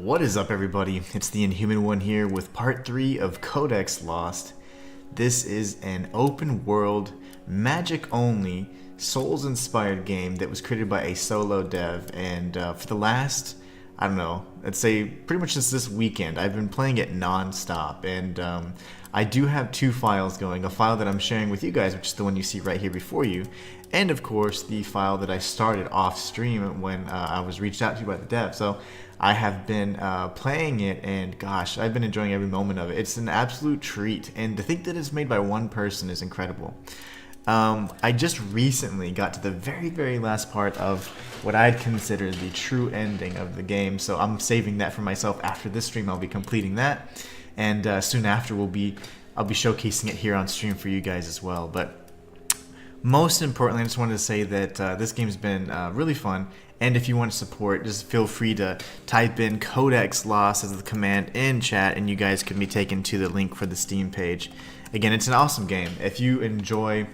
What is up, everybody? It's the Inhuman one here with part 3 of Codex Lost. This is an open world, magic only, souls inspired game that was created by a solo dev, and for the last, I don't know, let's say pretty much since this weekend, I've been playing it non-stop, and I do have two files going, a file that I'm sharing with you guys, which is the one you see right here before you, and of course the file that I started off stream when I was reached out to by the dev. So I have been playing it, and gosh, I've been enjoying every moment of it. It's an absolute treat, and to think that it's made by one person is incredible. I just recently got to the very last part of what I'd consider the true ending of the game, so I'm saving that for myself. After this stream I'll be completing that, and soon after I'll be showcasing it here on stream for you guys as well. But most importantly, I just wanted to say that this game's been really fun, and if you want to support, just feel free to type in Codex Lost as the command in chat, and you guys can be taken to the link for the Steam page. Again, it's an awesome game. If you enjoy,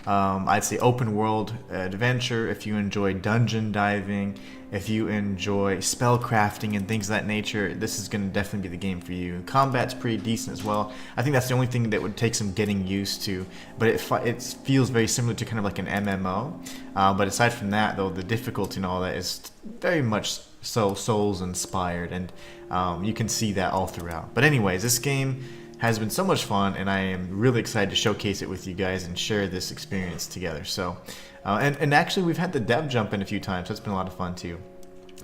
I'd say, open world adventure, if you enjoy dungeon diving, if you enjoy spell crafting and things of that nature, this is going to definitely be the game for you. Combat's pretty decent as well. I think that's the only thing that would take some getting used to, but it feels very similar to kind of like an MMO. But aside from that, though, the difficulty and all that is very much so Souls inspired, and you can see that all throughout. But anyways, this game has been so much fun, and I am really excited to showcase it with you guys and share this experience together. So, and actually we've had the dev jump in a few times, so it's been a lot of fun too.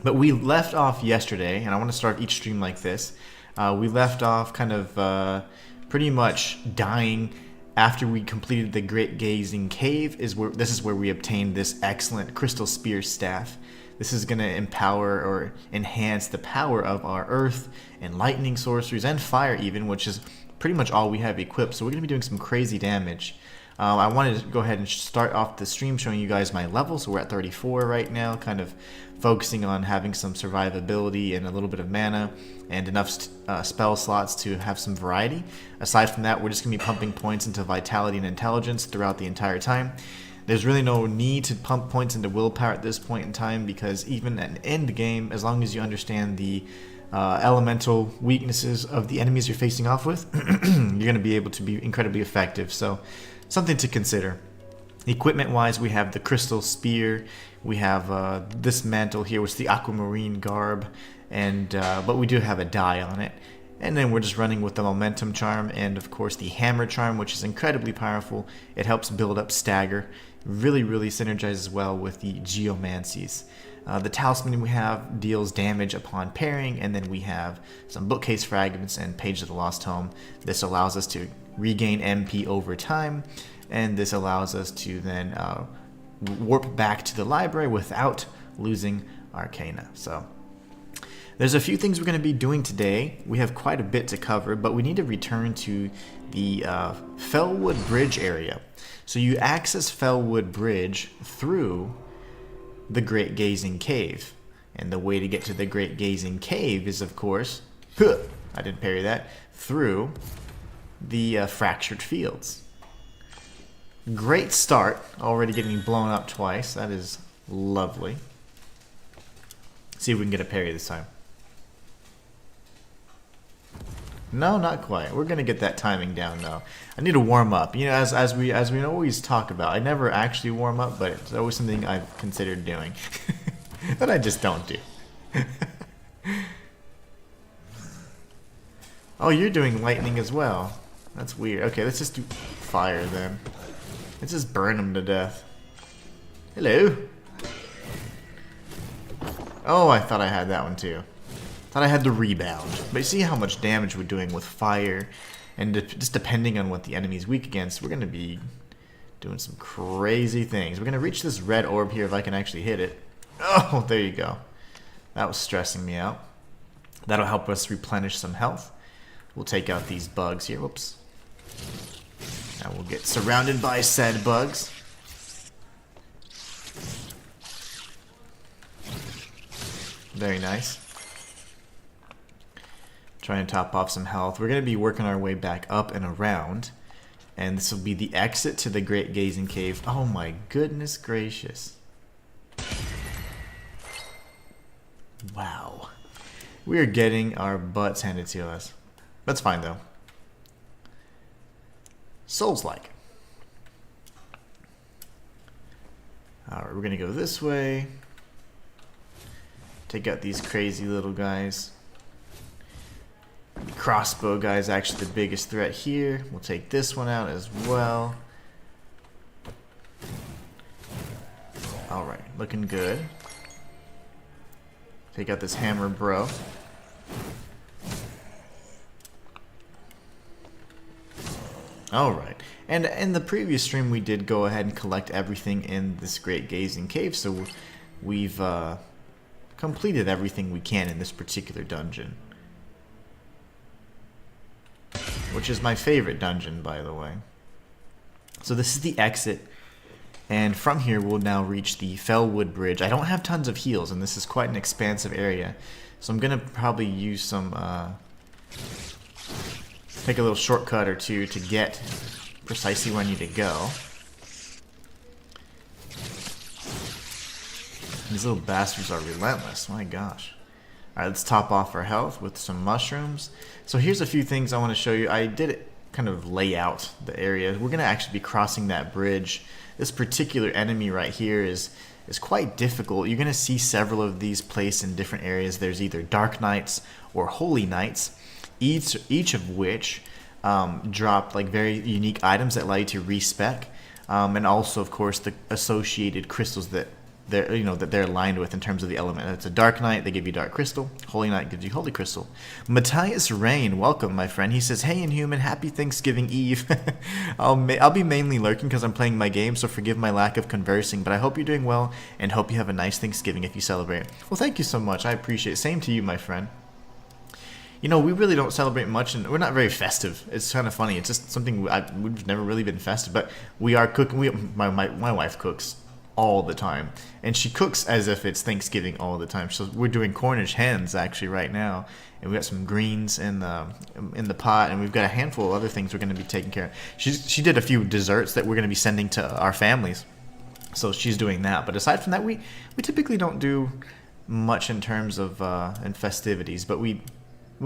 But we left off yesterday, and I want to start each stream like this. We left off kind of pretty much dying after we completed the Great Gazing Cave. This is where we obtained this excellent crystal spear staff. This is going to empower or enhance the power of our earth and lightning sorceries and fire even, which is pretty much all we have equipped. So we're going to be doing some crazy damage. I wanted to go ahead and start off the stream showing you guys my level. So we're at 34 right now, kind of focusing on having some survivability and a little bit of mana and enough spell slots to have some variety. Aside from that, we're just going to be pumping points into vitality and intelligence throughout the entire time. There's really no need to pump points into willpower at this point in time, because even at an end game, as long as you understand the elemental weaknesses of the enemies you're facing off with, you're going to be able to be incredibly effective. So something to consider. Equipment wise, we have the crystal spear, we have this mantle here, which is the aquamarine garb, and but we do have a die on it. And then we're just running with the momentum charm and of course the hammer charm, which is incredibly powerful. It helps build up stagger. Really synergizes well with the geomancies. The talisman we have deals damage upon pairing, and then we have some bookcase fragments and Page of the Lost Home. This allows us to regain MP over time, and this allows us to then warp back to the library without losing Arcana. So there's a few things we're going to be doing today. We have quite a bit to cover, but we need to return to the Fellwood Bridge area. So you access Fellwood Bridge through the Great Gazing Cave. And the way to get to the Great Gazing Cave is, of course, I didn't parry that, through the Fractured Fields. Great start, already getting blown up twice. That is lovely. See if we can get a parry this time. No, not quite. We're gonna get that timing down though. I need to warm up. You know, as we always talk about, I never actually warm up, but it's always something I've considered doing that I just don't do. Oh, you're doing lightning as well. That's weird. Okay, let's just do fire then. Let's just burn them to death. Hello. Oh, I thought I had that one too. Thought I had the rebound. But you see how much damage we're doing with fire, and just depending on what the enemy's weak against, we're going to be doing some crazy things. We're going to reach this red orb here if I can actually hit it. Oh, there you go. That was stressing me out. That'll help us replenish some health. We'll take out these bugs here. Whoops. Now we'll get surrounded by said bugs. Very nice. Try and top off some health. We're going to be working our way back up and around. And this will be the exit to the Great Gazing Cave. Oh my goodness gracious. Wow. We are getting our butts handed to us. That's fine though. Souls-like. Alright, we're gonna go this way. Take out these crazy little guys. The crossbow guy is actually the biggest threat here. We'll take this one out as well. Alright, looking good. Take out this hammer bro. Alright, and in the previous stream we did go ahead and collect everything in this Great Gazing Cave, so we've completed everything we can in this particular dungeon. Which is my favorite dungeon, by the way. So this is the exit, and from here we'll now reach the Fellwood Bridge. I don't have tons of heals, and this is quite an expansive area, so I'm going to probably use some... take a little shortcut or two to get precisely where I need to go. These little bastards are relentless, my gosh. Alright, let's top off our health with some mushrooms. So here's a few things I want to show you. I did kind of lay out the area. We're going to actually be crossing that bridge. This particular enemy right here is quite difficult. You're going to see several of these placed in different areas. There's either Dark Knights or Holy Knights, each of which drop like very unique items that allow you to respec, and also of course the associated crystals that they're aligned with in terms of the element. It's a Dark Knight, they give you Dark Crystal. Holy Knight gives you Holy Crystal. Matthias Rain, welcome my friend. He says, hey Inhuman, happy Thanksgiving Eve. I'll be mainly lurking because I'm playing my game, so forgive my lack of conversing, but I hope you're doing well and hope you have a nice Thanksgiving if you celebrate. Well, thank you so much, I appreciate it. Same to you, my friend. You know, we really don't celebrate much, and we're not very festive. It's kind of funny. It's just something we've never really been festive, but we are cooking. My wife cooks all the time, and she cooks as if it's Thanksgiving all the time. So we're doing Cornish hens actually right now, and we got some greens in the pot, and we've got a handful of other things we're going to be taking care of. She did a few desserts that we're going to be sending to our families, so she's doing that. But aside from that, we typically don't do much in terms of in festivities, but we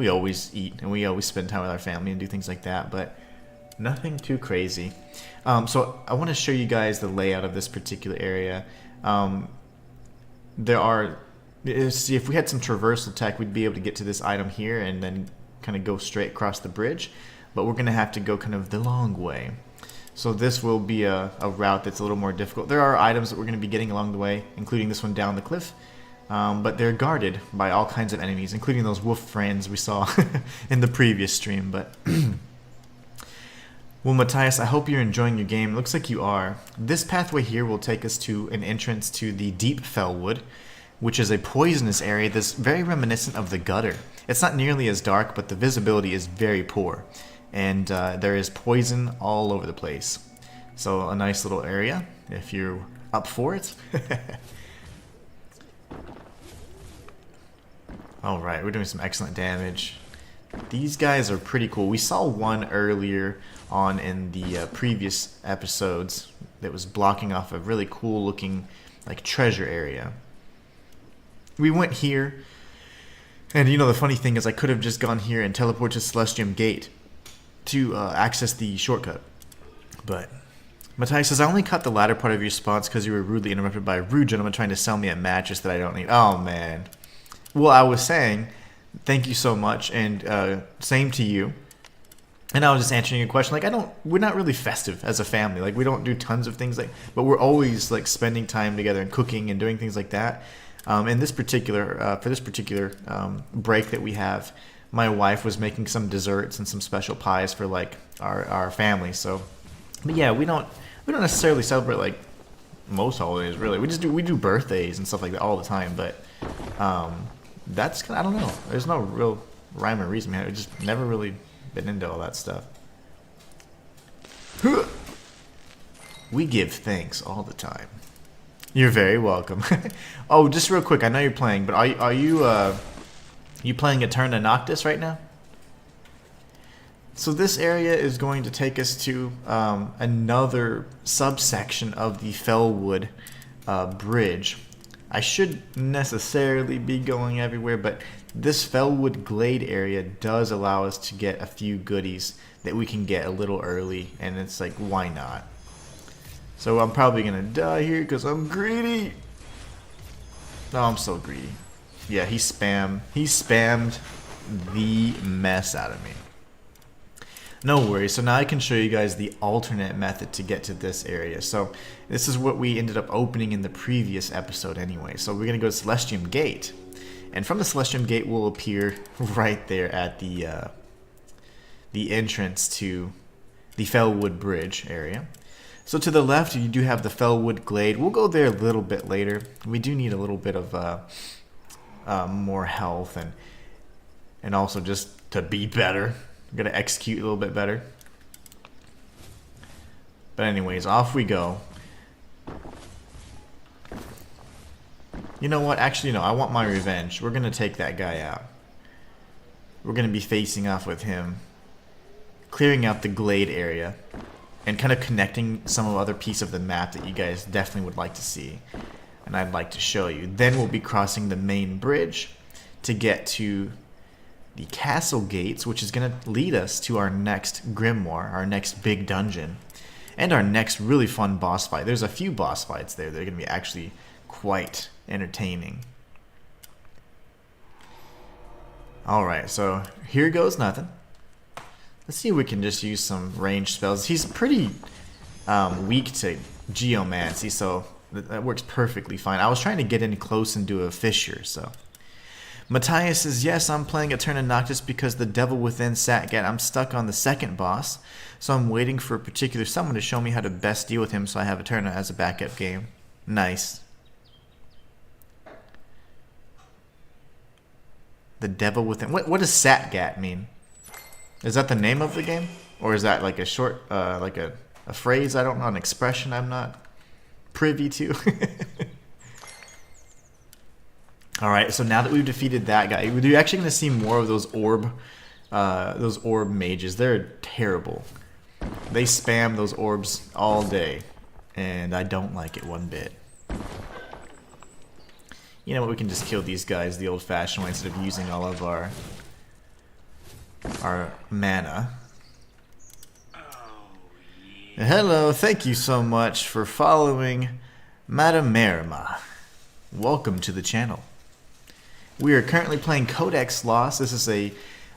always eat and we always spend time with our family and do things like that, but nothing too crazy. So I want to show you guys the layout of this particular area. See, if we had some traversal tech, we'd be able to get to this item here and then kind of go straight across the bridge, but we're going to have to go kind of the long way. So this will be a route that's a little more difficult. There are items that we're going to be getting along the way, including this one down the cliff. But they're guarded by all kinds of enemies, including those wolf friends we saw in the previous stream. But well, Matthias, I hope you're enjoying your game. It looks like you are. This pathway here will take us to an entrance to the Deep Fellwood, which is a poisonous area that's very reminiscent of the gutter. It's not nearly as dark, but the visibility is very poor, and there is poison all over the place. So a nice little area if you're up for it. Alright, we're doing some excellent damage. These guys are pretty cool. We saw one earlier on in the previous episodes that was blocking off a really cool looking like treasure area. We went here, and you know the funny thing is I could have just gone here and teleported to Celestium Gate to access the shortcut. But Matthias says, I only cut the latter part of your response because you were rudely interrupted by a rude gentleman trying to sell me a mattress that I don't need. Oh man. Well, I was saying, thank you so much, and same to you. And I was just answering your question. Like, we're not really festive as a family. Like, we don't do tons of things but we're always like spending time together and cooking and doing things like that. In this particular, for this particular break that we have, my wife was making some desserts and some special pies for like our family. So, but yeah, we don't necessarily celebrate like most holidays really. We do birthdays and stuff like that all the time, but. That's kind of, I don't know. There's no real rhyme or reason behind it. We've just never really been into all that stuff. We give thanks all the time. You're very welcome. Oh, just real quick. I know you're playing, but are you playing Eterna Noctis right now? So this area is going to take us to another subsection of the Fellwood bridge. I should necessarily be going everywhere, but this Fellwood Glade area does allow us to get a few goodies that we can get a little early, and it's like, why not? So I'm probably gonna die here because I'm greedy. Oh, I'm so greedy. Yeah, he spammed the mess out of me. No worries. So now I can show you guys the alternate method to get to this area. So this is what we ended up opening in the previous episode anyway. So we're going to go to Celestium Gate. And from the Celestium Gate will appear right there at the entrance to the Fellwood Bridge area. So to the left, you do have the Fellwood Glade. We'll go there a little bit later. We do need a little bit of more health and also just to be better. I'm going to execute a little bit better. But anyways, off we go. You know what? Actually, no. I want my revenge. We're going to take that guy out. We're going to be facing off with him. Clearing out the glade area. And kind of connecting some other piece of the map that you guys definitely would like to see. And I'd like to show you. Then we'll be crossing the main bridge to get to the castle gates, which is going to lead us to our next grimoire, our next big dungeon, and our next really fun boss fight. There's a few boss fights there that are going to be actually quite entertaining. Alright, so here goes nothing. Let's see if we can just use some ranged spells. He's pretty weak to geomancy, so that works perfectly fine. I was trying to get in close and do a fissure, so... Matthias says, yes, I'm playing a turn of Noctis because the devil within Satgat. I'm stuck on the second boss, so I'm waiting for a particular someone to show me how to best deal with him so I have a turn as a backup game. Nice. The devil within... What does Satgat mean? Is that the name of the game? Or is that like a short, like a phrase? I don't know, an expression I'm not privy to. Alright, so now that we've defeated that guy, we're actually going to see more of those orb mages. They're terrible. They spam those orbs all day, and I don't like it one bit. You know what, we can just kill these guys the old-fashioned way instead of using all of our mana. Hello, thank you so much for following Madame Merima. Welcome to the channel. We are currently playing Codex Lost. This is a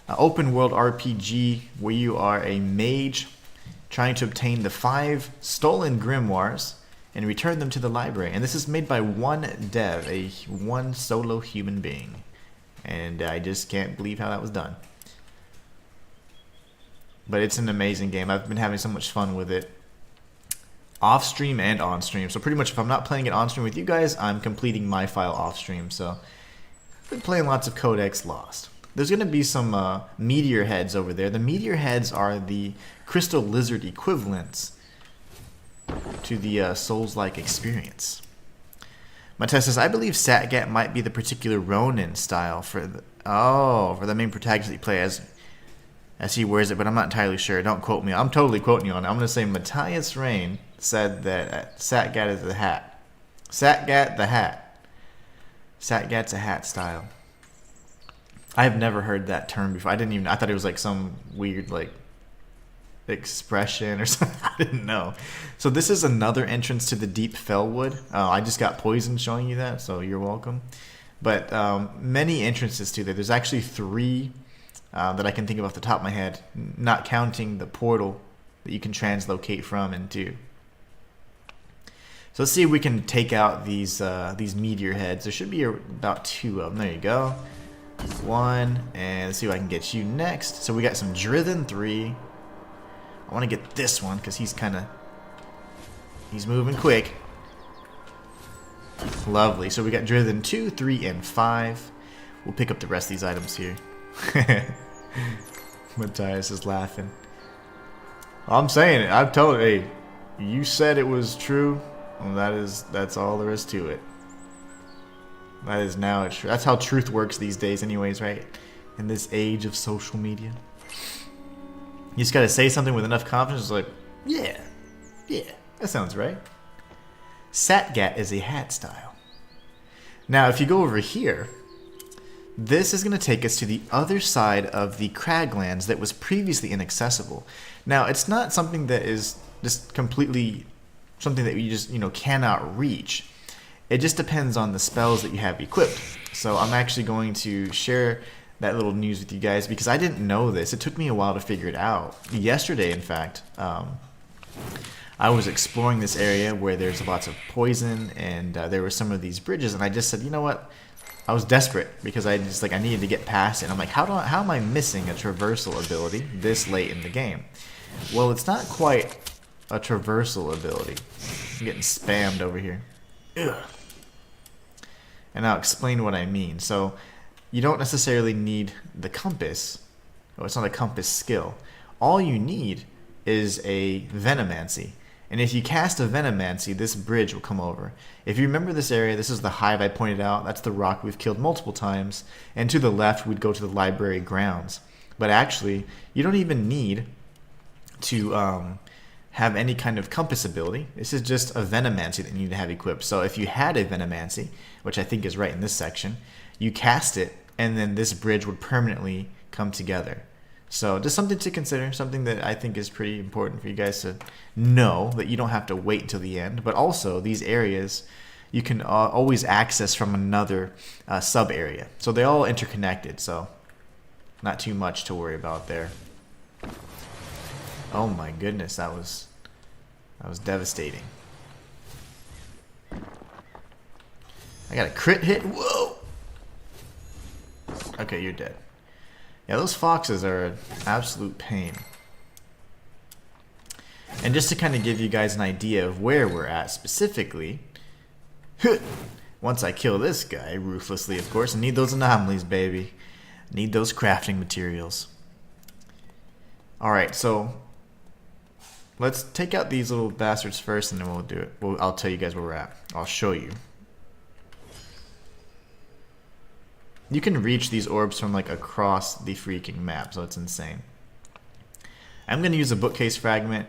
open world RPG where you are a mage trying to obtain the 5 stolen grimoires and return them to the library. And this is made by one dev, one solo human being. And I just can't believe how that was done. But it's an amazing game. I've been having so much fun with it. Off stream and on stream. So pretty much if I'm not playing it on stream with you guys, I'm completing my file off stream. So I've been playing lots of Codex Lost. There's going to be some meteor heads over there. The meteor heads are the crystal lizard equivalents to the Souls-like experience. Matthias says, I believe Satgat might be the particular Ronin style for the main protagonist that you play as he wears it, but I'm not entirely sure. Don't quote me. I'm totally quoting you on it. I'm going to say Matthias Rain said that Satgat is the hat. Satgat the hat. Satgat's a hat style. I have never heard that term before. I thought it was like some weird like expression or something. I didn't know. So this is another entrance to the deep Fellwood. I just got poisoned showing you that, so you're welcome. But many entrances to there. There's actually 3 that I can think of off the top of my head, not counting the portal that you can translocate from and to. So let's see if we can take out these meteor heads. There should be about 2 of them. There you go. 1, and let's see if I can get you next. So we got some Drithen 3. I want to get this one because he's moving quick. Lovely. So we got Drithen 2, 3, and 5. We'll pick up the rest of these items here. Matthias is laughing. I'm saying it. I've told you. Hey, you said it was true. Well, that's all there is to it. That is now true. That's how truth works these days, anyways, right? In this age of social media, you just gotta say something with enough confidence. It's like, yeah, that sounds right. Satgat is a hat style. Now, if you go over here, this is going to take us to the other side of the Craglands that was previously inaccessible. Now, it's not something that is just completely something that you just, cannot reach. It just depends on the spells that you have equipped. So I'm actually going to share that little news with you guys because I didn't know this. It took me a while to figure it out. Yesterday, in fact, I was exploring this area where there's lots of poison and there were some of these bridges, and I just said, you know what? I was desperate because I needed to get past it. And I'm like, how am I missing a traversal ability this late in the game? Well, it's not quite a traversal ability. I'm getting spammed over here. Ugh. And I'll explain what I mean. So you don't necessarily need the compass. Oh, it's not a compass skill. All you need is a Venomancy. And if you cast a Venomancy, this bridge will come over. If you remember this area, this is the hive I pointed out. That's the rock we've killed multiple times. And to the left, we'd go to the library grounds. But actually, you don't even need to have any kind of compass ability. This is just a Venomancy that you need to have equipped. So if you had a Venomancy, which I think is right in this section, you cast it, and then this bridge would permanently come together. So just something to consider, something that I think is pretty important for you guys to know, that you don't have to wait until the end. But also, these areas you can always access from another sub-area. So they're all interconnected, so not too much to worry about there. Oh my goodness, that was devastating. I got a crit hit. Whoa! Okay, you're dead. Yeah, those foxes are an absolute pain. And just to kind of give you guys an idea of where we're at specifically, once I kill this guy, ruthlessly of course, I need those anomalies, baby. Need those crafting materials. Alright, so let's take out these little bastards first and then we'll do it. I'll tell you guys where we're at. I'll show you. You can reach these orbs from like across the freaking map, so it's insane. I'm going to use a bookcase fragment.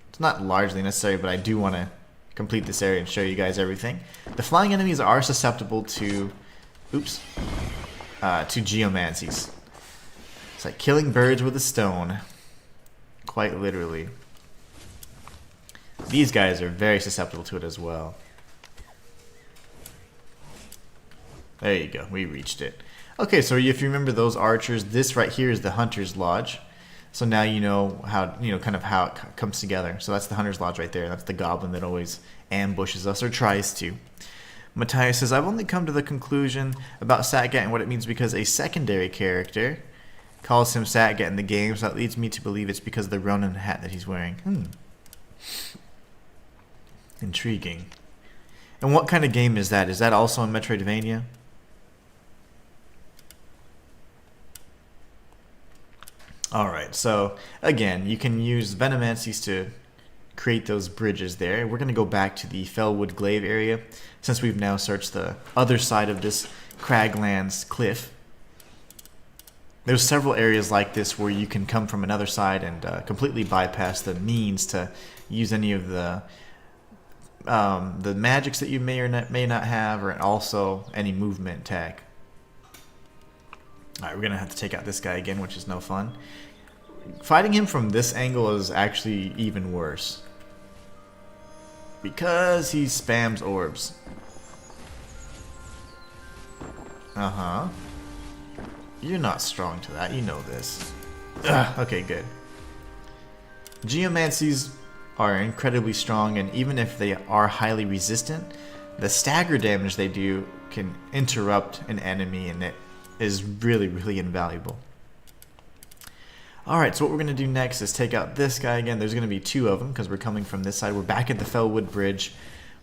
It's not largely necessary, but I do want to complete this area and show you guys everything. The flying enemies are susceptible to, to geomancies. It's like killing birds with a stone, quite literally. These guys are very susceptible to it as well. There you go, we reached it. Okay, so if you remember those archers, this right here is the Hunter's Lodge. So now you know how, kind of how it comes together. So that's the Hunter's Lodge right there. That's the goblin that always ambushes us or tries to. Matthias says, I've only come to the conclusion about Satgat and what it means because a secondary character calls him Satgat in the game, so that leads me to believe it's because of the Ronin hat that he's wearing. Intriguing. And what kind of game is that? Is that also in Metroidvania? Alright, so again, you can use Venomancies to create those bridges there. We're going to go back to the Fellwood Glaive area since we've now searched the other side of this Craglands cliff. There's several areas like this where you can come from another side and completely bypass the means to use any of the magics that you may or may not have, or also any movement tag. Alright, we're going to have to take out this guy again, which is no fun. Fighting him from this angle is actually even worse, because he spams orbs. You're not strong to that, you know this. Ugh, okay, good. Geomancies are incredibly strong, and even if they are highly resistant, the stagger damage they do can interrupt an enemy, and it is really, really invaluable. Alright, so what we're going to do next is take out this guy again. There's going to be two of them because we're coming from this side. We're back at the Fellwood Bridge.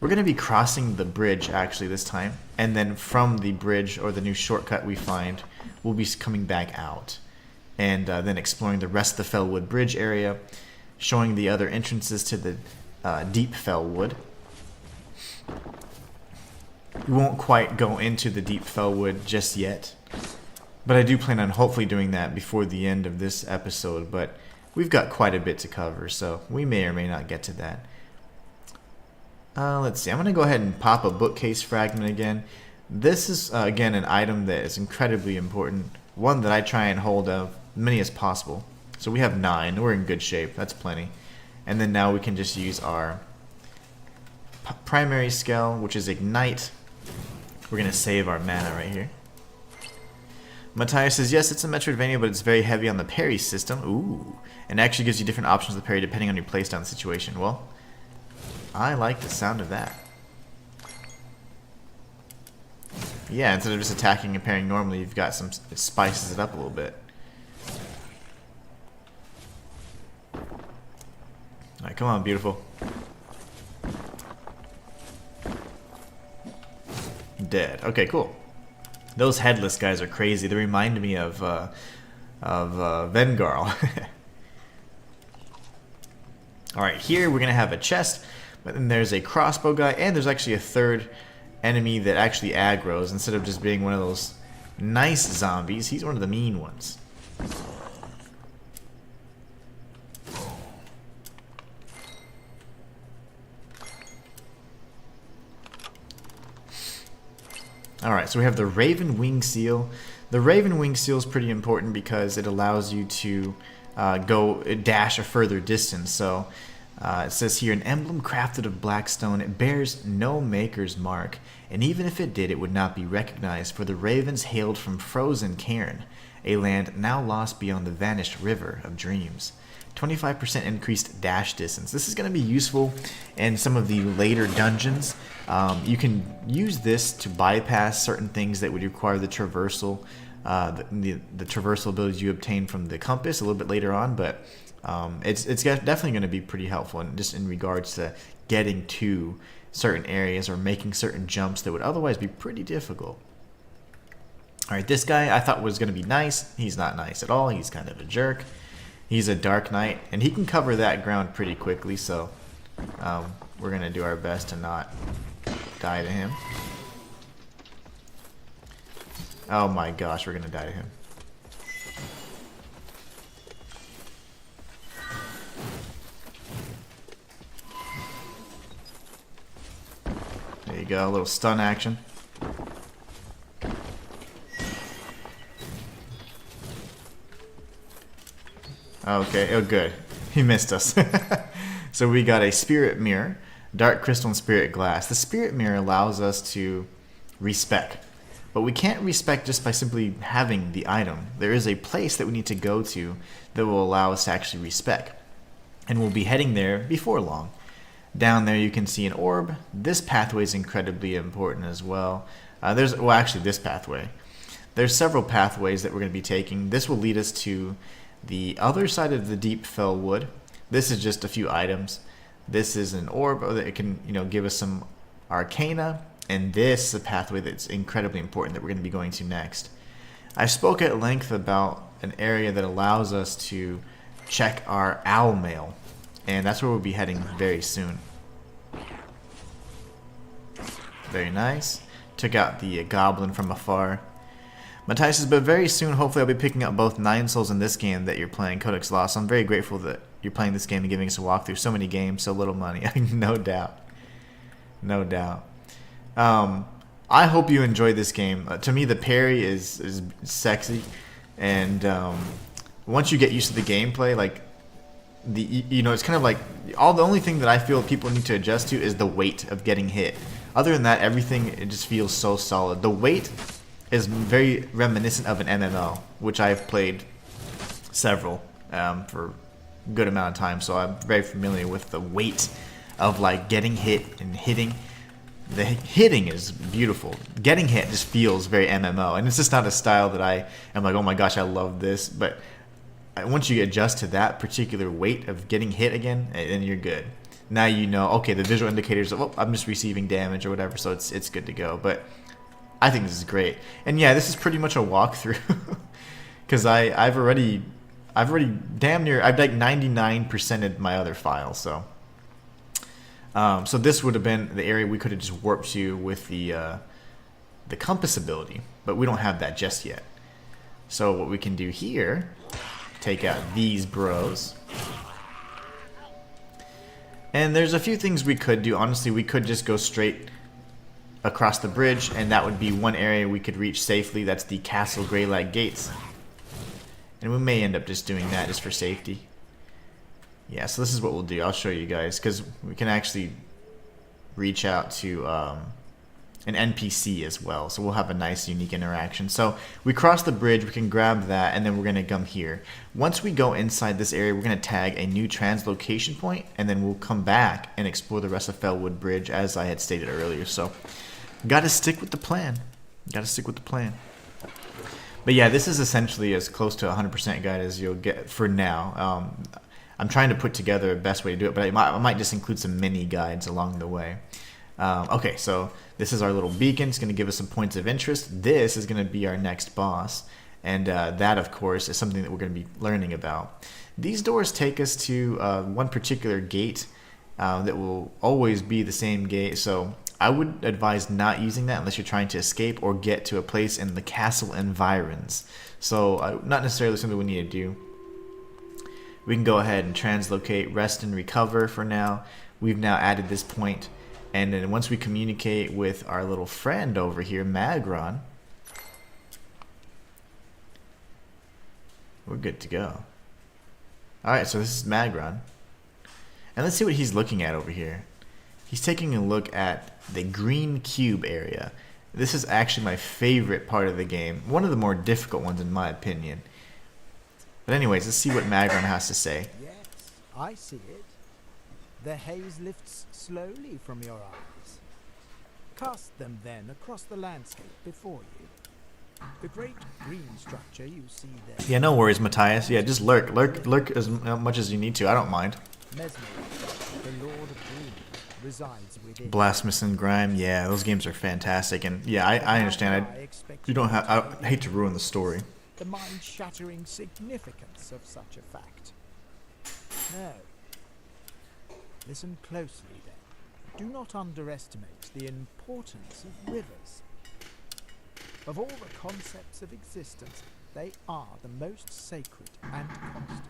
We're going to be crossing the bridge actually this time, and then from the bridge or the new shortcut we find, we'll be coming back out and then exploring the rest of the Fellwood Bridge area, showing the other entrances to the deep Fellwood. We won't quite go into the deep Fellwood just yet, but I do plan on hopefully doing that before the end of this episode, but we've got quite a bit to cover, so we may or may not get to that. Let's see, I'm going to go ahead and pop a bookcase fragment again. This is, again, an item that is incredibly important. One that I try and hold of many as possible. So we have 9. We're in good shape. That's plenty. And then now we can just use our primary skill, which is Ignite. We're going to save our mana right here. Matthias says, yes, it's a Metroidvania, but it's very heavy on the parry system. Ooh. And actually gives you different options of parry depending on your playdown situation. Well, I like the sound of that. Yeah, instead of just attacking and parrying normally, you've got some, it spices it up a little bit. Alright, come on, beautiful. Dead. Okay, cool. Those headless guys are crazy. They remind me of Vengarl. Alright, here we're going to have a chest, but then there's a crossbow guy, and there's actually a third enemy that actually aggroes instead of just being one of those nice zombies. He's one of the mean ones. Alright, so we have the Raven Wing Seal. The Raven Wing Seal is pretty important because it allows you to dash a further distance. So it says here, an emblem crafted of black stone. It bears no maker's mark, and even if it did, it would not be recognized, for the ravens hailed from frozen Cairn, a land now lost beyond the vanished river of dreams. 25% increased dash distance. This is going to be useful in some of the later dungeons. You can use this to bypass certain things that would require the traversal, the traversal abilities you obtain from the compass a little bit later on, but it's definitely going to be pretty helpful just in regards to getting to certain areas or making certain jumps that would otherwise be pretty difficult. Alright, this guy I thought was going to be nice. He's not nice at all. He's kind of a jerk. He's a Dark Knight, and he can cover that ground pretty quickly, so we're going to do our best to not die to him. Oh my gosh, we're going to die to him. There you go, a little stun action. Okay, oh good. He missed us. So we got a Spirit Mirror, Dark Crystal and Spirit Glass. The Spirit Mirror allows us to respec, but we can't respec just by simply having the item. There is a place that we need to go to that will allow us to actually respec, and we'll be heading there before long. Down there you can see an orb. This pathway is incredibly important as well. Actually this pathway. There's several pathways that we're going to be taking. This will lead us to the other side of the Deep Fell Wood. This is just a few items. This is an orb that it can, give us some arcana, and this is a pathway that's incredibly important that we're going to be going to next. I spoke at length about an area that allows us to check our owl mail, and that's where we'll be heading very soon. Very nice. Took out the goblin from afar. Matthias says, but very soon, hopefully I'll be picking up both 9 Souls in this game that you're playing, Codex Lost. So I'm very grateful that you're playing this game and giving us a walkthrough. So many games, so little money. No doubt. No doubt. I hope you enjoy this game. To me, the parry is sexy. And once you get used to the gameplay, like, it's kind of like, the only thing that I feel people need to adjust to is the weight of getting hit. Other than that, everything, it just feels so solid. The weight is very reminiscent of an MMO, which I've played several for a good amount of time, so I'm very familiar with the weight of like getting hit and hitting. The hitting is beautiful. Getting hit just feels very MMO, and it's just not a style that I am like, oh my gosh, I love this. But once you adjust to that particular weight of getting hit again, then you're good. Now you know, okay, the visual indicators of, oh, I'm just receiving damage or whatever, so it's good to go. But I think this is great, and yeah, this is pretty much a walkthrough because I've already damn near, I've like 99%ed my other files, so this would have been the area we could have just warped to with the compass ability, but we don't have that just yet. So what we can do here, take out these bros, and there's a few things we could do. Honestly, we could just go straight across the bridge, and that would be one area we could reach safely. That's the Castle Greylag Gates. And we may end up just doing that just for safety. Yeah, so this is what we'll do. I'll show you guys, because we can actually reach out to an NPC as well. So we'll have a nice, unique interaction. So we cross the bridge, we can grab that, and then we're going to come here. Once we go inside this area, we're going to tag a new translocation point, and then we'll come back and explore the rest of Fellwood Bridge, as I had stated earlier. So got to stick with the plan. Got to stick with the plan. But yeah, this is essentially as close to 100% guide as you'll get for now. I'm trying to put together the best way to do it, but I might just include some mini guides along the way. Okay, so this is our little beacon. It's going to give us some points of interest. This is going to be our next boss, and that, of course, is something that we're going to be learning about. These doors take us to one particular gate that will always be the same gate, so I would advise not using that unless you're trying to escape or get to a place in the castle environs. So not necessarily something we need to do. We can go ahead and translocate, rest and recover for now. We've now added this point, and then once we communicate with our little friend over here, Magron, we're good to go. Alright, so this is Magron. And let's see what he's looking at over here. He's taking a look at the green cube area. This is actually my favorite part of the game. One of the more difficult ones in my opinion. But anyways, let's see what Magron has to say. Yes, I see it. The haze lifts slowly from your eyes. Cast them then across the landscape before you. The great green structure you see there. Yeah, no worries, Matthias. Yeah, just lurk as much as you need to. I don't mind. Mesmer, the Lord of Dreams, resides within. Blasphemous and Grime. Yeah, those games are fantastic, and yeah, I understand. I hate to ruin the story. The mind-shattering significance of such a fact. No. Listen closely then. Do not underestimate the importance of rivers. Of all the concepts of existence, they are the most sacred and constant.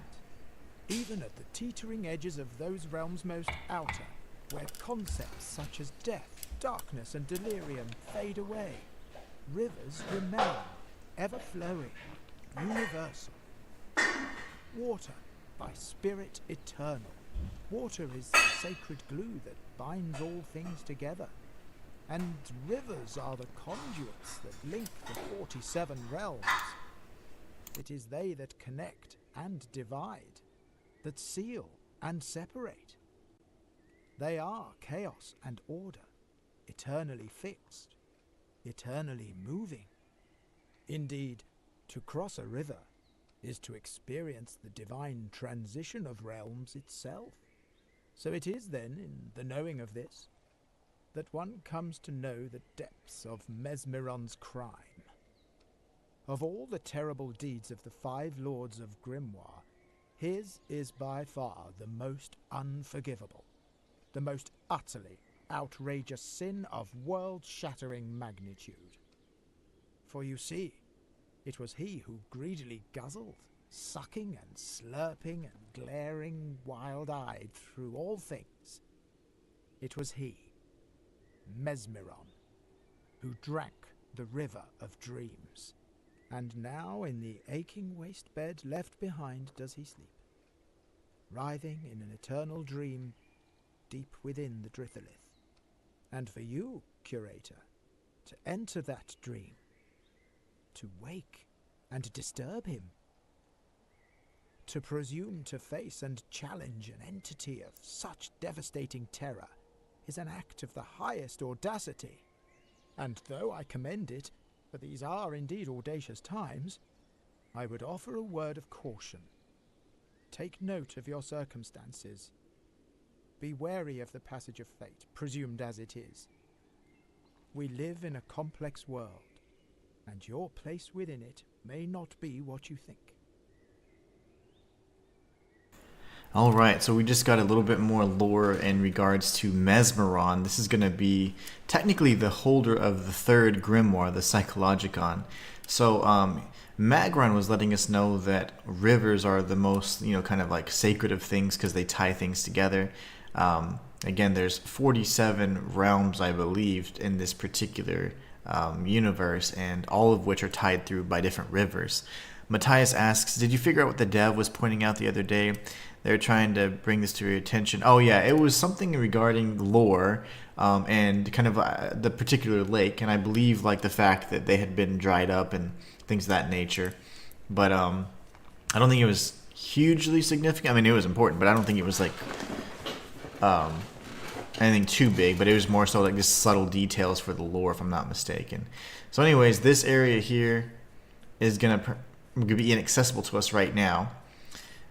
Even at the teetering edges of those realms most outer, where concepts such as death, darkness and delirium fade away, rivers remain, ever-flowing, universal. Water, by spirit eternal. Water is the sacred glue that binds all things together. And rivers are the conduits that link the 47 realms. It is they that connect and divide, that seal and separate. They are chaos and order, eternally fixed, eternally moving. Indeed, to cross a river is to experience the divine transition of realms itself. So it is then, in the knowing of this, that one comes to know the depths of Mesmeron's crime. Of all the terrible deeds of the 5 lords of Grimoire, his is by far the most unforgivable, the most utterly outrageous sin of world-shattering magnitude. For you see, it was he who greedily guzzled, sucking and slurping and glaring wild-eyed through all things. It was he, Mesmeron, who drank the river of dreams. And now in the aching waste bed left behind does he sleep, writhing in an eternal dream deep within the Dritholith. And for you, Curator, to enter that dream, to wake and disturb him, to presume to face and challenge an entity of such devastating terror is an act of the highest audacity. And though I commend it, for these are indeed audacious times, I would offer a word of caution. Take note of your circumstances. Be wary of the passage of fate, presumed as it is. We live in a complex world, and your place within it may not be what you think. Alright, so we just got a little bit more lore in regards to Mesmeron. This is going to be technically the holder of the 3rd grimoire, the Psychologicon. So Magron was letting us know that rivers are the most, kind of like sacred of things because they tie things together. Again, there's 47 realms, I believe, in this particular universe, and all of which are tied through by different rivers. Matthias asks, did you figure out what the dev was pointing out the other day? They're trying to bring this to your attention. Oh yeah, it was something regarding lore and kind of the particular lake, and I believe like the fact that they had been dried up and things of that nature. But I don't think it was hugely significant. I mean, it was important, but I don't think it was like anything too big. But it was more so like just subtle details for the lore, if I'm not mistaken. So anyways, this area here is going to be inaccessible to us right now.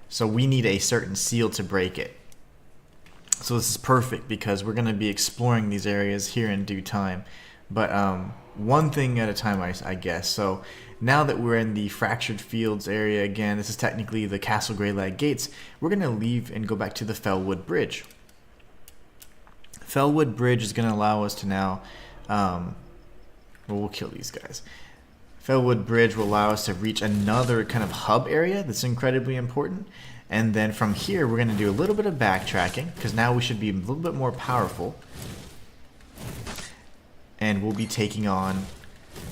So we need a certain seal to break it. So this is perfect because we're going to be exploring these areas here in due time. But one thing at a time, I guess. So now that we're in the Fractured Fields area again, this is technically the Castle Greylag Gates, we're going to leave and go back to the Fellwood Bridge. Fellwood Bridge is going to allow us to now... well, we'll kill these guys. Fellwood Bridge will allow us to reach another kind of hub area that's incredibly important. And then from here, we're going to do a little bit of backtracking, because now we should be a little bit more powerful. And we'll be taking on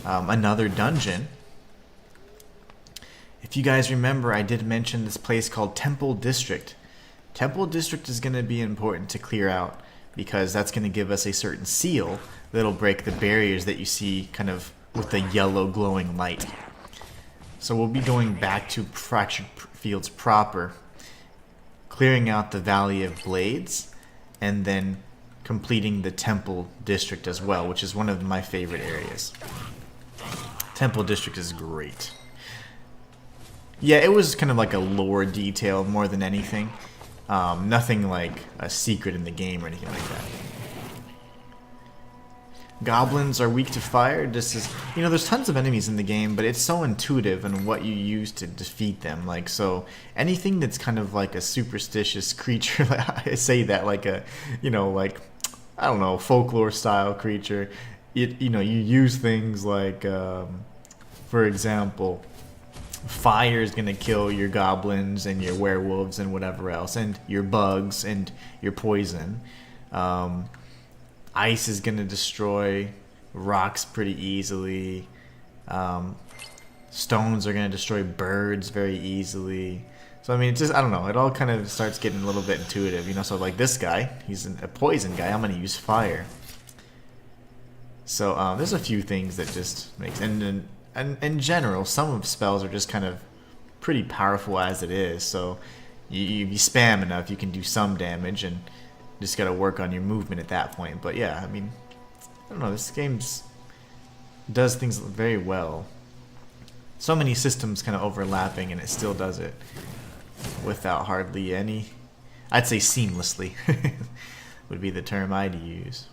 another dungeon. If you guys remember, I did mention this place called Temple District. Temple District is going to be important to clear out, because that's going to give us a certain seal that'll break the barriers that you see kind of with the yellow glowing light. So we'll be going back to Fractured Fields proper, clearing out the Valley of Blades, and then completing the Temple District as well, which is one of my favorite areas. Temple District is great. Yeah, it was kind of like a lore detail more than anything. Nothing like a secret in the game or anything like that. Goblins are weak to fire. This is, you know, there's tons of enemies in the game, but it's so intuitive in what you use to defeat them. Like, so anything that's kind of like a superstitious creature, I say that like a, you know, like, I don't know, folklore style creature. You know, you use things like, for example, fire is gonna kill your goblins and your werewolves and whatever else, and your bugs and your poison. Ice is going to destroy rocks pretty easily. Stones are going to destroy birds very easily. So, I mean, it's just, I don't know. It all kind of starts getting a little bit intuitive, you know? So, like this guy, he's a poison guy. I'm going to use fire. So, there's a few things that just makes... And in general, some of spells are just kind of pretty powerful as it is. So, you spam enough, you can do some damage, and... just gotta work on your movement at that point. But yeah, I mean, I don't know, this game does things very well. So many systems kind of overlapping, and it still does it without hardly any, I'd say seamlessly would be the term I'd use.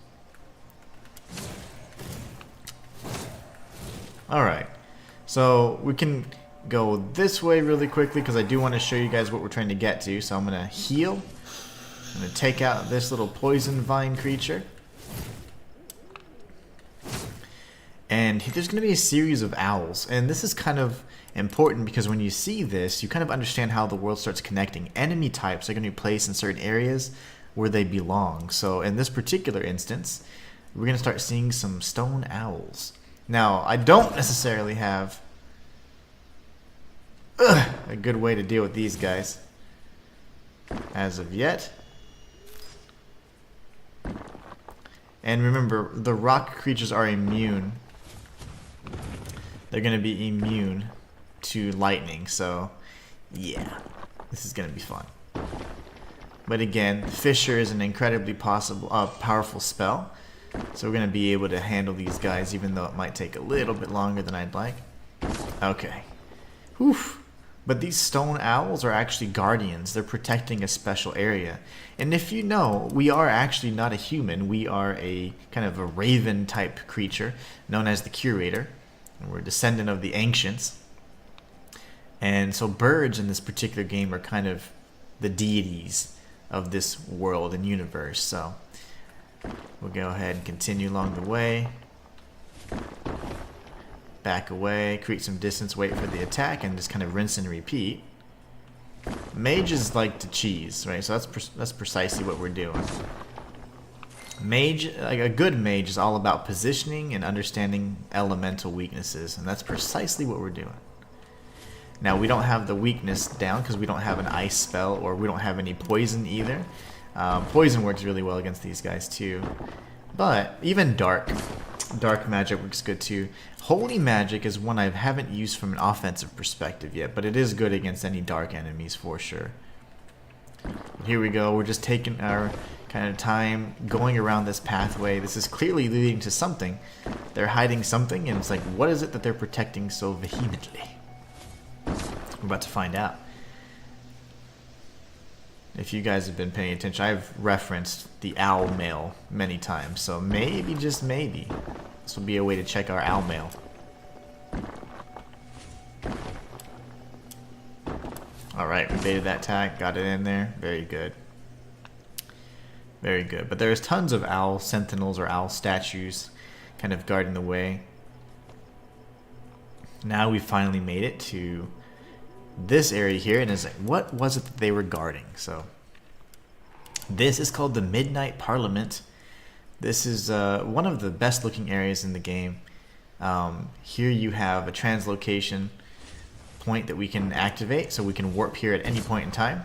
Alright, so we can go this way really quickly because I do want to show you guys what we're trying to get to. So I'm gonna heal. I'm going to take out this little poison vine creature. And there's going to be a series of owls. And this is kind of important because when you see this, you kind of understand how the world starts connecting. Enemy types are going to be placed in certain areas where they belong. So in this particular instance, we're going to start seeing some stone owls. Now, I don't necessarily have a good way to deal with these guys as of yet. And remember, the rock creatures are immune. They're going to be immune to lightning, so yeah, this is going to be fun. But again, Fissure is an incredibly powerful spell, so we're going to be able to handle these guys, even though it might take a little bit longer than I'd like. Okay. Whew. But these stone owls are actually guardians. They're protecting a special area. And if you know, we are actually not a human. We are a kind of a raven type creature known as the Curator. And we're a descendant of the ancients. And so birds in this particular game are kind of the deities of this world and universe. So we'll go ahead and continue along the way. Back away, create some distance, wait for the attack, and just kind of rinse and repeat. Mages like to cheese, right? So that's precisely what we're doing. Mage, like a good mage, is all about positioning and understanding elemental weaknesses, and that's precisely what we're doing. Now, we don't have the weakness down because we don't have an ice spell, or we don't have any poison either. Poison works really well against these guys too, but even dark magic works good too. Holy magic is one I haven't used from an offensive perspective yet, but it is good against any dark enemies for sure. Here we go. We're just taking our kind of time going around this pathway. This is clearly leading to something. They're hiding something, and it's like, what is it that they're protecting so vehemently? We're about to find out. If you guys have been paying attention, I've referenced the owl mail many times, so maybe, just maybe, this will be a way to check our owl mail. Alright, we baited that tag, got it in there, very good. Very good, but there's tons of owl sentinels or owl statues kind of guarding the way. Now we finally made it to this area here, and it's like, what was it that they were guarding? So this is called the Midnight Parliament. This is one of the best looking areas in the game. Here you have a translocation point that we can activate, so we can warp here at any point in time.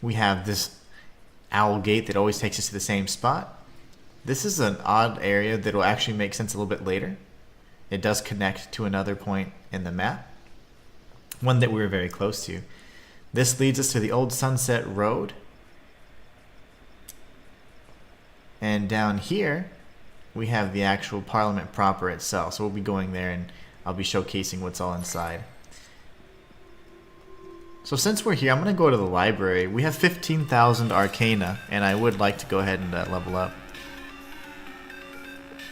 We have this owl gate that always takes us to the same spot. This is an odd area that will actually make sense a little bit later. It does connect to another point in the map, one that we were very close to. This leads us to the old Sunset Road. And down here, we have the actual Parliament proper itself. So we'll be going there, and I'll be showcasing what's all inside. So since we're here, I'm going to go to the library. We have 15,000 Arcana, and I would like to go ahead and level up.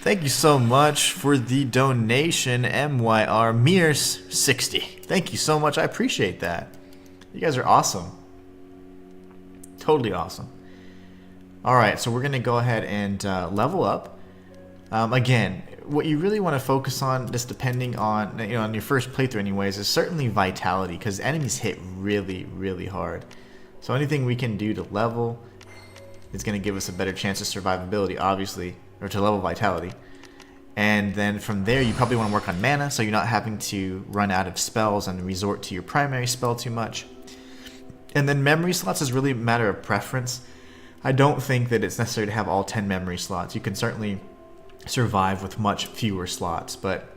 Thank you so much for the donation, MYR Mears 60. Thank you so much. I appreciate that. You guys are awesome. Totally awesome. Alright, so we're going to go ahead and level up. Again, what you really want to focus on, just depending on, on your first playthrough anyways, is certainly vitality, because enemies hit really, really hard. So anything we can do to level is going to give us a better chance of survivability, obviously, or to level vitality. And then from there, you probably want to work on mana, so you're not having to run out of spells and resort to your primary spell too much. And then memory slots is really a matter of preference. I don't think that it's necessary to have all 10 memory slots. You can certainly survive with much fewer slots, but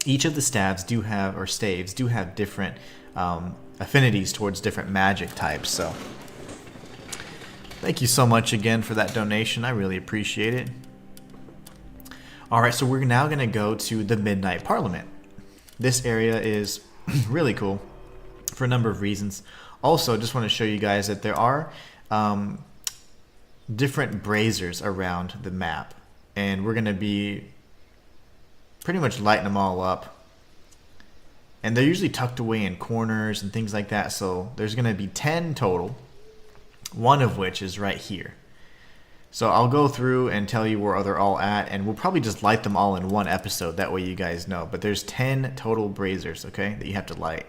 each of the staves do have, or staves do have, different affinities towards different magic types. So thank you so much again for that donation. I really appreciate it. Alright, so we're now going to go to the Midnight Parliament. This area is really cool for a number of reasons. Also, just want to show you guys that there are different braziers around the map, and we're going to be pretty much lighting them all up. And they're usually tucked away in corners and things like that, so there's going to be 10 total, one of which is right here. So I'll go through and tell you where they're all at, and we'll probably just light them all in one episode, that way you guys know. But there's 10 total braziers, okay, that you have to light.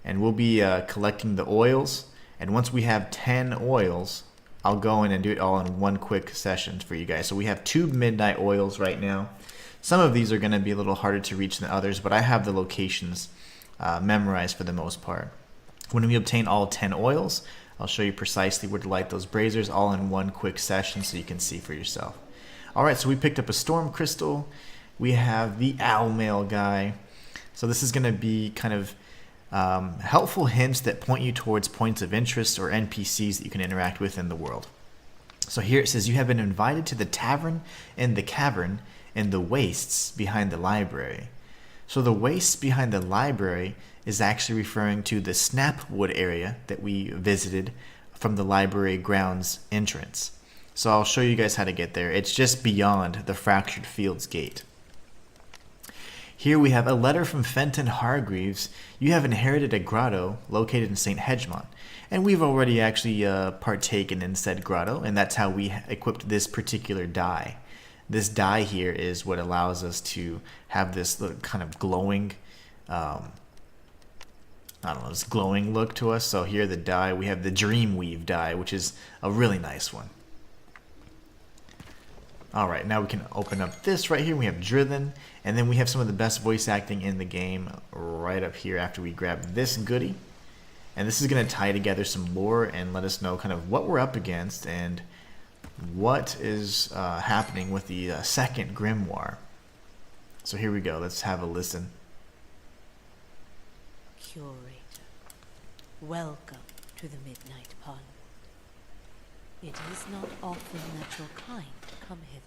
And we'll be collecting the oils, and once we have 10 oils, I'll go in and do it all in one quick session for you guys. So we have 2 midnight oils right now. Some of these are going to be a little harder to reach than others, but I have the locations memorized for the most part. When we obtain all 10 oils, I'll show you precisely where to light those braziers all in one quick session so you can see for yourself. Alright, so we picked up a storm crystal. We have the owl mail guy. So this is going to be kind of helpful hints that point you towards points of interest or NPCs that you can interact with in the world. So here it says, you have been invited to the tavern in the cavern in the wastes behind the library. So the wastes behind the library is actually referring to the Snapwood area that we visited from the library grounds entrance. So I'll show you guys how to get there. It's just beyond the Fractured Fields gate. Here we have a letter from Fenton Hargreaves. You have inherited a grotto located in St. Hedgemont. And we've already actually partaken in said grotto, and that's how we equipped this particular die. This die here is what allows us to have this kind of glowing, this glowing look to us. So here the die, we have the Dreamweave die, which is a really nice one. Alright, now we can open up this right here. We have Driven, and then we have some of the best voice acting in the game right up here after we grab this goodie. And this is going to tie together some lore and let us know kind of what we're up against and what is happening with the second grimoire. So here we go. Let's have a listen. Curator, welcome to the Midnight Parliament. It is not often that your kind come hither.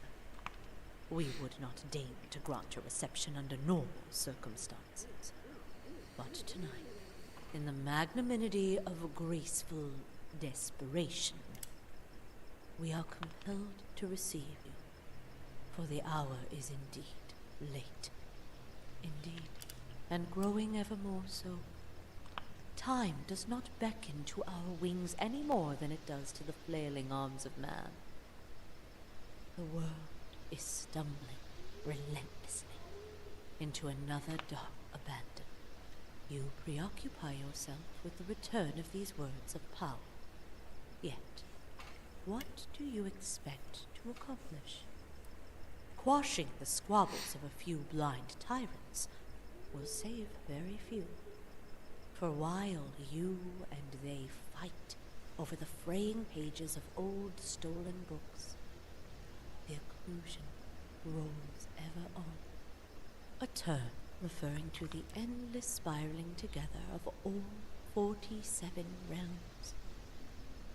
We would not deign to grant your reception under normal circumstances. But tonight, in the magnanimity of graceful desperation, we are compelled to receive you, for the hour is indeed late. Indeed, and growing ever more so. Time does not beckon to our wings any more than it does to the flailing arms of man. The world is stumbling relentlessly into another dark abandon. You preoccupy yourself with the return of these words of power. Yet, what do you expect to accomplish? Quashing the squabbles of a few blind tyrants will save very few. For while you and they fight over the fraying pages of old stolen books, the occlusion rolls ever on. A term referring to the endless spiraling together of all 47 realms.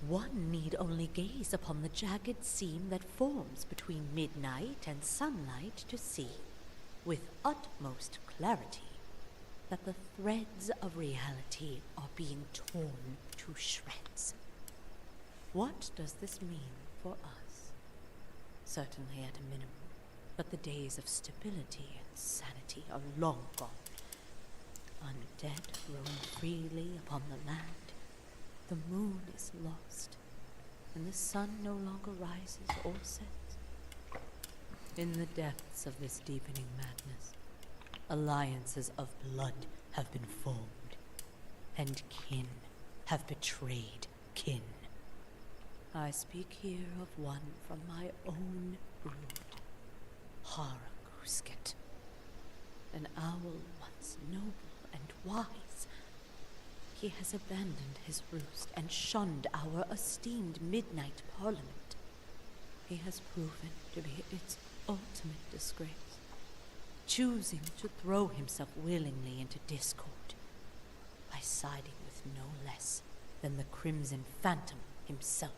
One need only gaze upon the jagged seam that forms between midnight and sunlight to see, with utmost clarity, that the threads of reality are being torn to shreds. What does this mean for us? Certainly at a minimum, but the days of stability and sanity are long gone. Undead roam freely upon the land. The moon is lost, and the sun no longer rises or sets. In the depths of this deepening madness, alliances of blood have been formed, and kin have betrayed kin. I speak here of one from my own brood, Haragusket, an owl once noble and wise. He has abandoned his roost and shunned our esteemed Midnight Parliament. He has proven to be its ultimate disgrace, choosing to throw himself willingly into discord by siding with no less than the Crimson Phantom himself.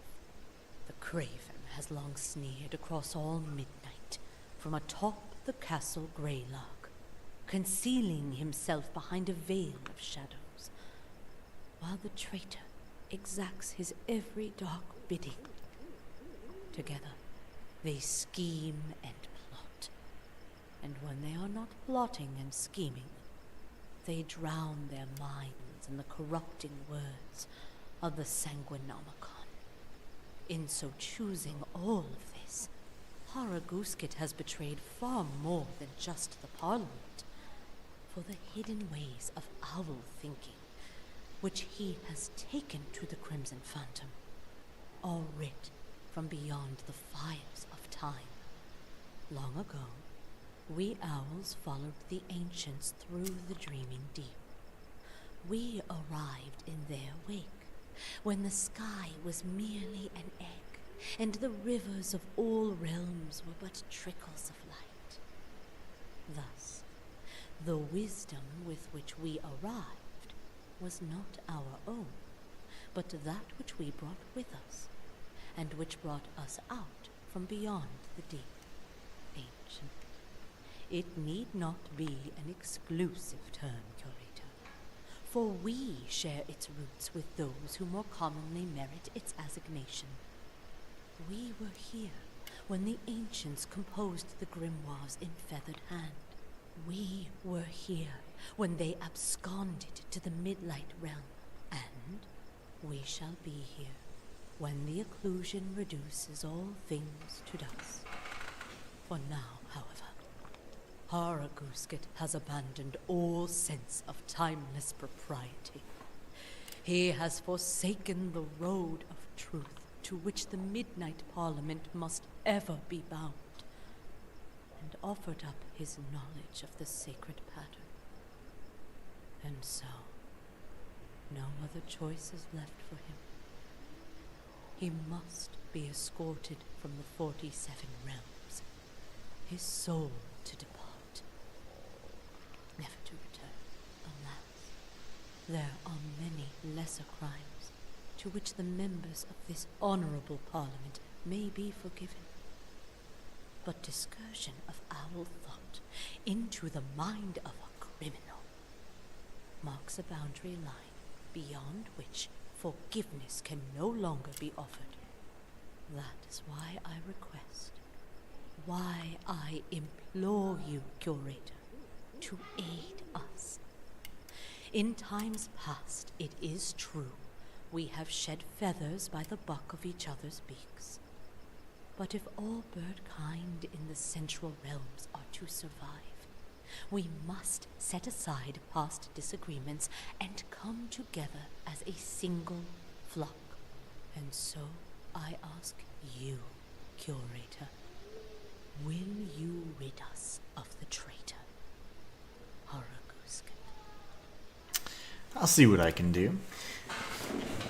The Craven has long sneered across all midnight from atop the castle Greylark, concealing himself behind a veil of shadows, while the traitor exacts his every dark bidding. Together, they scheme and plot, and when they are not plotting and scheming, they drown their minds in the corrupting words of the Sanguinomicon. In so choosing all of this, Haragusket has betrayed far more than just the Parliament, for the hidden ways of owl thinking, which he has taken to the Crimson Phantom, are writ from beyond the files of time. Long ago, we owls followed the ancients through the dreaming deep. We arrived in their wake, when the sky was merely an egg, and the rivers of all realms were but trickles of light. Thus, the wisdom with which we arrived was not our own, but that which we brought with us, and which brought us out from beyond the deep. Ancient. It need not be an exclusive term, Curator, for we share its roots with those who more commonly merit its assignation. We were here when the ancients composed the grimoires in feathered hand. We were here when they absconded to the Midnight Realm, and we shall be here when the occlusion reduces all things to dust. For now, however, Haragusket has abandoned all sense of timeless propriety. He has forsaken the road of truth to which the Midnight Parliament must ever be bound. offered up his knowledge of the sacred pattern. And so, no other choice is left for him. He must be escorted from the 47 realms, his soul to depart, never to return. Alas, there are many lesser crimes to which the members of this honorable parliament may be forgiven. But discursion of owl thought into the mind of a criminal marks a boundary line beyond which forgiveness can no longer be offered. That is why I request, why I implore you, Curator, to aid us. In times past, it is true, we have shed feathers by the buck of each other's beaks. But if all bird kind in the central realms are to survive, we must set aside past disagreements and come together as a single flock. And so I ask you, Curator, will you rid us of the traitor, Haragusk? I'll see what I can do.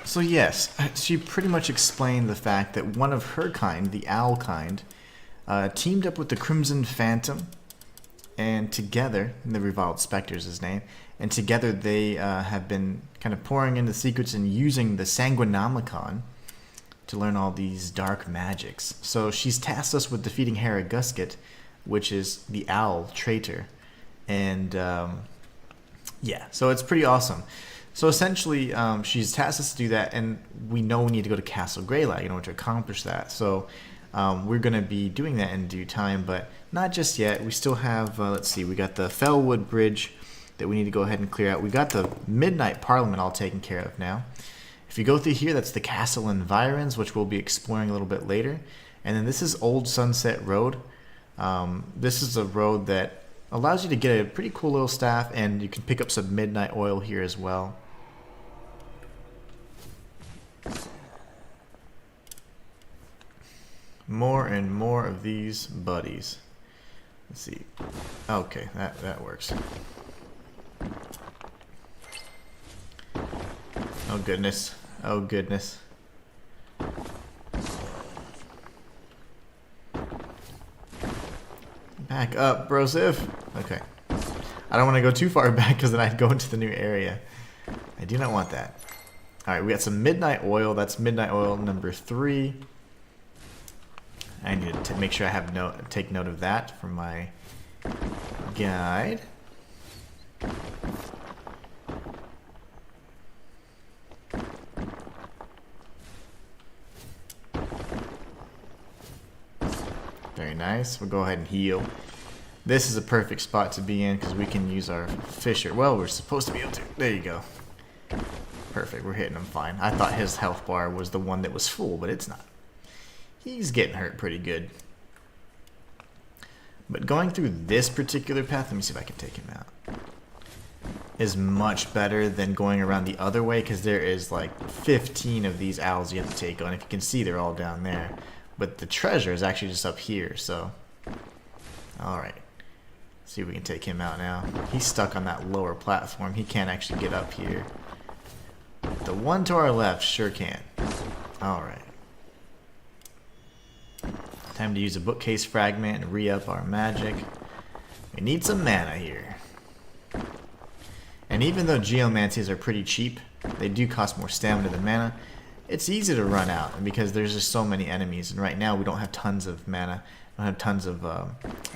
So yes, she pretty much explained the fact that one of her kind, the owl kind, teamed up with the Crimson Phantom, and together, the Reviled Spectre is his name, and together they have been kind of pouring into secrets and using the Sanguinomicon to learn all these dark magics. So she's tasked us with defeating Haragusket, which is the owl traitor. And yeah, so it's pretty awesome. So essentially, she's tasked us to do that, and we know we need to go to Castle Greylag in order to accomplish that. So we're going to be doing that in due time, but not just yet. We still have, let's see, we got the Fellwood Bridge that we need to go ahead and clear out. We got the Midnight Parliament all taken care of now. If you go through here, that's the Castle Environs, which we'll be exploring a little bit later. And then this is Old Sunset Road. This is a road that allows you to get a pretty cool little staff, and you can pick up some midnight oil here as well. More and more of these buddies. Let's see. Okay, that works. Oh goodness. Oh goodness. Back up, brosif. Okay. I don't want to go too far back because then I'd go into the new area. I do not want that. Alright, we got some midnight oil. That's midnight oil number 3. I need to make sure I have take note of that for my guide. Very nice. We'll go ahead and heal. This is a perfect spot to be in because we can use our fisher. Well, we're supposed to be able to. There you go. Perfect. We're hitting him fine. I thought his health bar was the one that was full, but it's not. He's getting hurt pretty good. But going through this particular path, let me see if I can take him out, is much better than going around the other way because there is like 15 of these owls you have to take on. If you can see, they're all down there. But the treasure is actually just up here, so. Alright. See if we can take him out now. He's stuck on that lower platform. He can't actually get up here. The one to our left sure can. Alright. Time to use a bookcase fragment and re-up our magic. We need some mana here. And even though geomancies are pretty cheap, they do cost more stamina than mana. It's easy to run out because there's just so many enemies, and right now we don't have tons of mana. We don't have tons of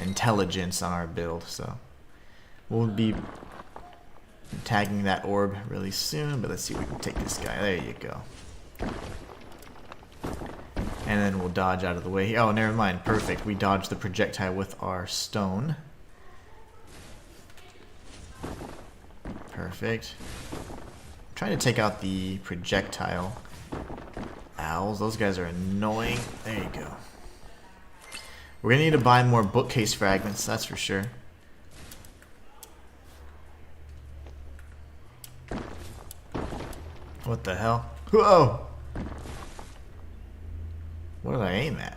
intelligence on our build, so we'll be tagging that orb really soon. But let's see if we can take this guy. There you go. And then we'll dodge out of the way. Oh, never mind. Perfect. We dodged the projectile with our stone. Perfect. I'm trying to take out the projectile owls. Those guys are annoying. There you go. We're going to need to buy more bookcase fragments, that's for sure. What the hell? Whoa! What did I aim at?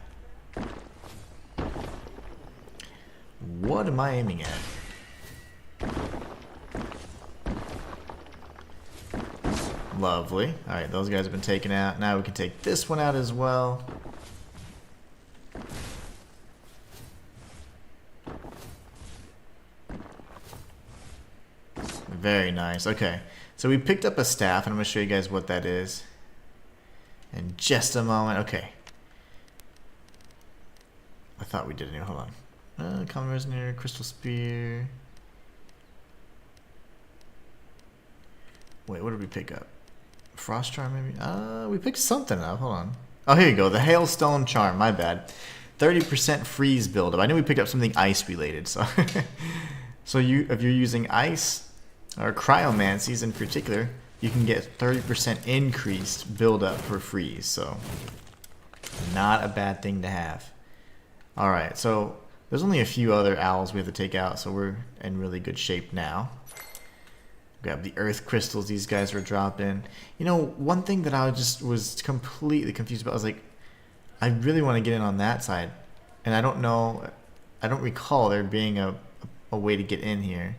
What am I aiming at? Lovely. Alright, those guys have been taken out. Now we can take this one out as well. Very nice. Okay, so we picked up a staff, and I'm going to show you guys what that is in just a moment. Okay. I thought we did it. Hold on. Common Resonator, Crystal Spear. Wait, what did we pick up? Frost Charm, maybe? We picked something up. Hold on. Oh, here you go. The Hailstone Charm. My bad. 30% freeze buildup. I knew we picked up something ice related. So, so if you're using ice or cryomancies in particular, you can get 30% increased buildup for freeze. So, not a bad thing to have. All right. So there's only a few other owls we have to take out. So we're in really good shape now. Grab the earth crystals these guys were dropping. You know, one thing that I was completely confused about, I was like, I really want to get in on that side. And I don't know, I don't recall there being a way to get in here.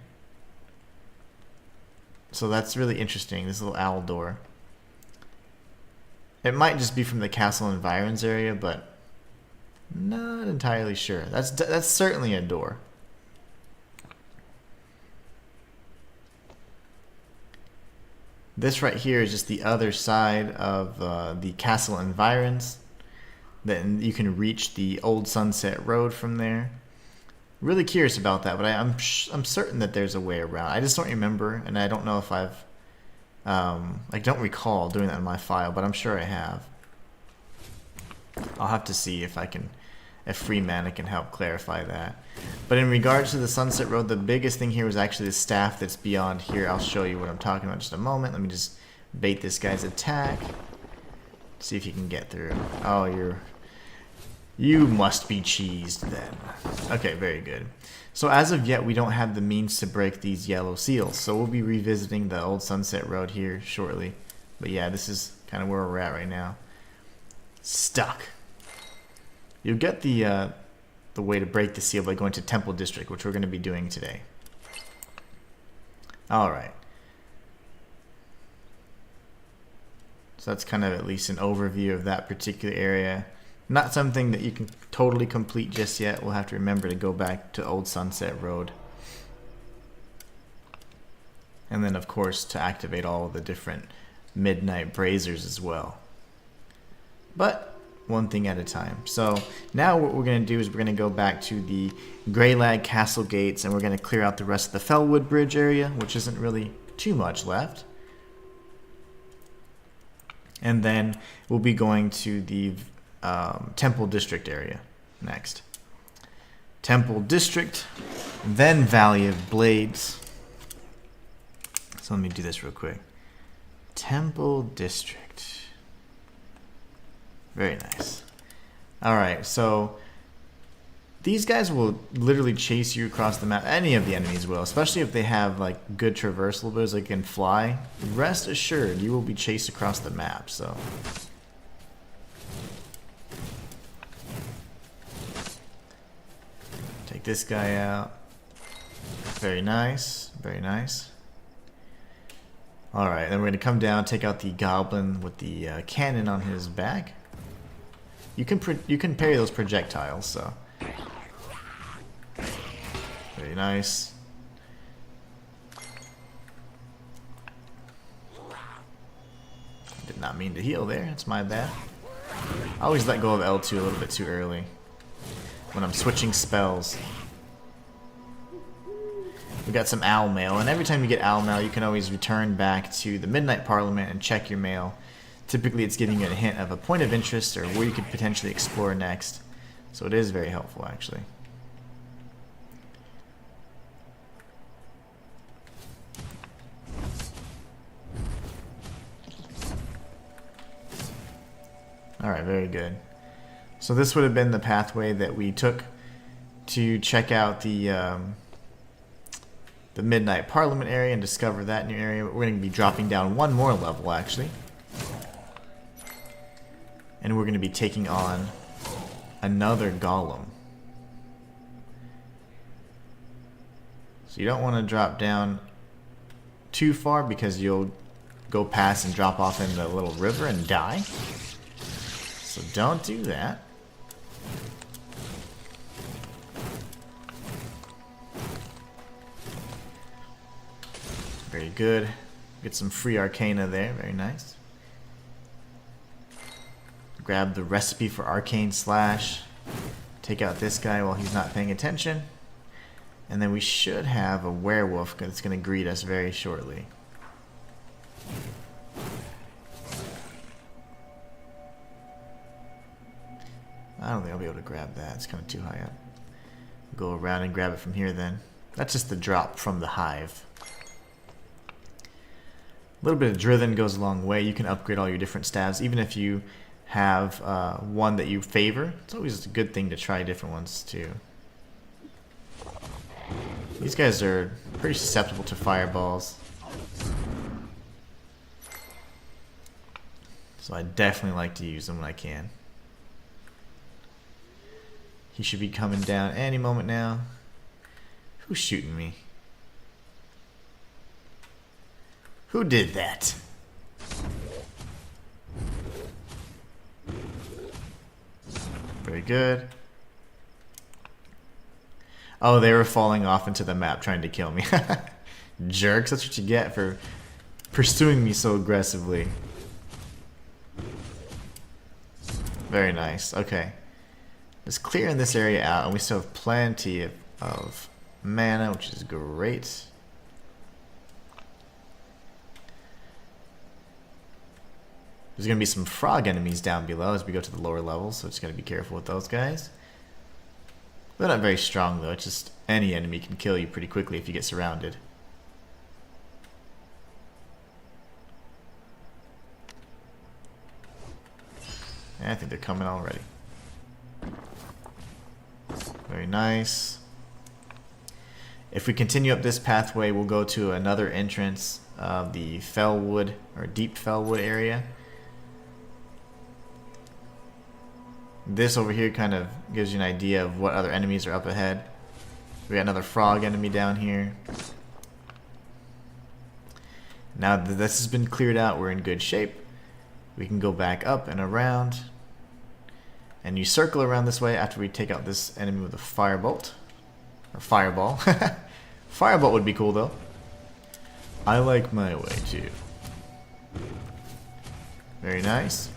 So that's really interesting, this little owl door. It might just be from the castle environs area, but not entirely sure. That's certainly a door. This right here is just the other side of the castle environs. Then you can reach the old Sunset Road from there. Really curious about that, but I'm certain that there's a way around. I just don't remember, and I don't know if I've I don't recall doing that in my file, but I'm sure I have. I'll have to see if Freemana can help clarify that. But in regards to the Sunset Road, the biggest thing here was actually the staff that's beyond here. I'll show you what I'm talking about in just a moment. Let me just bait this guy's attack. See if you can get through. Oh, you must be cheesed then. Okay, very good. So as of yet, we don't have the means to break these yellow seals. So we'll be revisiting the old Sunset Road here shortly. But yeah, this is kind of where we're at right now. Stuck. You'll get the way to break the seal by going to Temple District, which we're going to be doing today. Alright. So that's kind of at least an overview of that particular area. Not something that you can totally complete just yet. We'll have to remember to go back to Old Sunset Road. And then, of course, to activate all of the different midnight braziers as well. But one thing at a time. So now what we're going to do is we're going to go back to the Greylag Castle gates, and we're going to clear out the rest of the Fellwood Bridge area, which isn't really too much left. And then we'll be going to the Temple District area next. Temple District, then Valley of Blades. So let me do this real quick. Temple District. Very nice. Alright, so these guys will literally chase you across the map. Any of the enemies will, especially if they have like good traversal abilities, like can fly. Rest assured, you will be chased across the map. So take this guy out. Very nice, very nice. Alright, then we're going to come down, take out the goblin with the cannon on his back. You can parry those projectiles, so very nice. Did not mean to heal there. It's my bad. I always let go of L2 a little bit too early when I'm switching spells. We got some owl mail, and every time you get owl mail, you can always return back to the Midnight Parliament and check your mail. Typically, it's giving you a hint of a point of interest or where you could potentially explore next. So it is very helpful, actually. Alright, very good. So this would have been the pathway that we took to check out the Midnight Parliament area and discover that new area. We're going to be dropping down one more level, actually. And we're going to be taking on another golem. So you don't want to drop down too far because you'll go past and drop off in the little river and die. So don't do that. Very good. Get some free arcana there. Very nice. Grab the recipe for arcane slash. Take out this guy while he's not paying attention. And then we should have a werewolf that's going to greet us very shortly. I don't think I'll be able to grab that. It's kind of too high up. Go around and grab it from here then. That's just the drop from the hive. A little bit of Drithen goes a long way. You can upgrade all your different staves, even if you have one that you favor. It's always a good thing to try different ones too. These guys are pretty susceptible to fireballs. So I definitely like to use them when I can. He should be coming down any moment now. Who's shooting me? Who did that? Very good. Oh, they were falling off into the map trying to kill me. Jerks, that's what you get for pursuing me so aggressively. Very nice. Okay. Just clearing this area out, and we still have plenty of mana, which is great. There's going to be some frog enemies down below as we go to the lower levels, so just got to be careful with those guys. They're not very strong though, it's just any enemy can kill you pretty quickly if you get surrounded. Yeah, I think they're coming already. Very nice. If we continue up this pathway, we'll go to another entrance of the Fellwood, or Deep Fellwood area. This over here kind of gives you an idea of what other enemies are up ahead. We got another frog enemy down here. Now that this has been cleared out, we're in good shape. We can go back up and around. And you circle around this way after we take out this enemy with a firebolt. Or fireball. Firebolt would be cool though. I like my way too. Very nice.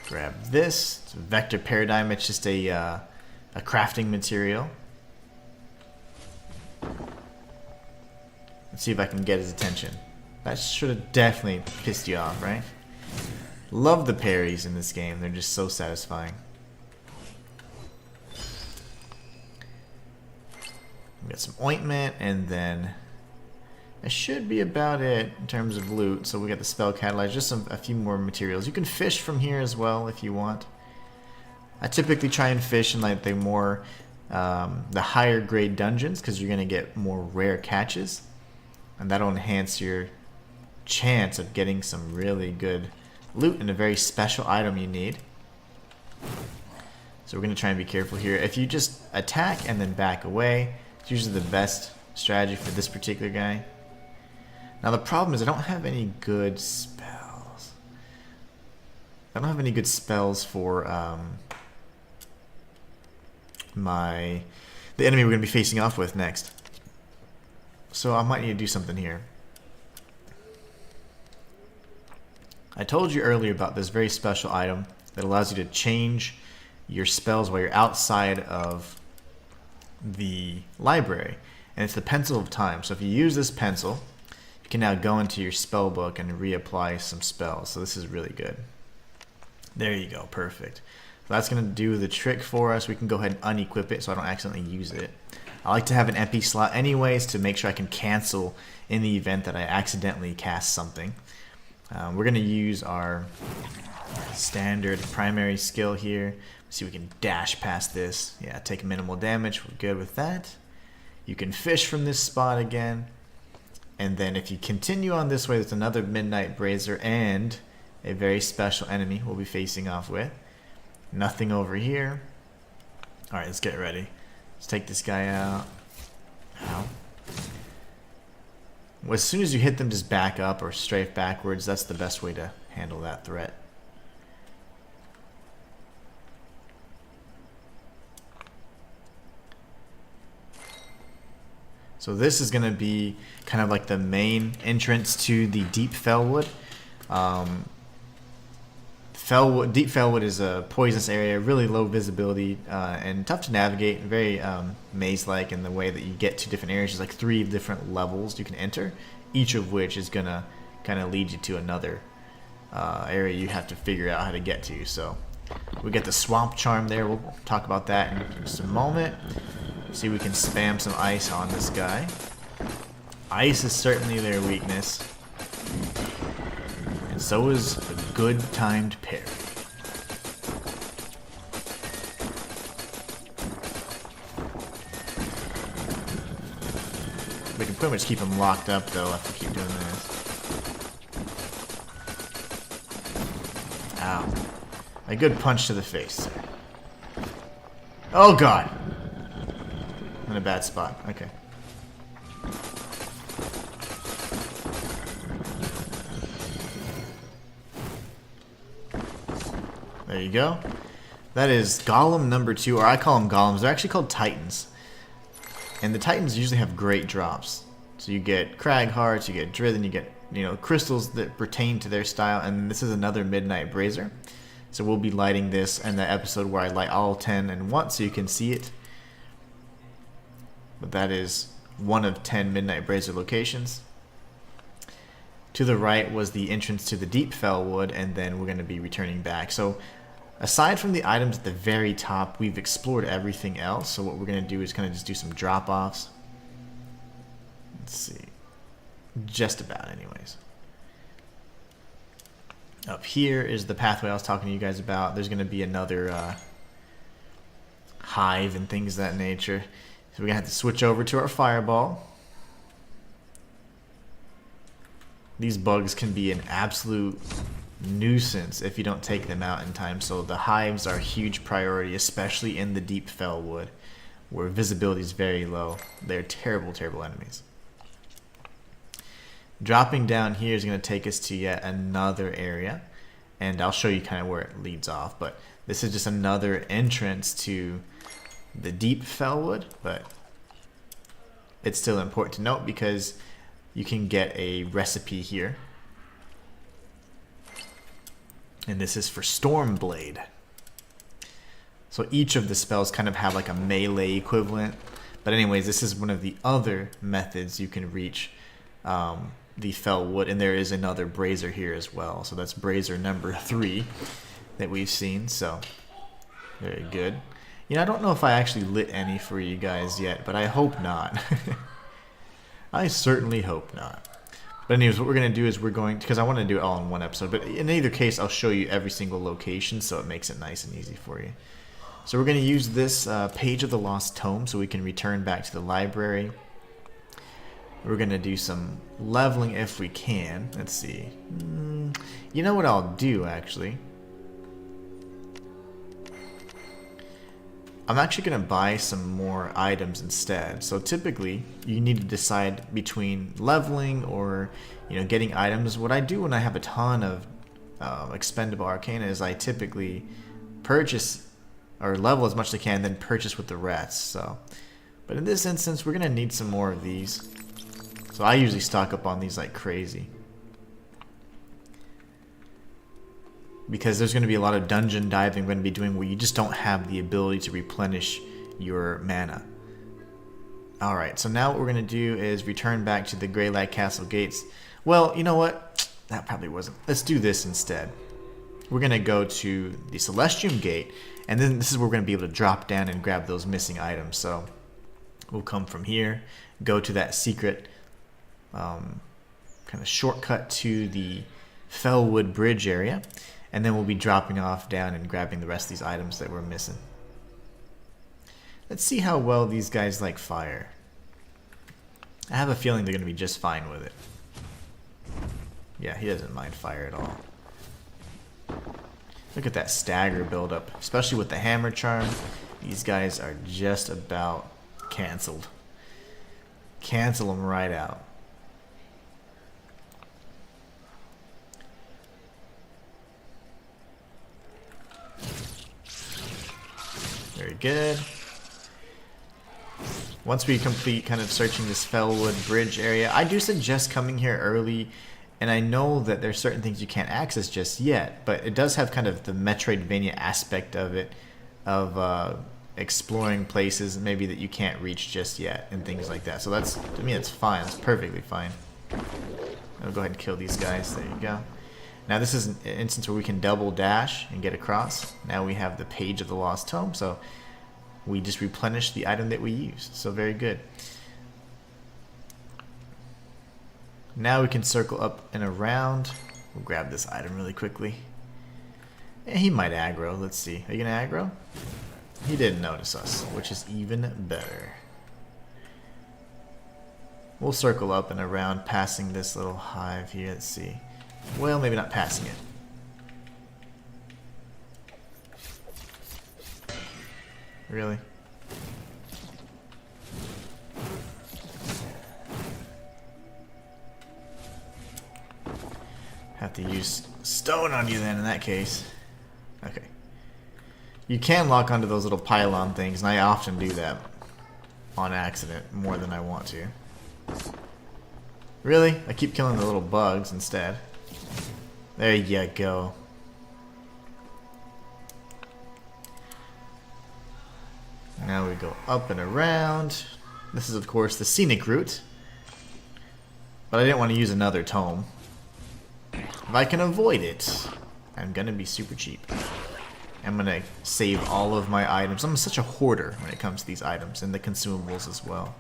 Grab this. It's a vector paradigm. It's just a crafting material. Let's see if I can get his attention. That should have definitely pissed you off, right? Love the parries in this game. They're just so satisfying. We got some ointment, and then that should be about it in terms of loot. So we got the spell catalyzer, just a few more materials. You can fish from here as well if you want. I typically try and fish in like the more the higher grade dungeons because you're gonna get more rare catches, and that'll enhance your chance of getting some really good loot and a very special item you need. So we're gonna try and be careful here. If you just attack and then back away, it's usually the best strategy for this particular guy. Now the problem is I don't have any good spells. I don't have any good spells for the enemy we're going to be facing off with next. So I might need to do something here. I told you earlier about this very special item that allows you to change your spells while you're outside of the library. And it's the Pencil of Time. So if you use this pencil, you can now go into your spell book and reapply some spells. So this is really good. There you go, perfect. So that's going to do the trick for us. We can go ahead and unequip it so I don't accidentally use it. I like to have an empty slot anyways to make sure I can cancel in the event that I accidentally cast something. We're going to use our standard primary skill here. See if we can dash past this. Yeah, take minimal damage. We're good with that. You can fish from this spot again. And then if you continue on this way, there's another Midnight Brazier and a very special enemy we'll be facing off with. Nothing over here. Alright, let's get ready. Let's take this guy out. Ow. Well, as soon as you hit them, just back up or strafe backwards. That's the best way to handle that threat. So this is going to be kind of like the main entrance to the Deep Fellwood. Deep Fellwood is a poisonous area, really low visibility, and tough to navigate, very maze-like in the way that you get to different areas. There's like 3 different levels you can enter, each of which is going to kind of lead you to another area you have to figure out how to get to. So we get the Swamp Charm there. We'll talk about that in just a moment. See if we can spam some ice on this guy. Ice is certainly their weakness. And so is a good timed parry. We can pretty much keep him locked up though if we keep doing this. Ow. A good punch to the face. Oh god! I'm in a bad spot. Okay. There you go. That is Golem number 2, or I call them Golems. They're actually called Titans. And the Titans usually have great drops. So you get Crag Hearts, you get Drithen, you get, you know, crystals that pertain to their style. And this is another Midnight Brazier. So we'll be lighting this in the episode where I light all 10 in once so you can see it. But that is one of 10 Midnight Brazier locations. To the right was the entrance to the Deep Fellwood, and then we're going to be returning back. So aside from the items at the very top, we've explored everything else. So what we're going to do is kind of just do some drop-offs. Let's see. Just about anyways. Up here is the pathway I was talking to you guys about. There's going to be another hive and things of that nature. So we're going to have to switch over to our fireball. These bugs can be an absolute nuisance if you don't take them out in time. So the hives are a huge priority, especially in the Deep Fellwood, where visibility is very low. They're terrible, terrible enemies. Dropping down here is going to take us to yet another area. And I'll show you kind of where it leads off. But this is just another entrance to the Deep Fellwood, but it's still important to note because you can get a recipe here. And this is for Stormblade. So each of the spells kind of have like a melee equivalent. But anyways, this is one of the other methods you can reach the Fellwood. And there is another Brazier here as well. So that's Brazier number 3 that we've seen. So very good. You know, I don't know if I actually lit any for you guys yet, but I hope not. I certainly hope not. But anyways, what we're going to do is we're going, because I want to do it all in one episode, but in either case, I'll show you every single location so it makes it nice and easy for you. So we're going to use this page of the Lost Tome so we can return back to the library. We're going to do some leveling if we can. Let's see. You know what I'll do, actually? I'm actually going to buy some more items instead. So typically, you need to decide between leveling or, you know, getting items. What I do when I have a ton of expendable arcana is I typically purchase or level as much as I can, then purchase with the rest. So, but in this instance, we're going to need some more of these. So I usually stock up on these like crazy. Because there's going to be a lot of dungeon diving we're going to be doing where you just don't have the ability to replenish your mana. Alright, so now what we're going to do is return back to the Greylag Castle gates. Well, you know what? That probably wasn't. Let's do this instead. We're going to go to the Celestium Gate, and then this is where we're going to be able to drop down and grab those missing items. So we'll come from here, go to that secret kind of shortcut to the Fellwood Bridge area. And then we'll be dropping off down and grabbing the rest of these items that we're missing. Let's see how well these guys like fire. I have a feeling they're going to be just fine with it. Yeah, he doesn't mind fire at all. Look at that stagger buildup, especially with the hammer charm. These guys are just about cancelled. Cancel them right out. Very good. Once we complete kind of searching this Fellwood Bridge area, I do suggest coming here early. And I know that there's certain things you can't access just yet, but it does have kind of the Metroidvania aspect of it, of exploring places maybe that you can't reach just yet and things like that. So that's, to me, that's fine. That's perfectly fine. I'll go ahead and kill these guys. There you go. Now this is an instance where we can double dash and get across. Now we have the Page of the Lost Tome, so we just replenish the item that we used. So very good. Now we can circle up and around. We'll grab this item really quickly. And he might aggro. Let's see. Are you going to aggro? He didn't notice us, which is even better. We'll circle up and around, passing this little hive here. Let's see. Well, maybe not passing it. Really? Have to use stone on you then in that case. Okay. You can lock onto those little pylon things, and I often do that on accident more than I want to. Really? I keep killing the little bugs instead. There you go. Now we go up and around. This is of course the scenic route. But I didn't want to use another tome. If I can avoid it, I'm gonna be super cheap. I'm gonna save all of my items. I'm such a hoarder when it comes to these items and the consumables as well.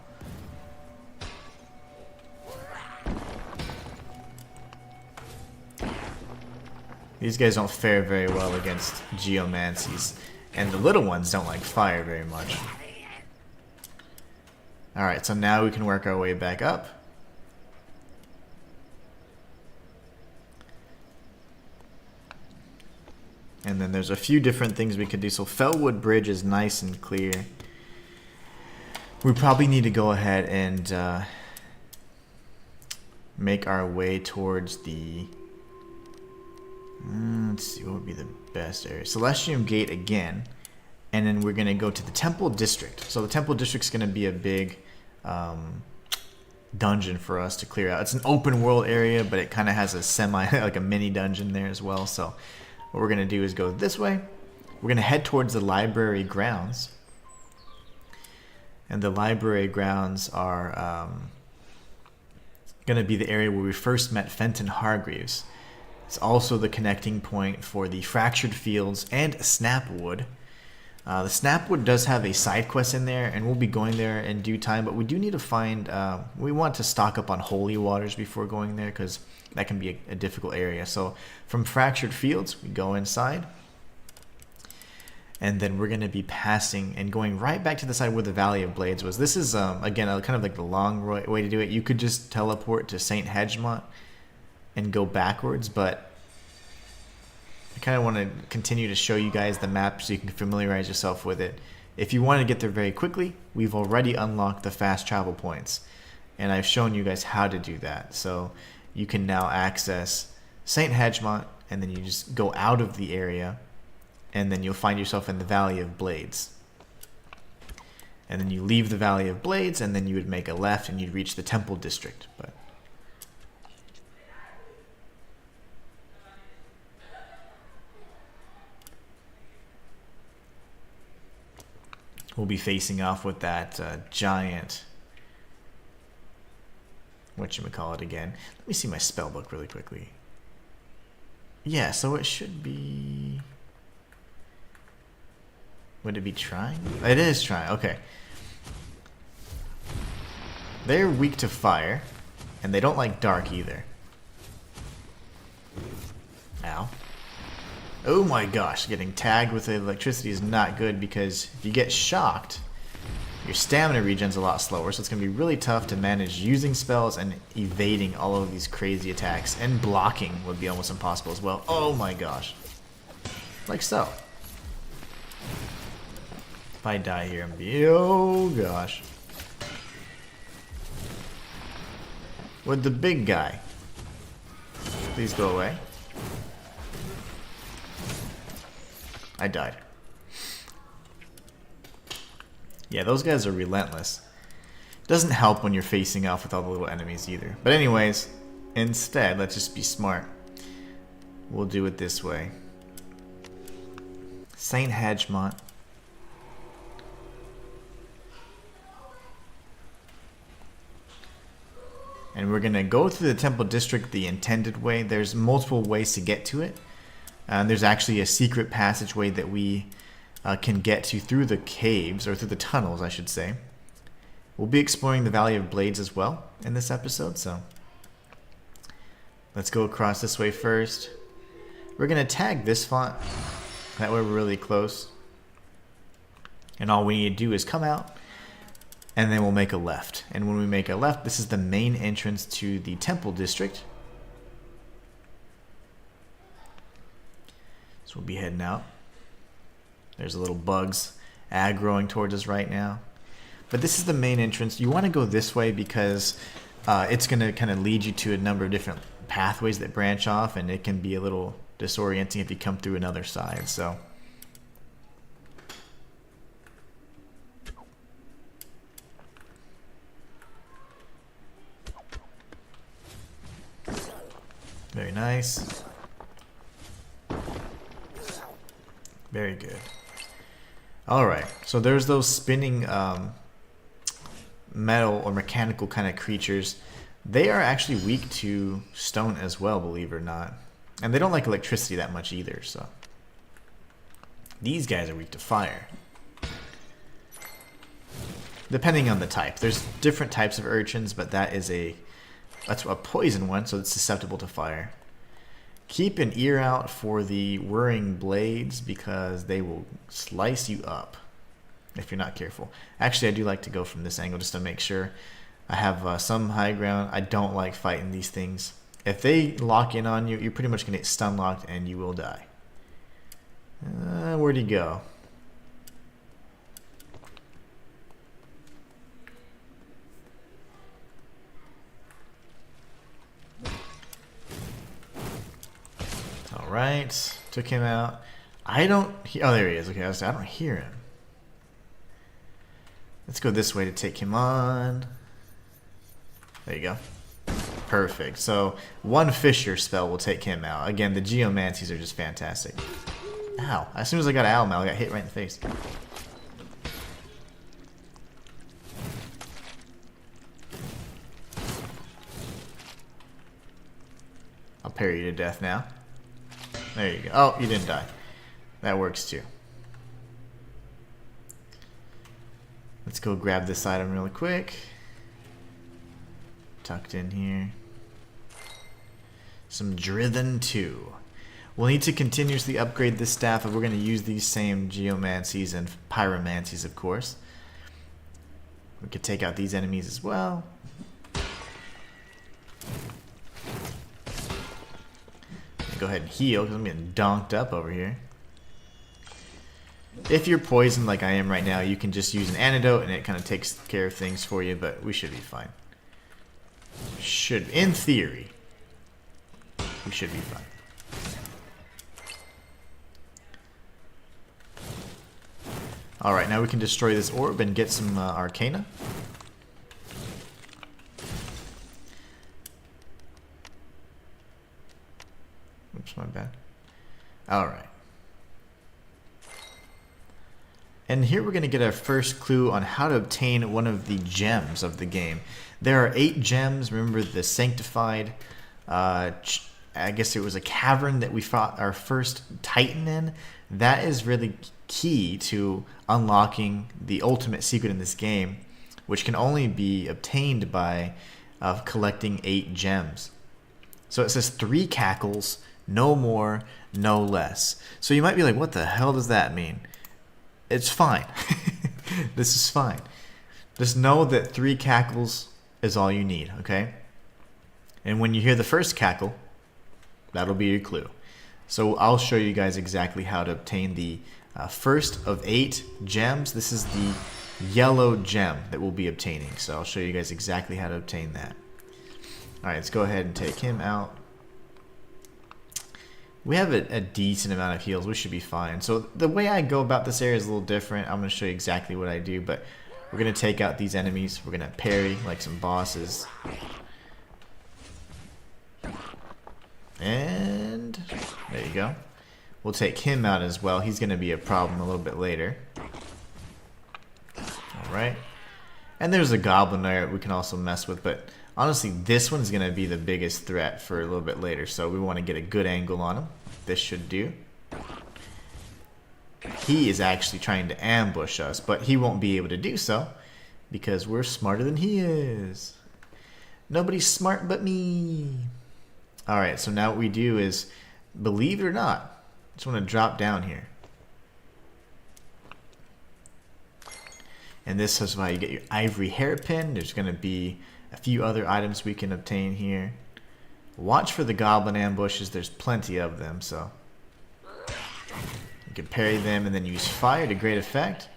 These guys don't fare very well against geomancies, and the little ones don't like fire very much. Alright, so now we can work our way back up. And then there's a few different things we could do. So Fellwood Bridge is nice and clear. We probably need to go ahead and make our way towards the... let's see, what would be the best area? Celestium Gate again. And then we're going to go to the Temple District. So the Temple District's going to be a big dungeon for us to clear out. It's an open world area, but it kind of has a like a mini dungeon there as well. So what we're going to do is go this way. We're going to head towards the library grounds. And the library grounds are going to be the area where we first met Fenton Hargreaves. It's also the connecting point for the Fractured Fields and Snapwood. The Snapwood does have a side quest in there, and we'll be going there in due time, but we do need to find... we want to stock up on holy waters before going there, because that can be a difficult area. So from Fractured Fields, we go inside, and then we're going to be passing and going right back to the side where the Valley of Blades was. This is, again, kind of like the long way to do it. You could just teleport to St. Hedgemont and go backwards, but I kind of want to continue to show you guys the map so you can familiarize yourself with it. If you want to get there very quickly, we've already unlocked the fast travel points, and I've shown you guys how to do that. So you can now access St. Hedgemont, and then you just go out of the area, and then you'll find yourself in the Valley of Blades. And then you leave the Valley of Blades, and then you would make a left, and you'd reach the Temple District. But we'll be facing off with that giant... whatchamacallit again. Let me see my spell book really quickly. Yeah, so it should be... would it be trying? It is trying, okay. They're weak to fire, and they don't like dark either. Ow. Oh my gosh, getting tagged with electricity is not good, because if you get shocked, your stamina regen's a lot slower, so it's going to be really tough to manage using spells and evading all of these crazy attacks. And blocking would be almost impossible as well. Oh my gosh. Like so. If I die here, I'm be... oh gosh. with the big guy. Please go away. I died. Yeah, those guys are relentless. Doesn't help when you're facing off with all the little enemies either. But anyways, instead, let's just be smart. We'll do it this way. Saint Hedgemont. And we're going to go through the temple district the intended way. There's multiple ways to get to it. There's actually a secret passageway that we can get to through the caves, or through the tunnels, I should say. We'll be exploring the Valley of Blades as well in this episode, so let's go across this way first. We're going to tag this font. That way we're really close. And all we need to do is come out, and then we'll make a left. And when we make a left, this is the main entrance to the temple district. So we'll be heading out. There's a little bugs aggroing towards us right now. But this is the main entrance. You want to go this way because it's going to kind of lead you to a number of different pathways that branch off, and it can be a little disorienting if you come through another side. So very nice. Very good. Alright, so there's those spinning metal or mechanical kind of creatures. They are actually weak to stone as well, believe it or not. And they don't like electricity that much either, so. These guys are weak to fire. Depending on the type. There's different types of urchins, but that's a poison one, so it's susceptible to fire. Keep an ear out for the whirring blades because they will slice you up if you're not careful. Actually, I do like to go from this angle just to make sure I have some high ground. I don't like fighting these things. If they lock in on you, you're pretty much going to get stun locked and you will die. Where'd he go? Alright, took him out. Oh, there he is. Okay, I don't hear him. Let's go this way to take him on. There you go. Perfect. So, one Fissure spell will take him out. Again, the Geomancies are just fantastic. Ow. As soon as I got an owl mail, I got hit right in the face. I'll parry you to death now. There you go. Oh, you didn't die. That works too. Let's go grab this item really quick. Tucked in here. Some Drithen 2. We'll need to continuously upgrade this staff if we're going to use these same Geomancies and Pyromancies, of course. We could take out these enemies as well. Go ahead and heal because I'm getting donked up over here. If you're poisoned like I am right now, you can just use an antidote and it kind of takes care of things for you, but we should be fine. In theory, we should be fine. Alright, now we can destroy this orb and get some Arcana. Oops, my bad. Alright. And here we're going to get our first clue on how to obtain one of the gems of the game. There are 8 gems. Remember the Sanctified, I guess it was a cavern that we fought our first Titan in. That is really key to unlocking the ultimate secret in this game, which can only be obtained by collecting 8 gems. So it says 3 cackles, no more, no less. So you might be like, what the hell does that mean? It's fine. This is fine. Just know that 3 cackles is all you need, okay? And when you hear the first cackle, that'll be your clue. So I'll show you guys exactly how to obtain the first of 8 gems. This is the yellow gem that we'll be obtaining. So I'll show you guys exactly how to obtain that. Alright, let's go ahead and take him out. We have a decent amount of heals. We should be fine. So the way I go about this area is a little different. I'm going to show you exactly what I do, but we're going to take out these enemies. We're going to parry like some bosses. And there you go. We'll take him out as well. He's going to be a problem a little bit later. Alright. And there's a goblin there we can also mess with, but honestly, this one's going to be the biggest threat for a little bit later, so we want to get a good angle on him. This should do. He is actually trying to ambush us, but he won't be able to do so because we're smarter than he is. Nobody's smart but me. Alright, so now what we do is, believe it or not, I just want to drop down here. And this is why you get your ivory hairpin. There's going to be a few other items we can obtain here. Watch for the goblin ambushes. There's plenty of them, so you can parry them and then use fire to great effect.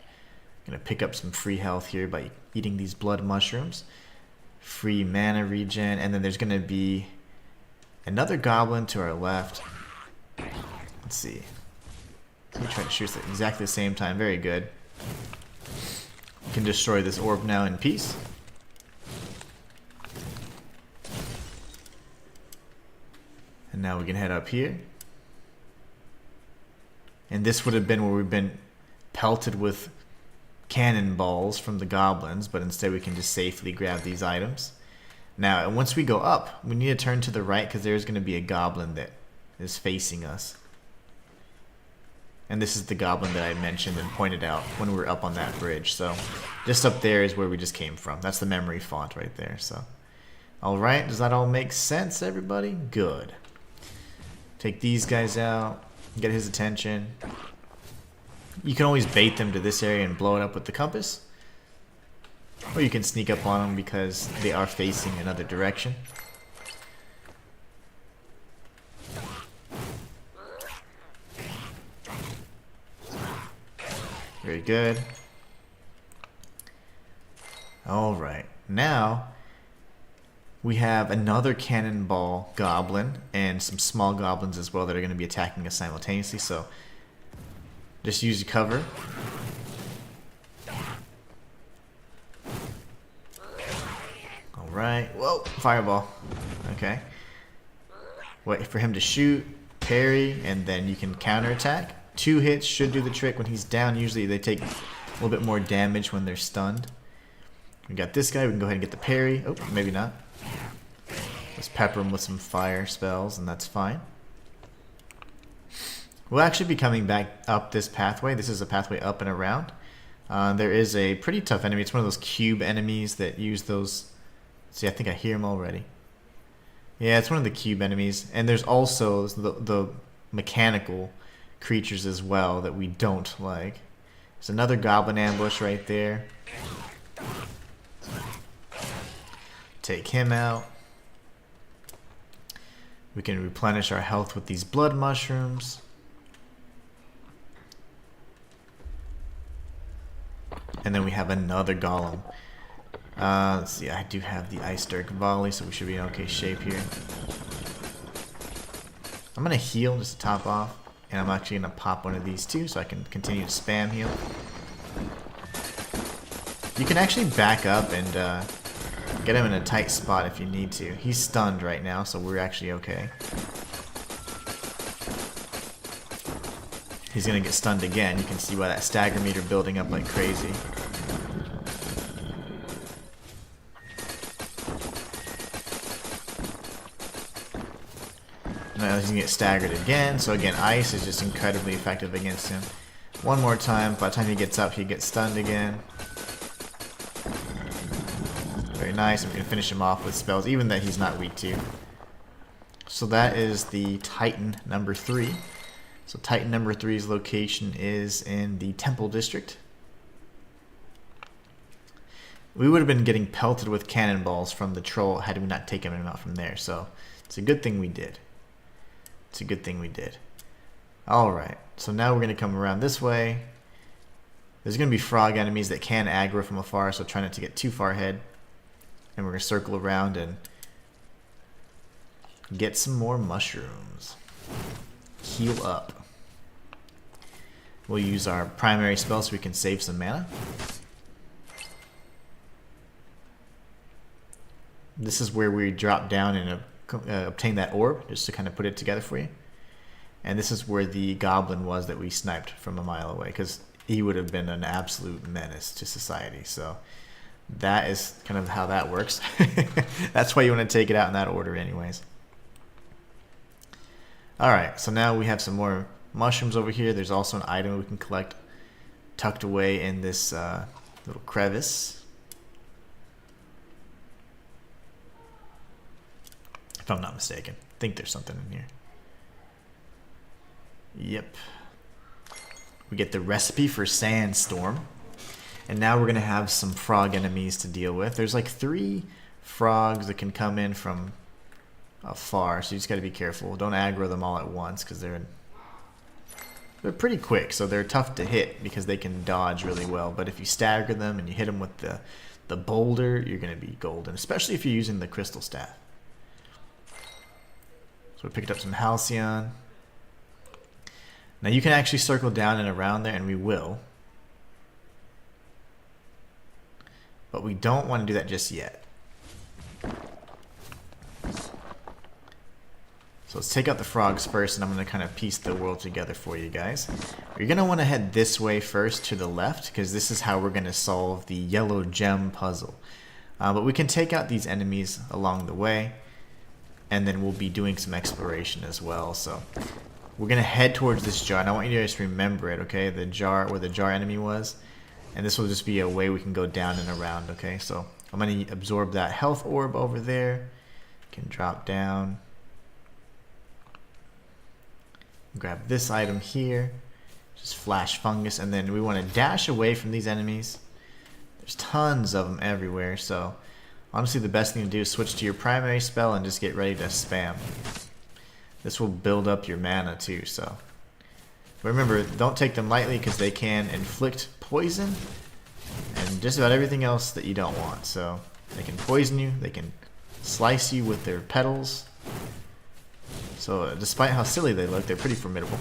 I'm going to pick up some free health here by eating these blood mushrooms. Free mana regen, and then there's going to be another goblin to our left. Let's see. Let me try to shoot at exactly the same time. Very good. You can destroy this orb now in peace. And now we can head up here. And this would have been where we've been pelted with cannonballs from the goblins, but instead we can just safely grab these items. Now, once we go up, we need to turn to the right because there's going to be a goblin that is facing us. And this is the goblin that I mentioned and pointed out when we were up on that bridge. So, just up there is where we just came from. That's the memory font right there. So, alright, does that all make sense, everybody? Good. Take these guys out, get his attention. You can always bait them to this area and blow it up with the compass. Or you can sneak up on them because they are facing another direction. Very good. Alright, now we have another cannonball goblin and some small goblins as well that are going to be attacking us simultaneously, so just use your cover. Alright, whoa, fireball. Okay. Wait for him to shoot, parry, and then you can counterattack. 2 hits should do the trick. When he's down, usually they take a little bit more damage when they're stunned. We got this guy, we can go ahead and get the parry. Oh, maybe not. Let's pepper him with some fire spells, and that's fine. We'll actually be coming back up this pathway. This is a pathway up and around. There is a pretty tough enemy. It's one of those cube enemies that use those... See, I think I hear him already. Yeah, it's one of the cube enemies. And there's also the mechanical creatures as well that we don't like. There's another goblin ambush right there. Take him out. We can replenish our health with these blood mushrooms. And then we have another golem. Let's see, I do have the Ice Dirk Volley, so we should be in okay shape here. I'm going to heal just to top off. And I'm actually going to pop one of these too, so I can continue to spam heal. You can actually back up and get him in a tight spot if you need to. He's stunned right now, so we're actually okay. He's going to get stunned again. You can see why that stagger meter building up like crazy. Now he's going to get staggered again. So again, ice is just incredibly effective against him. One more time. By the time he gets up, he gets stunned again. Very nice. And we can finish him off with spells, even that he's not weak to. So that is the Titan number 3. So Titan number 3's location is in the Temple District. We would have been getting pelted with cannonballs from the troll had we not taken him out from there. So it's a good thing we did. It's a good thing we did. Alright, so now we're going to come around this way. There's going to be frog enemies that can aggro from afar, so try not to get too far ahead. And we're going to circle around and get some more mushrooms. Heal up. We'll use our primary spell so we can save some mana. This is where we drop down and obtain that orb, just to kind of put it together for you. And this is where the goblin was that we sniped from a mile away, because he would have been an absolute menace to society. So that is kind of how that works. That's why you want to take it out in that order anyways. Alright, so now we have some more mushrooms over here. There's also an item we can collect tucked away in this little crevice. If I'm not mistaken. I think there's something in here. Yep. We get the recipe for Sandstorm. And now we're going to have some frog enemies to deal with. There's like 3 frogs that can come in from afar, so you just got to be careful. Don't aggro them all at once, because they're pretty quick, so they're tough to hit because they can dodge really well. But if you stagger them and you hit them with the boulder, you're going to be golden, especially if you're using the crystal staff. So we picked up some halcyon. Now you can actually circle down and around there, and we will. But we don't want to do that just yet. So let's take out the frogs first, and I'm going to kind of piece the world together for you guys. You're going to want to head this way first to the left, because this is how we're going to solve the yellow gem puzzle. But we can take out these enemies along the way, and then we'll be doing some exploration as well. So we're going to head towards this jar, and I want you guys to remember it, okay? The jar, where the jar enemy was. And this will just be a way we can go down and around, okay? So I'm going to absorb that health orb over there. Can drop down. Grab this item here. Just flash fungus. And then we want to dash away from these enemies. There's tons of them everywhere. So honestly, the best thing to do is switch to your primary spell and just get ready to spam. This will build up your mana too, so. But remember, don't take them lightly, because they can inflict poison and just about everything else that you don't want. So they can poison you, they can slice you with their petals. So despite how silly they look, they're pretty formidable.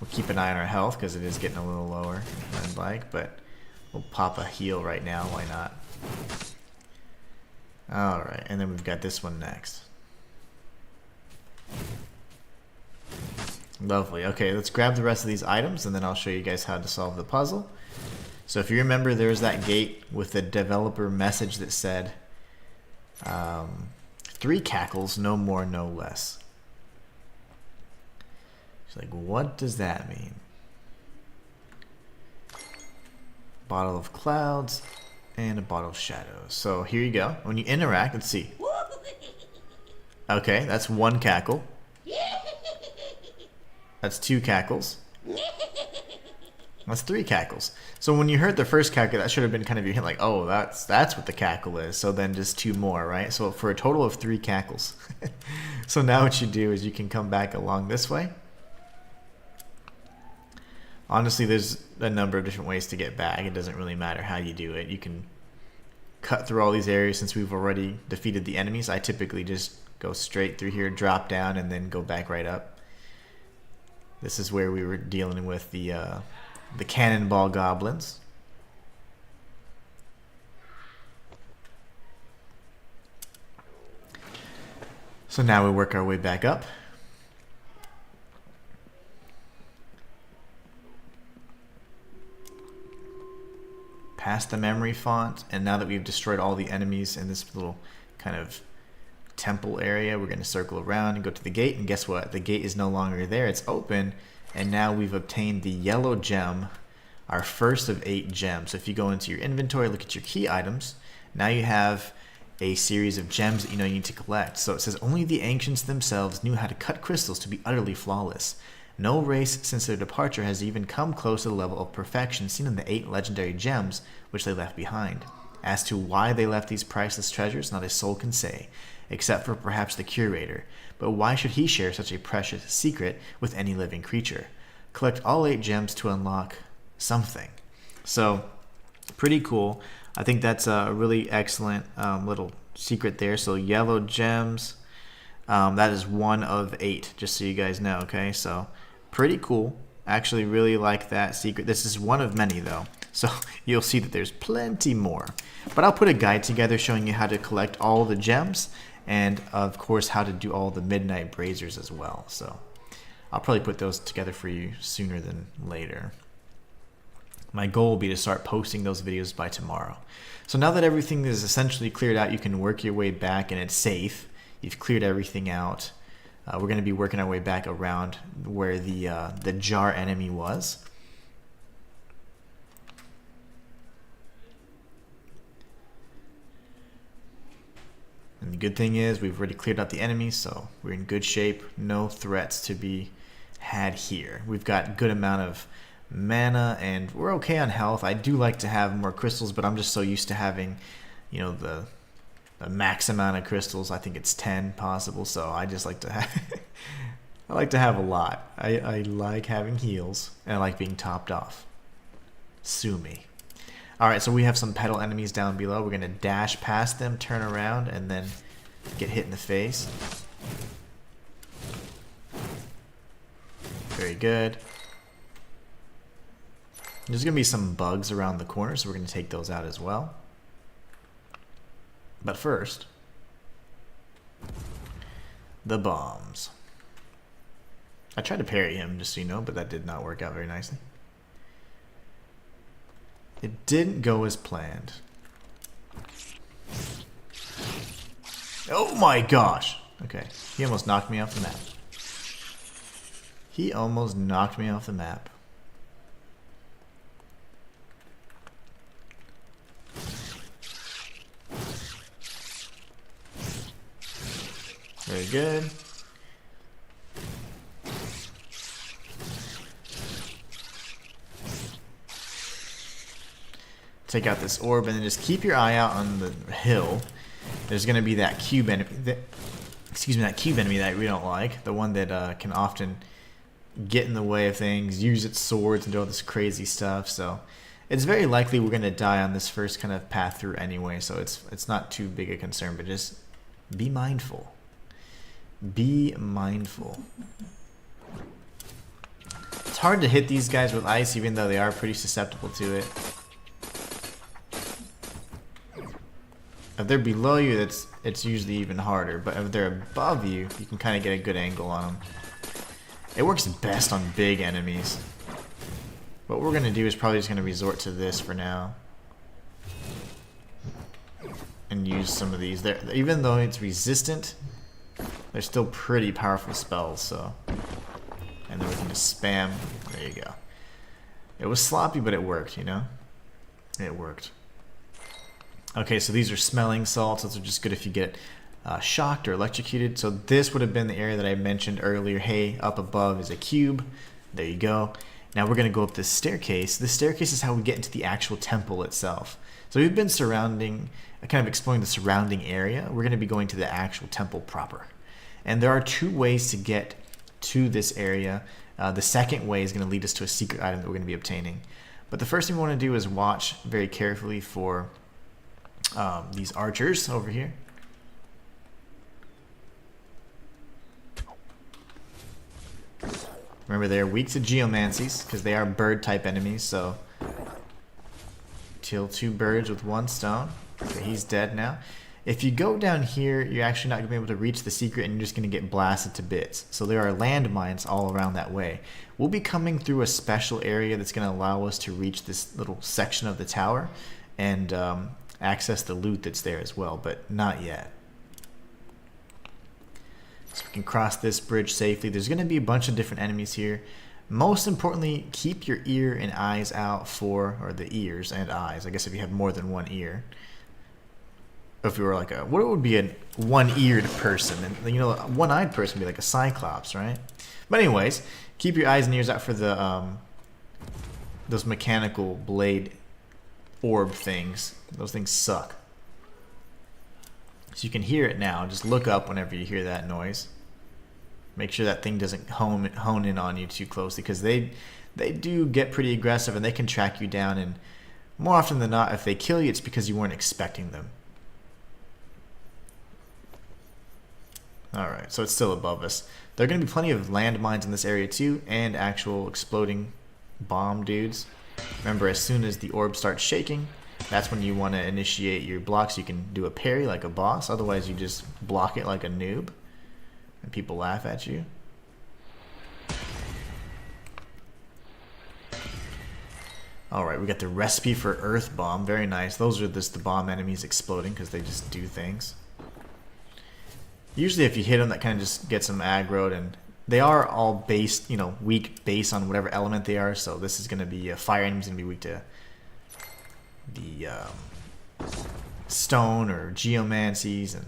We'll keep an eye on our health, because it is getting a little lower than I'd like, but we'll pop a heal right now, why not? Alright, and then we've got this one next. Lovely. Okay, let's grab the rest of these items, and then I'll show you guys how to solve the puzzle. So if you remember, there's that gate with the developer message that said 3 cackles, no more, no less. It's like, what does that mean? Bottle of clouds and a bottle of shadows. So here you go. When you interact, let's see. Okay, that's 1 cackle. That's 2 cackles. That's 3 cackles. So when you heard the first cackle, that should have been kind of your hint, like, oh, that's what the cackle is. So then just 2 more, right? So for a total of 3 cackles. So now what you do is you can come back along this way. Honestly, there's a number of different ways to get back. It doesn't really matter how you do it. You can cut through all these areas since we've already defeated the enemies. I typically just go straight through here, drop down, and then go back right up. This is where we were dealing with the cannonball goblins. So now we work our way back up. Past the memory font, and now that we've destroyed all the enemies in this little kind of temple area, we're going to circle around and go to the gate, and guess what? The gate is no longer there, it's open, and now we've obtained the yellow gem, our first of 8 gems. So if you go into your inventory, look at your key items, now you have a series of gems that you know you need to collect. So it says only the ancients themselves knew how to cut crystals to be utterly flawless. No race since their departure has even come close to the level of perfection seen in the 8 legendary gems which they left behind. As to why they left these priceless treasures, not a soul can say, except for perhaps the Curator. But why should he share such a precious secret with any living creature? Collect all 8 gems to unlock something. So, pretty cool. I think that's a really excellent little secret there. So yellow gems, that is 1 of 8, just so you guys know. Okay, so pretty cool. Actually really like that secret. This is one of many though, so you'll see that there's plenty more. But I'll put a guide together showing you how to collect all the gems, and of course how to do all the midnight braziers as well. So I'll probably put those together for you sooner than later. My goal will be to start posting those videos by tomorrow. So now that everything is essentially cleared out, you can work your way back and it's safe. You've cleared everything out. We're going to be working our way back around where the jar enemy was. And the good thing is we've already cleared out the enemy, so we're in good shape. No threats to be had here. We've got a good amount of mana and we're okay on health. I do like to have more crystals, but I'm just so used to having, you know, the max amount of crystals. I think it's 10 possible, so I just like to have I like to have a lot. I like having heals and I like being topped off. Sue me. Alright, so we have some petal enemies down below. We're gonna dash past them, turn around, and then get hit in the face. Very good. There's gonna be some bugs around the corner, so we're gonna take those out as well. But first, the bombs. I tried to parry him, just so you know, but that did not work out very nicely. It didn't go as planned. Oh my gosh! Okay, he almost knocked me off the map. He almost knocked me off the map. Very good. Take out this orb and then just keep your eye out on the hill. There's going to be that cube enemy. That cube enemy that we don't like. The one that can often get in the way of things, use its swords, and do all this crazy stuff. So it's very likely we're going to die on this first kind of path through anyway. So it's not too big a concern, but just be mindful. Be mindful. It's hard to hit these guys with ice, even though they are pretty susceptible to it. If they're below you, it's usually even harder. But if they're above you, you can kind of get a good angle on them. It works best on big enemies. What we're going to do is probably just going to resort to this for now. And use some of these. Even though it's resistant, they're still pretty powerful spells. So, and then we can just spam. There you go. It was sloppy, but it worked, you know? It worked. Okay, so these are smelling salts. Those are just good if you get shocked or electrocuted. So this would have been the area that I mentioned earlier. Hey, up above is a cube. There you go. Now we're going to go up this staircase. This staircase is how we get into the actual temple itself. So we've been kind of exploring the surrounding area. We're going to be going to the actual temple proper. And there are 2 ways to get to this area. The second way is going to lead us to a secret item that we're going to be obtaining. But the first thing we want to do is watch very carefully for these archers over here. Remember, they're weak to geomancies because they are bird type enemies, so kill 2 birds with 1 stone. Okay, he's dead now. If you go down here, you're actually not going to be able to reach the secret and you're just going to get blasted to bits. So there are landmines all around that way. We'll be coming through a special area that's going to allow us to reach this little section of the tower and access the loot that's there as well, but not yet. So we can cross this bridge safely. There's going to be a bunch of different enemies here. Most importantly, keep your ear and eyes out for, or the ears and eyes, I guess if you have more than 1 ear. If you were like what would be a 1-eared person? And you know, a 1-eyed person would be like a cyclops, right? But anyways, keep your eyes and ears out for the those mechanical blade orb things. Those things suck. So you can hear it now. Just look up whenever you hear that noise. Make sure that thing doesn't hone in on you too closely, because they do get pretty aggressive and they can track you down and More often than not, if they kill you, it's because you weren't expecting them. Alright, so it's still above us. There are going to be plenty of landmines in this area too, and actual exploding bomb dudes. Remember, as soon as the orb starts shaking, that's when you want to initiate your block so you can do a parry like a boss. Otherwise, you just block it like a noob, and people laugh at you. Alright, we got the recipe for Earth Bomb. Very nice. Those are just the bomb enemies exploding because they just do things. Usually if you hit them, that kind of just gets them aggroed, and they are all based, you know, weak based on whatever element they are. So this is going to be, fire enemies going to be weak to the stone or geomancies,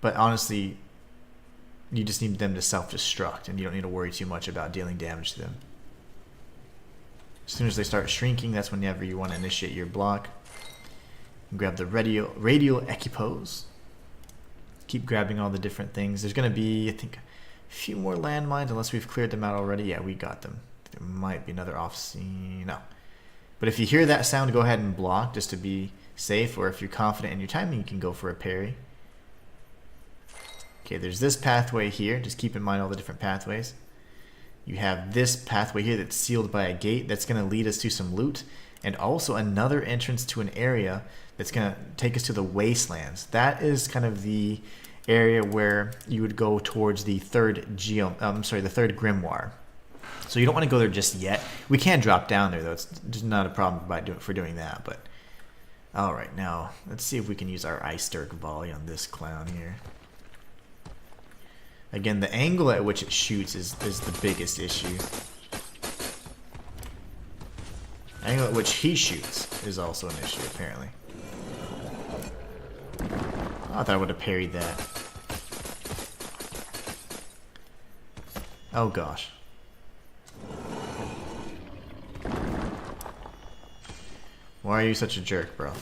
but honestly, you just need them to self-destruct, and you don't need to worry too much about dealing damage to them. As soon as they start shrinking, that's whenever you want to initiate your block. Grab the radial equipos. Keep grabbing all the different things. There's going to be, I think, a few more landmines, unless we've cleared them out already. Yeah, we got them. There might be another off-scene. No. But if you hear that sound, go ahead and block just to be safe, or if you're confident in your timing, you can go for a parry. Okay, there's this pathway here. Just keep in mind all the different pathways. You have this pathway here that's sealed by a gate that's going to lead us to some loot, and also another entrance to an area that's going to take us to the wastelands. That is kind of the area where you would go towards the third the third grimoire. So you don't want to go there just yet. We can drop down there though. It's just not a problem for doing that. But all right, now let's see if we can use our ice dirk volley on this clown here. Again, the angle at which it shoots is the biggest issue. The angle at which he shoots is also an issue, apparently. Oh, I thought I would have parried that. Oh gosh. Why are you such a jerk, bro?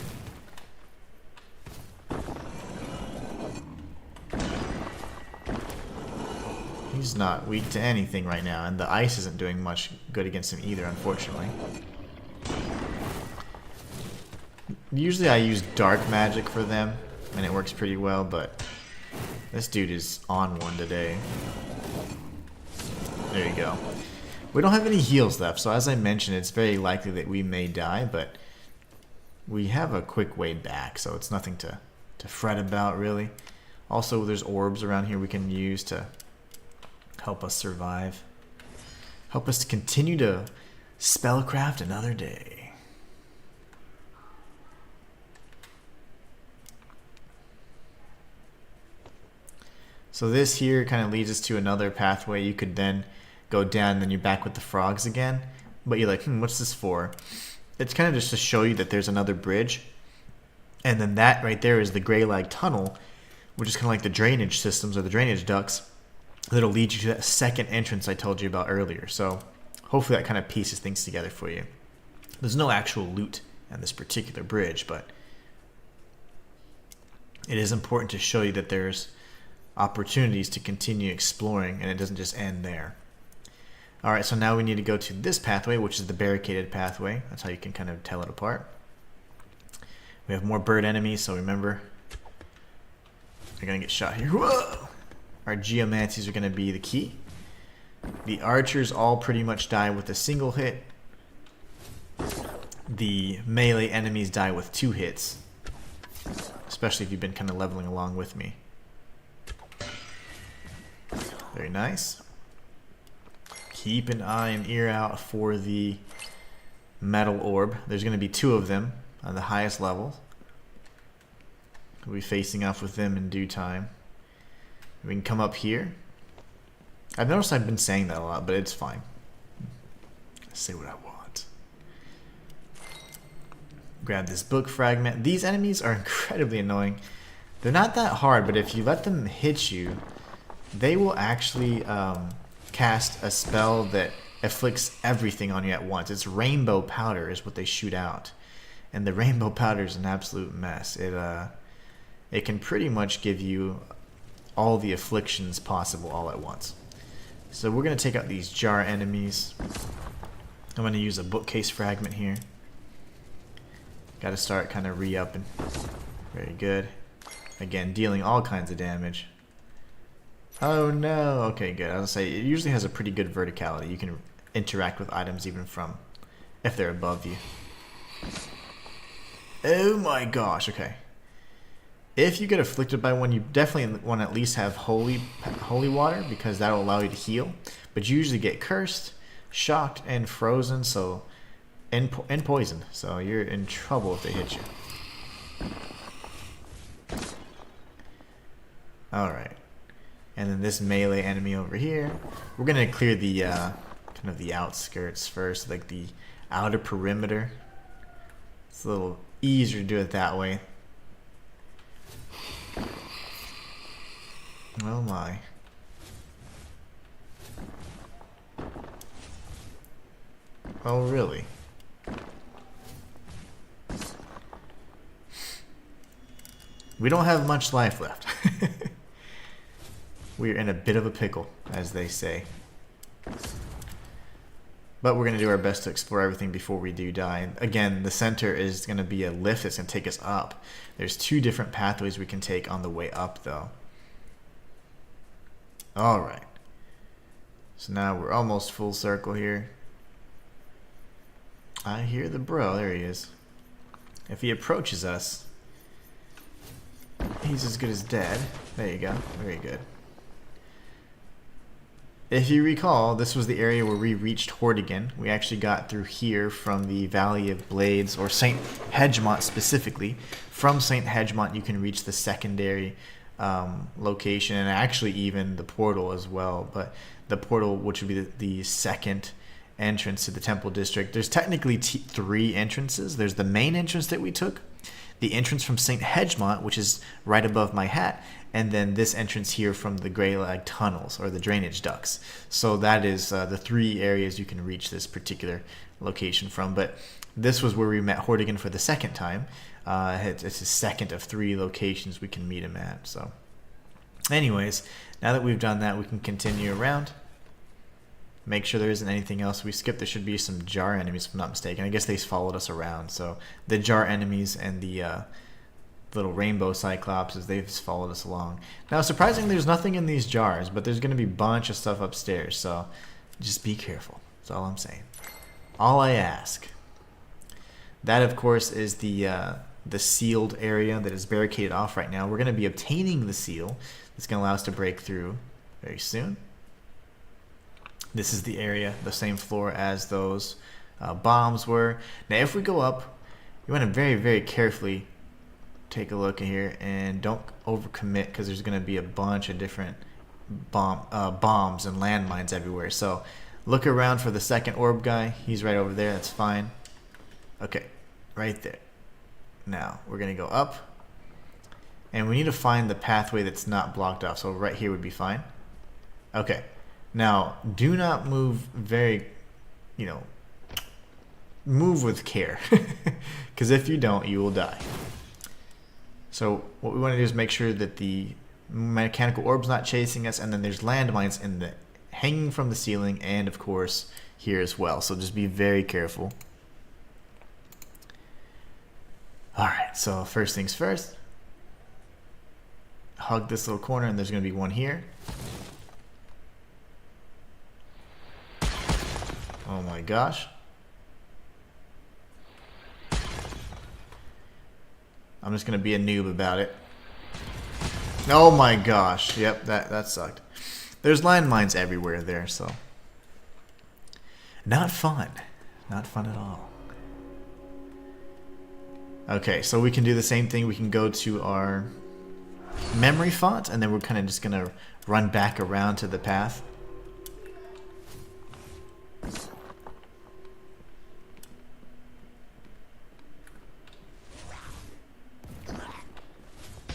He's not weak to anything right now, and the ice isn't doing much good against him either, unfortunately. Usually I use dark magic for them, and it works pretty well, but this dude is on one today. There you go. We don't have any heals left, so as I mentioned, it's very likely that we may die, but we have a quick way back, so it's nothing to fret about, really. Also, there's orbs around here we can use to help us survive. Help us to continue to spellcraft another day. So this here kind of leads us to another pathway. You could then go down, and then you're back with the frogs again. But you're like, what's this for? It's kind of just to show you that there's another bridge. And then that right there is the Grey Lag Tunnel, which is kind of like the drainage systems or the drainage ducts that'll lead you to that second entrance I told you about earlier. So hopefully that kind of pieces things together for you. There's no actual loot on this particular bridge, but it is important to show you that there's opportunities to continue exploring, and it doesn't just end there. Alright, so now we need to go to this pathway, which is the barricaded pathway. That's how you can kind of tell it apart. We have more bird enemies, so remember, you're going to get shot here. Whoa! Our geomancies are going to be the key. The archers all pretty much die with a single hit. The melee enemies die with 2 hits. Especially if you've been kind of leveling along with me. Very nice. Keep an eye and ear out for the metal orb. There's going to be 2 of them on the highest level. We'll be facing off with them in due time. We can come up here. I've noticed I've been saying that a lot, but it's fine. I say what I want. Grab this book fragment. These enemies are incredibly annoying. They're not that hard, but if you let them hit you, they will actually cast a spell that afflicts everything on you at once. It's rainbow powder is what they shoot out. And the rainbow powder is an absolute mess. It can pretty much give you all the afflictions possible all at once. So we're going to take out these jar enemies. I'm going to use a bookcase fragment here. Got to start kind of re-upping. Very good. Again, dealing all kinds of damage. Oh no! Okay, good. I was gonna say, it usually has a pretty good verticality. You can interact with items even from if they're above you. Oh my gosh, okay. If you get afflicted by one, you definitely want to at least have holy water, because that will allow you to heal. But you usually get cursed, shocked, and frozen, so and poisoned. So you're in trouble if they hit you. Alright. And then this melee enemy over here. We're gonna clear the kind of the outskirts first, like the outer perimeter. It's a little easier to do it that way. Oh my. Oh really? We don't have much life left. We're in a bit of a pickle, as they say. But we're going to do our best to explore everything before we do die. Again, the center is going to be a lift that's going to take us up. There's 2 different pathways we can take on the way up, though. Alright. So now we're almost full circle here. I hear the bro. There he is. If he approaches us, he's as good as dead. There you go. Very good. If you recall, this was the area where we reached Hordigan. We actually got through here from the Valley of Blades, or St. Hedgemont specifically. From St. Hedgemont, you can reach the secondary location, and actually even the portal as well. But the portal, which would be the second entrance to the Temple District. There's technically 3 entrances. There's the main entrance that we took, the entrance from St. Hedgemont, which is right above my hat, and then this entrance here from the Grey Lag Tunnels, or the drainage ducts. So that is the 3 areas you can reach this particular location from. But this was where we met Hordigan for the second time. It's a second of 3 locations we can meet him at. So anyways, now that we've done that, we can continue around. Make sure there isn't anything else we skipped. There should be some jar enemies, if I'm not mistaken. I guess they followed us around. So the jar enemies and the little rainbow cyclopses, they've followed us along. Now, surprisingly, there's nothing in these jars, but there's going to be a bunch of stuff upstairs. So just be careful. That's all I'm saying. All I ask. That, of course, is the sealed area that is barricaded off right now. We're going to be obtaining the seal that's going to allow us to break through very soon. This is the area, the same floor as those bombs were. Now, if we go up, you want to very, very carefully take a look in here and don't overcommit, because there's going to be a bunch of different bombs and landmines everywhere. So look around for the second orb guy. He's right over there. That's fine. Okay, right there. Now, we're going to go up. And we need to find the pathway that's not blocked off. So right here would be fine. Okay. Now, do not move move with care. Because if you don't, you will die. So what we want to do is make sure that the mechanical orb's not chasing us, and then there's landmines hanging from the ceiling, and of course here as well. So just be very careful. Alright, so first things first. Hug this little corner, and there's going to be one here. Oh my gosh. I'm just going to be a noob about it. Oh my gosh. Yep, that sucked. There's landmines everywhere there, so. Not fun. Not fun at all. Okay, so we can do the same thing. We can go to our memory font, and then we're kind of just going to run back around to the path.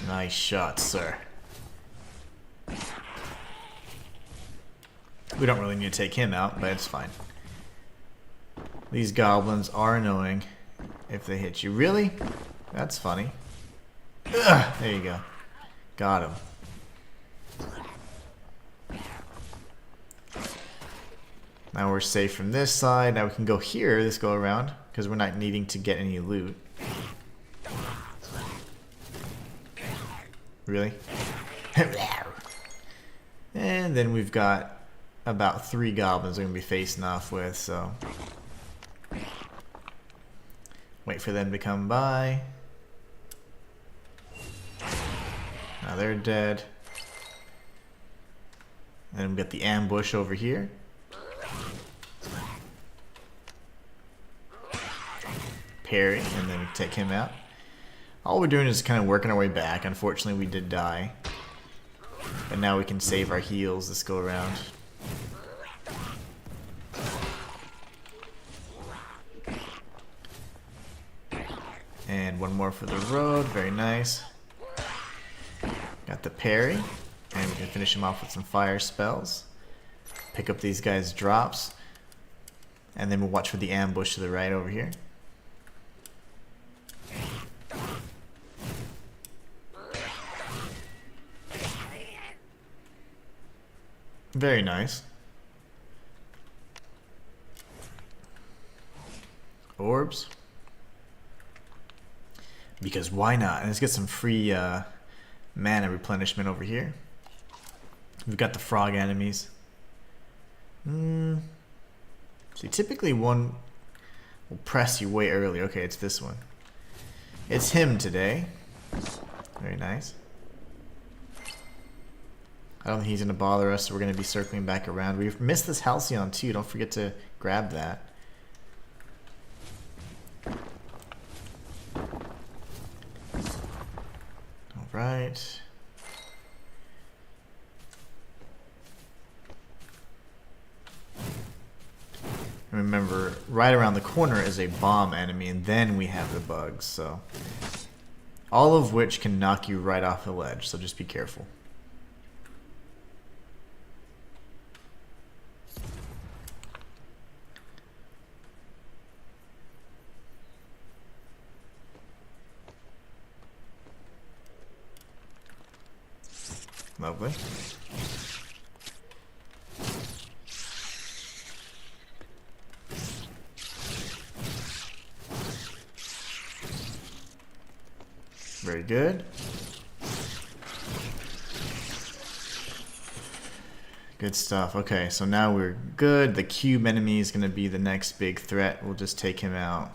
Nice shot, sir. We don't really need to take him out, but it's fine. These goblins are annoying if they hit you. Really? That's funny. Ugh, there you go. Got him. Now we're safe from this side. Now we can go here this go around, because we're not needing to get any loot. Really? And then we've got about 3 goblins we're going to be facing off with, so wait for them to come by. Now they're dead. And then we've got the ambush over here. Parry, and then take him out. All we're doing is kind of working our way back. Unfortunately, we did die. But now we can save our heals this go around. And one more for the road. Very nice. Got the parry. And we can finish him off with some fire spells. Pick up these guys' drops. And then we'll watch for the ambush to the right over here. Very nice. Orbs. Because why not? And let's get some free mana replenishment over here. We've got the frog enemies. See, typically one will press you way early. Okay, it's this one. It's him today. Very nice. I don't think he's going to bother us, so we're going to be circling back around. We've missed this Halcyon too. Don't forget to grab that. Alright. Remember, right around the corner is a bomb enemy, and then we have the bugs, so all of which can knock you right off the ledge, so just be careful. Lovely. Very good. Good stuff. Okay, so now we're good. The cube enemy is going to be the next big threat. We'll just take him out.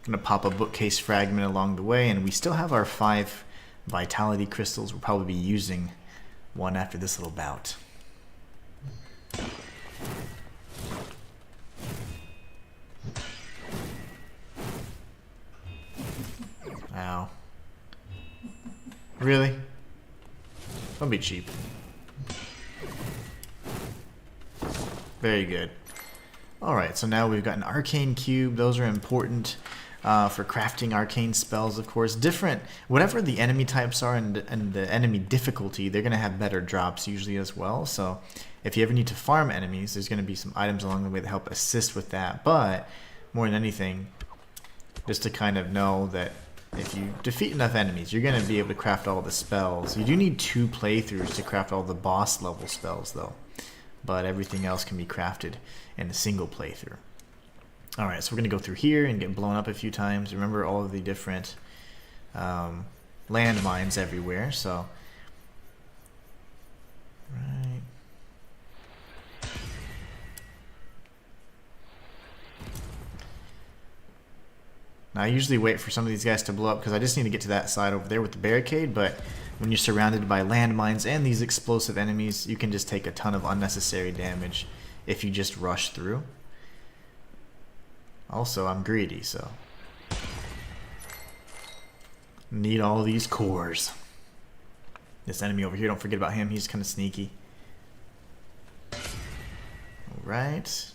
Going to pop a bookcase fragment along the way, and we still have our 5 vitality crystals. We'll probably be using one after this little bout. Ow. Really? Don't be cheap. Very good. Alright, so now we've got an arcane cube. Those are important for crafting arcane spells, of course. Different, whatever the enemy types are and the enemy difficulty, they're going to have better drops usually as well. So if you ever need to farm enemies, there's going to be some items along the way that help assist with that. But more than anything, just to kind of know that if you defeat enough enemies, you're going to be able to craft all the spells. You do need 2 playthroughs to craft all the boss level spells though. But everything else can be crafted in a single playthrough. Alright, so we're going to go through here and get blown up a few times. Remember all of the different landmines everywhere, so... Right. Now I usually wait for some of these guys to blow up because I just need to get to that side over there with the barricade, but when you're surrounded by landmines and these explosive enemies, you can just take a ton of unnecessary damage if you just rush through. Also, I'm greedy, so need all these cores. This enemy over here, don't forget about him, he's kind of sneaky. Alright.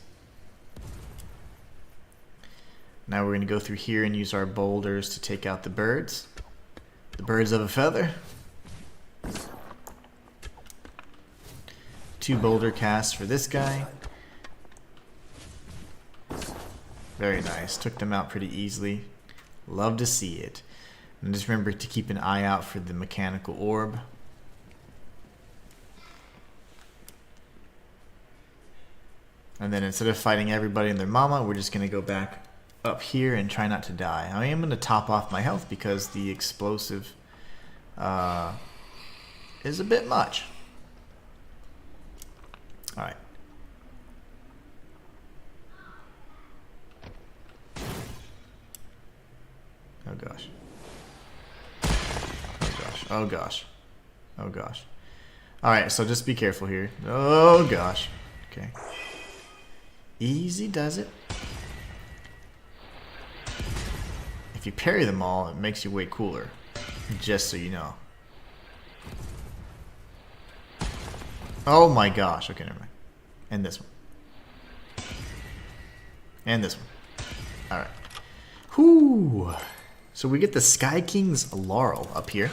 Now we're going to go through here and use our boulders to take out the birds. The birds of a feather. 2 boulder casts for this guy. Very nice. Took them out pretty easily. Love to see it. And just remember to keep an eye out for the mechanical orb. And then instead of fighting everybody and their mama, we're just going to go back up here and try not to die. I am going to top off my health because the explosive is a bit much. Alright. Oh gosh. Oh gosh. Oh gosh. Oh gosh. Alright, so just be careful here. Oh gosh. Okay. Easy does it. If you parry them all, it makes you way cooler. Just so you know. Oh my gosh. Okay, never mind. And this one. And this one. Alright. Whoo! So we get the Sky King's Laurel up here.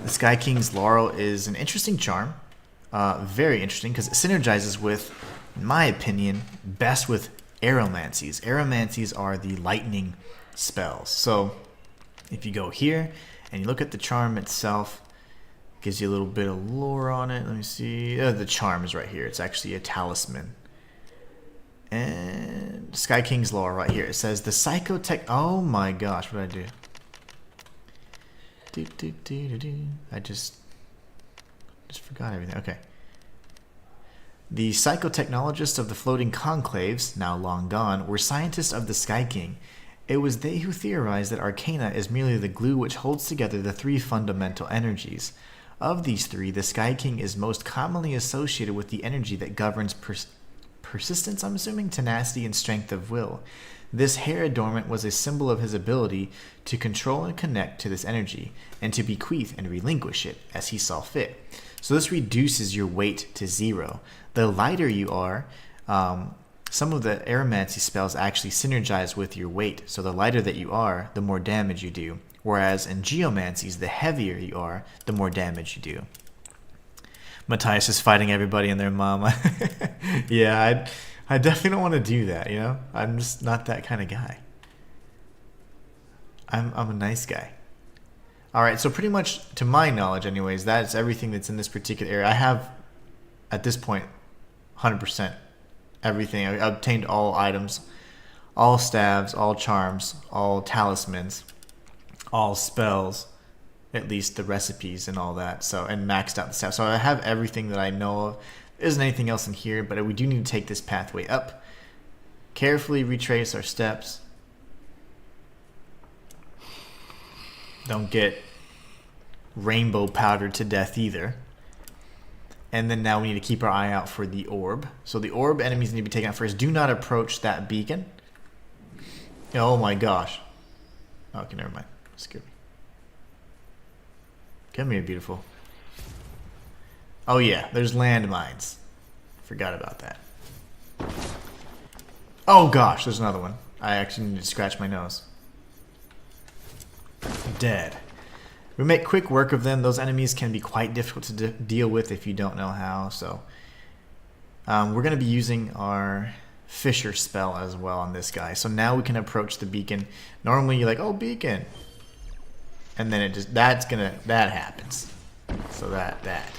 The Sky King's Laurel is an interesting charm. Very interesting because it synergizes with, in my opinion, best with aeromancies. Aeromancies are the lightning spells. So if you go here and you look at the charm itself, it gives you a little bit of lore on it. Let me see. The charm is right here. It's actually a talisman. And Sky King's Laurel right here. It says the psychotech. Oh my gosh, what did I do? I just forgot everything. Okay. The psychotechnologists of the floating conclaves, now long gone, were scientists of the Sky King. It was they who theorized that arcana is merely the glue which holds together the three fundamental energies. Of these three, the Sky King is most commonly associated with the energy that governs persistence, I'm assuming, tenacity, and strength of will. This hair adornment was a symbol of his ability to control and connect to this energy, and to bequeath and relinquish it as he saw fit. So this reduces your weight to 0. The lighter you are, some of the aeromancy spells actually synergize with your weight. So the lighter that you are, the more damage you do. Whereas in geomancies, the heavier you are, the more damage you do. Matthias is fighting everybody and their mom. Yeah, I definitely don't want to do that, you know? I'm just not that kind of guy. I'm a nice guy. Alright, so pretty much, to my knowledge anyways, that's everything that's in this particular area. I have, at this point, 100% everything. I obtained all items, all staves, all charms, all talismans, all spells, at least the recipes and all that, so, and maxed out the staff. So I have everything that I know of. There isn't anything else in here, but we do need to take this pathway up. Carefully retrace our steps. Don't get rainbow powdered to death either. And then now we need to keep our eye out for the orb. So the orb enemies need to be taken out first. Do not approach that beacon. Oh my gosh. Okay, never mind. Scared me. Come here, beautiful. Oh yeah, there's landmines. Forgot about that. Oh gosh, there's another one. I actually need to scratch my nose. Dead. We make quick work of them. Those enemies can be quite difficult to deal with if you don't know how. So we're going to be using our Fisher spell as well on this guy. So now we can approach the beacon. Normally you're like, oh, beacon. And then it just, that happens. So that.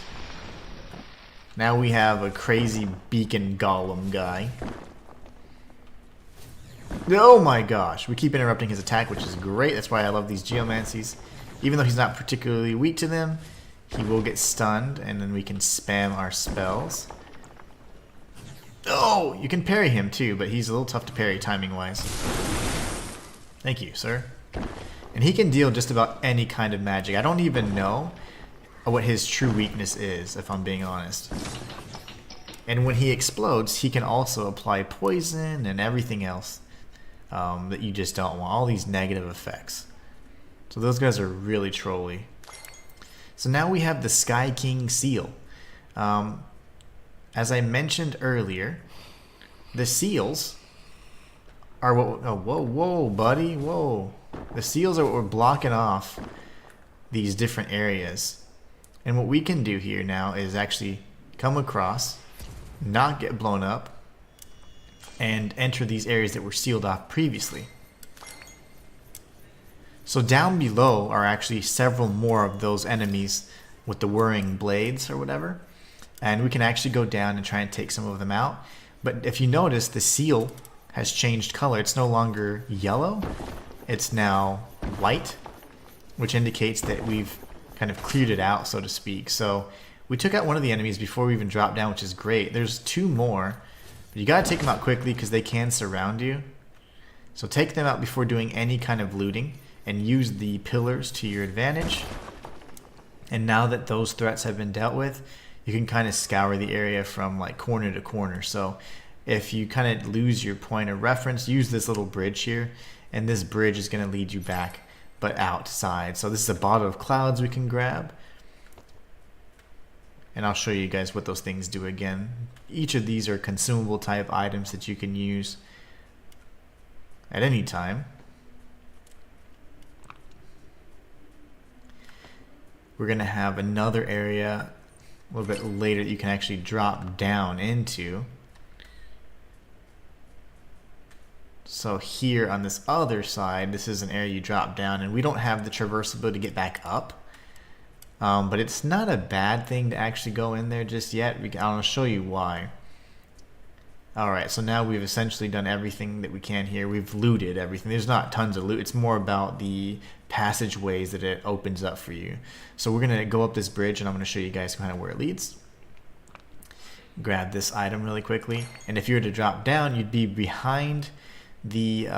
Now we have a crazy beacon golem guy. Oh my gosh. We keep interrupting his attack, which is great. That's why I love these geomancies. Even though he's not particularly weak to them, he will get stunned, and then we can spam our spells. Oh, you can parry him too, but he's a little tough to parry timing-wise. Thank you, sir. And he can deal just about any kind of magic. I don't even know what his true weakness is, if I'm being honest. And when he explodes, he can also apply poison and everything else that you just don't want. All these negative effects. So those guys are really trolly. So now we have the Sky King seal. As I mentioned earlier, the seals are what... Oh, whoa, buddy, whoa. The seals are what we're blocking off these different areas. And what we can do here now is actually come across, not get blown up, and enter these areas that were sealed off previously. So down below are actually several more of those enemies with the whirring blades or whatever. And we can actually go down and try and take some of them out. But if you notice, the seal has changed color. It's no longer yellow. It's now white, which indicates that we've kind of cleared it out, so to speak. So we took out one of the enemies before we even dropped down, which is great. There's 2 more, but you gotta take them out quickly because they can surround you. So take them out before doing any kind of looting, and use the pillars to your advantage. And now that those threats have been dealt with, you can kind of scour the area from like corner to corner. So if you kind of lose your point of reference, use this little bridge here, and this bridge is going to lead you back but outside. So this is a bottle of clouds we can grab, and I'll show you guys what those things do again. Each of these are consumable type items that you can use at any time. We're going to have another area a little bit later that you can actually drop down into. So here on this other side, this is an area you drop down, and we don't have the traversability to get back up. But it's not a bad thing to actually go in there just yet. I'll show you why. Alright, so now we've essentially done everything that we can here. We've looted everything. There's not tons of loot. It's more about the passageways that it opens up for you. So we're going to go up this bridge, and I'm going to show you guys kind of where it leads. Grab this item really quickly. And if you were to drop down, you'd be behind the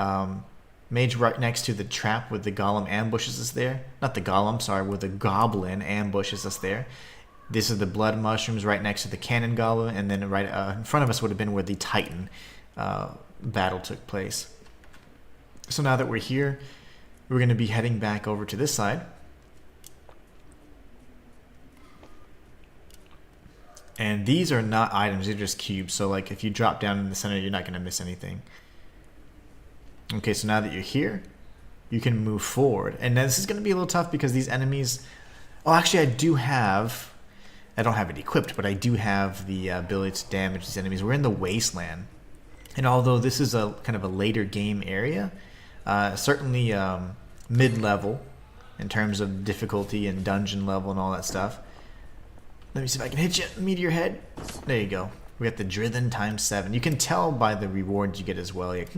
mage right next to the trap where the golem ambushes us there. Not the golem, sorry, where the goblin ambushes us there. This is the blood mushrooms right next to the cannon goblin, and then right in front of us would have been where the titan battle took place. So now that we're here, we're going to be heading back over to this side. And these are not items, they're just cubes. So like if you drop down in the center, you're not going to miss anything. Okay, so now that you're here, you can move forward. And now this is going to be a little tough because these enemies... Oh, actually I don't have it equipped, but I do have the ability to damage these enemies. We're in the wasteland, and although this is a kind of a later game area, certainly mid-level in terms of difficulty and dungeon level and all that stuff. Let me see if I can hit you, meteor head. There you go. We got the Drithen ×7. You can tell by the rewards you get as well. Like,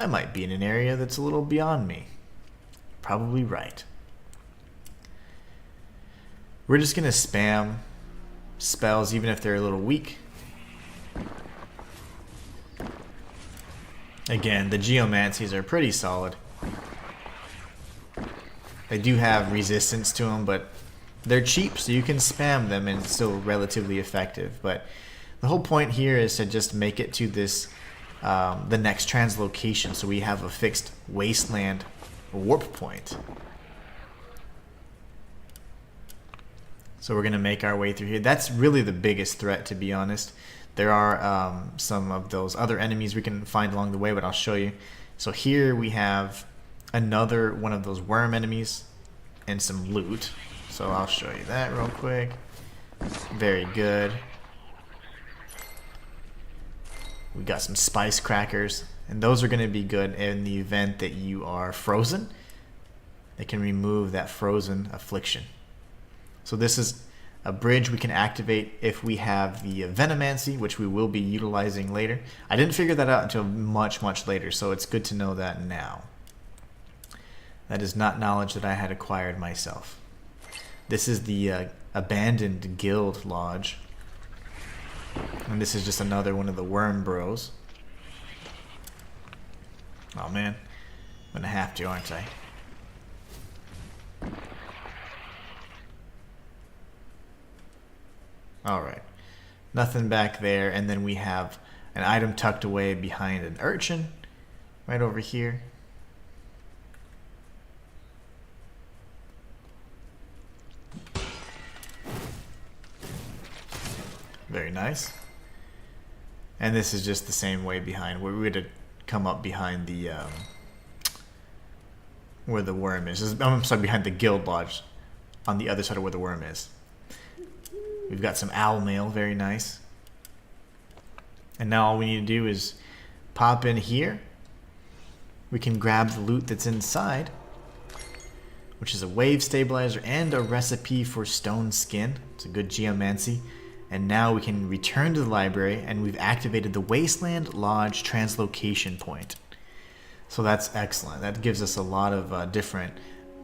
I might be in an area that's a little beyond me. Probably right. We're just going to spam spells even if they're a little weak. Again, the geomancies are pretty solid. They do have resistance to them, but they're cheap, so you can spam them and it's still relatively effective. But the whole point here is to just make it to this, the next translocation, so we have a fixed wasteland warp point. So we're going to make our way through here. That's really the biggest threat, to be honest. There are some of those other enemies we can find along the way, but I'll show you. So here we have another one of those worm enemies and some loot. So I'll show you that real quick. Very good. We got some spice crackers, and those are going to be good in the event that you are frozen. They can remove that frozen affliction. So this is a bridge we can activate if we have the Venomancy, which we will be utilizing later. I didn't figure that out until much, much later, so it's good to know that now. That is not knowledge that I had acquired myself. This is the abandoned guild lodge. And this is just another one of the worm bros. Oh man, I'm gonna have to, aren't I? Alright, nothing back there, and then we have an item tucked away behind an urchin right over here. Very nice. And this is just the same way behind, where we would have come up behind the where the worm is. I'm sorry, behind the guild lodge on the other side of where the worm is. We've got some owl mail, very nice. And now all we need to do is pop in here. We can grab the loot that's inside, which is a wave stabilizer and a recipe for stone skin. It's a good geomancy. And now we can return to the library, and we've activated the Wasteland Lodge translocation point. So that's excellent. That gives us a lot of different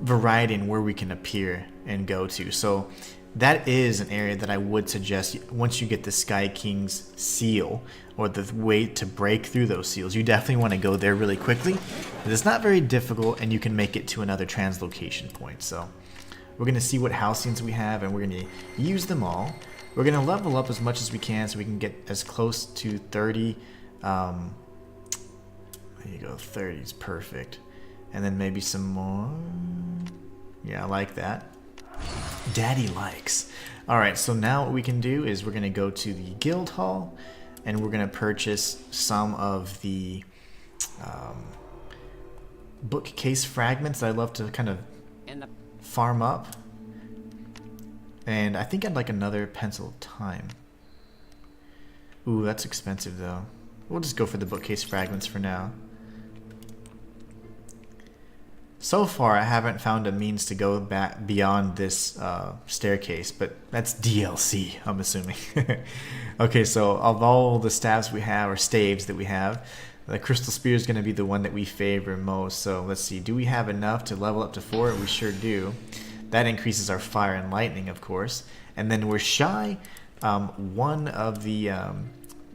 variety in where we can appear and go to. So that is an area that I would suggest once you get the Sky King's seal, or the way to break through those seals. You definitely want to go there really quickly. It's not very difficult, and you can make it to another translocation point. So we're going to see what Halcyons we have, and we're going to use them all. We're going to level up as much as we can so we can get as close to 30. There you go, 30 is perfect. And then maybe some more. Yeah, I like that. Daddy likes. Alright, so now what we can do is we're going to go to the guild hall, and we're going to purchase some of the bookcase fragments that I love to kind of farm up. And I think I'd like another pencil of time. Ooh, that's expensive though. We'll just go for the bookcase fragments for now. So far, I haven't found a means to go back beyond this staircase, but that's DLC, I'm assuming. Okay, so of all the staves we have, or staves that we have, the crystal spear is going to be the one that we favor most. So let's see, do we have enough to level up to 4? We sure do. That increases our fire and lightning, of course. And then we're shy one of the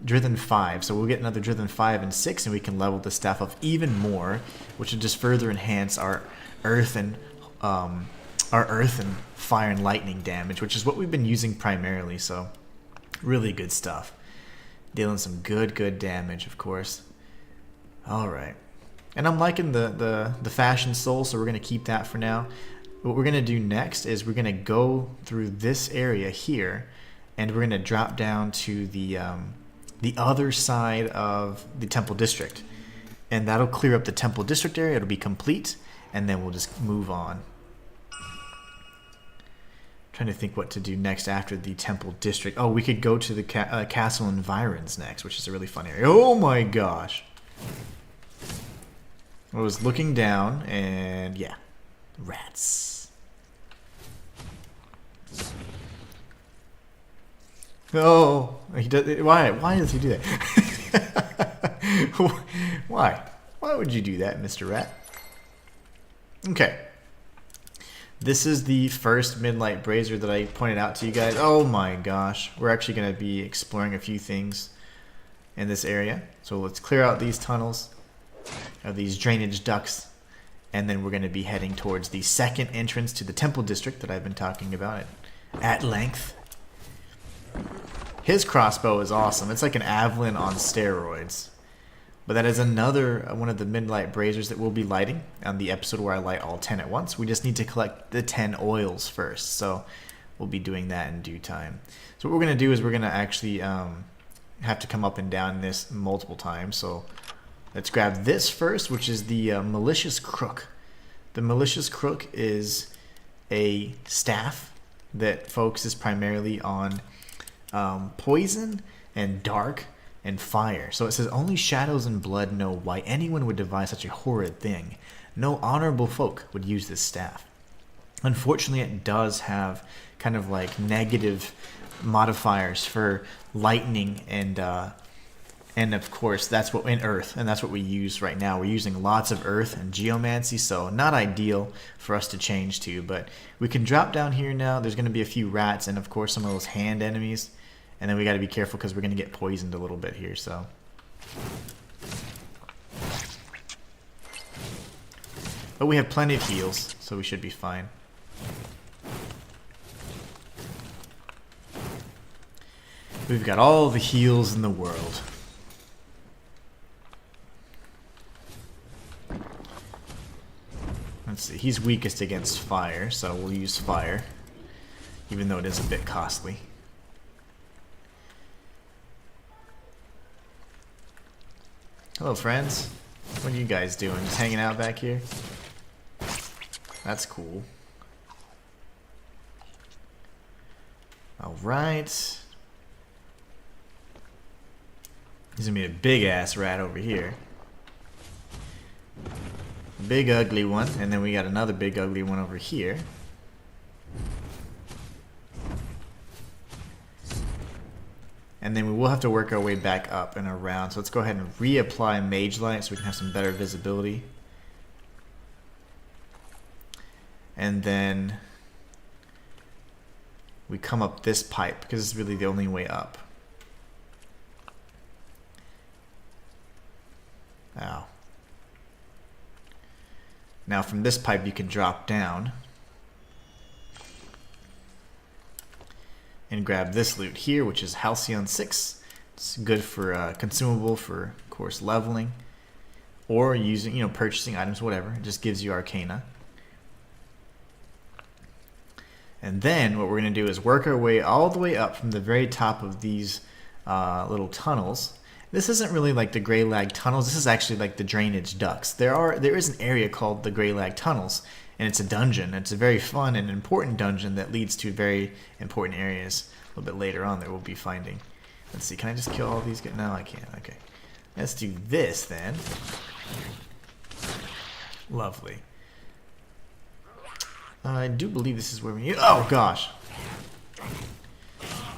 Drithen 5, so we'll get another Drithen 5 and 6, and we can level the staff up even more, which will just further enhance our earth and fire and lightning damage, which is what we've been using primarily. So really good stuff, dealing some good damage, of course. All right, and I'm liking the fashion soul, so we're gonna keep that for now. What we're gonna do next is we're gonna go through this area here, and we're gonna drop down to the other side of the Temple District, and that'll clear up the Temple District area. It'll be complete, and then we'll just move on. Trying to think what to do next after the Temple District. Oh, we could go to the Castle Environs next, which is a really fun area. Oh my gosh. I was looking down, and yeah, rats. Oh, he does. Why does he do that? Why? Why would you do that, Mr. Rat? Okay. This is the first Midnight Brazier that I pointed out to you guys. Oh my gosh. We're actually going to be exploring a few things in this area. So let's clear out these tunnels, of these drainage ducts, and then we're going to be heading towards the second entrance to the Temple District that I've been talking about at length. His crossbow is awesome. It's like an Avalon on steroids. But that is another one of the Midnight Braziers that we'll be lighting on the episode where I light all 10 at once. We just need to collect the 10 oils first, so we'll be doing that in due time. So what we're going to do is we're going to actually have to come up and down this multiple times. So let's grab this first, which is the Malicious Crook. The Malicious Crook is a staff that focuses primarily on poison and dark and fire. So it says, only shadows and blood know why anyone would devise such a horrid thing. No honorable folk would use this staff. Unfortunately, it does have kind of like negative modifiers for lightning and of course that's what in earth, and that's what we use right now. We're using lots of earth and geomancy, so not ideal for us to change to, but we can drop down here now. There's going to be a few rats and of course some of those hand enemies. And then we got to be careful because we're going to get poisoned a little bit here, so. But we have plenty of heals, so we should be fine. We've got all the heals in the world. Let's see, he's weakest against fire, so we'll use fire, even though it is a bit costly. Hello, friends. What are you guys doing? Just hanging out back here? That's cool. Alright. There's gonna be a big ass rat over here. Big ugly one, and then we got another big ugly one over here. And then we will have to work our way back up and around. So let's go ahead and reapply Mage Light so we can have some better visibility. And then we come up this pipe because it's really the only way up. Ow. Now from this pipe you can drop down and grab this loot here, which is Halcyon 6. It's good for consumable for, of course, leveling or using, you know, purchasing items, whatever. It just gives you Arcana. And then what we're going to do is work our way all the way up from the very top of these little tunnels. This isn't really like the Grey Lag tunnels. This is actually like the drainage ducts. There is an area called the Grey Lag tunnels, and it's a dungeon. It's a very fun and important dungeon that leads to very important areas a little bit later on that we'll be finding. Let's see, can I just kill all these guys? No, I can't. Okay. Let's do this then. Lovely. I do believe this is where we need... Oh, gosh.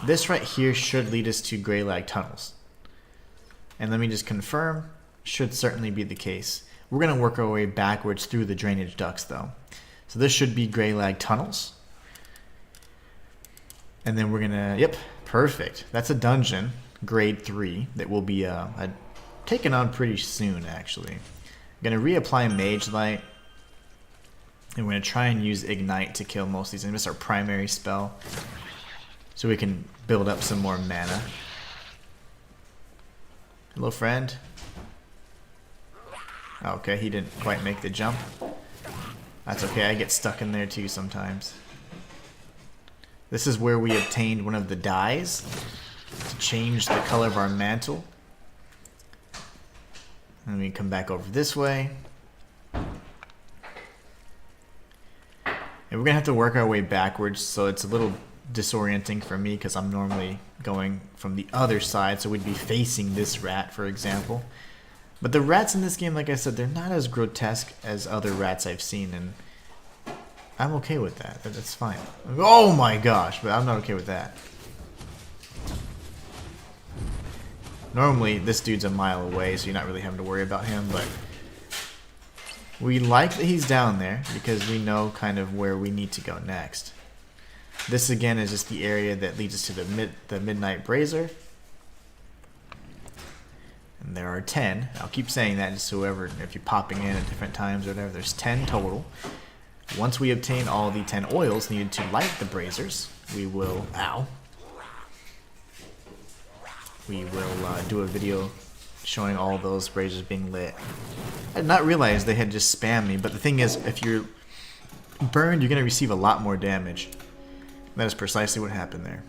This right here should lead us to Grey Lag tunnels. And let me just confirm, should certainly be the case. We're going to work our way backwards through the drainage ducts, though. So this should be Grey Lag tunnels. And then we're going to... Yep, perfect. That's a dungeon, grade 3, that will be taken on pretty soon, actually. I'm going to reapply Mage Light. And we're going to try and use Ignite to kill most of these enemies. Our primary spell. So we can build up some more mana. Hello, friend. Okay, he didn't quite make the jump. That's okay, I get stuck in there too sometimes. This is where we obtained one of the dyes to change the color of our mantle. And we come back over this way. And we're going to have to work our way backwards, so it's a little disorienting for me because I'm normally going from the other side, so we'd be facing this rat, for example. But the rats in this game, like I said, they're not as grotesque as other rats I've seen, and I'm okay with that. That's fine. Oh my gosh, but I'm not okay with that. Normally, this dude's a mile away, so you're not really having to worry about him, but we like that he's down there because we know kind of where we need to go next. This again is just the area that leads us to the Midnight Brazier. And there are 10. I'll keep saying that just so whoever, if you're popping in at different times or whatever, there's 10 total. Once we obtain all the 10 oils needed to light the braziers, we will... Ow. We will do a video showing all those braziers being lit. I did not realize they had just spammed me, but the thing is, if you're burned, you're going to receive a lot more damage. That is precisely what happened there.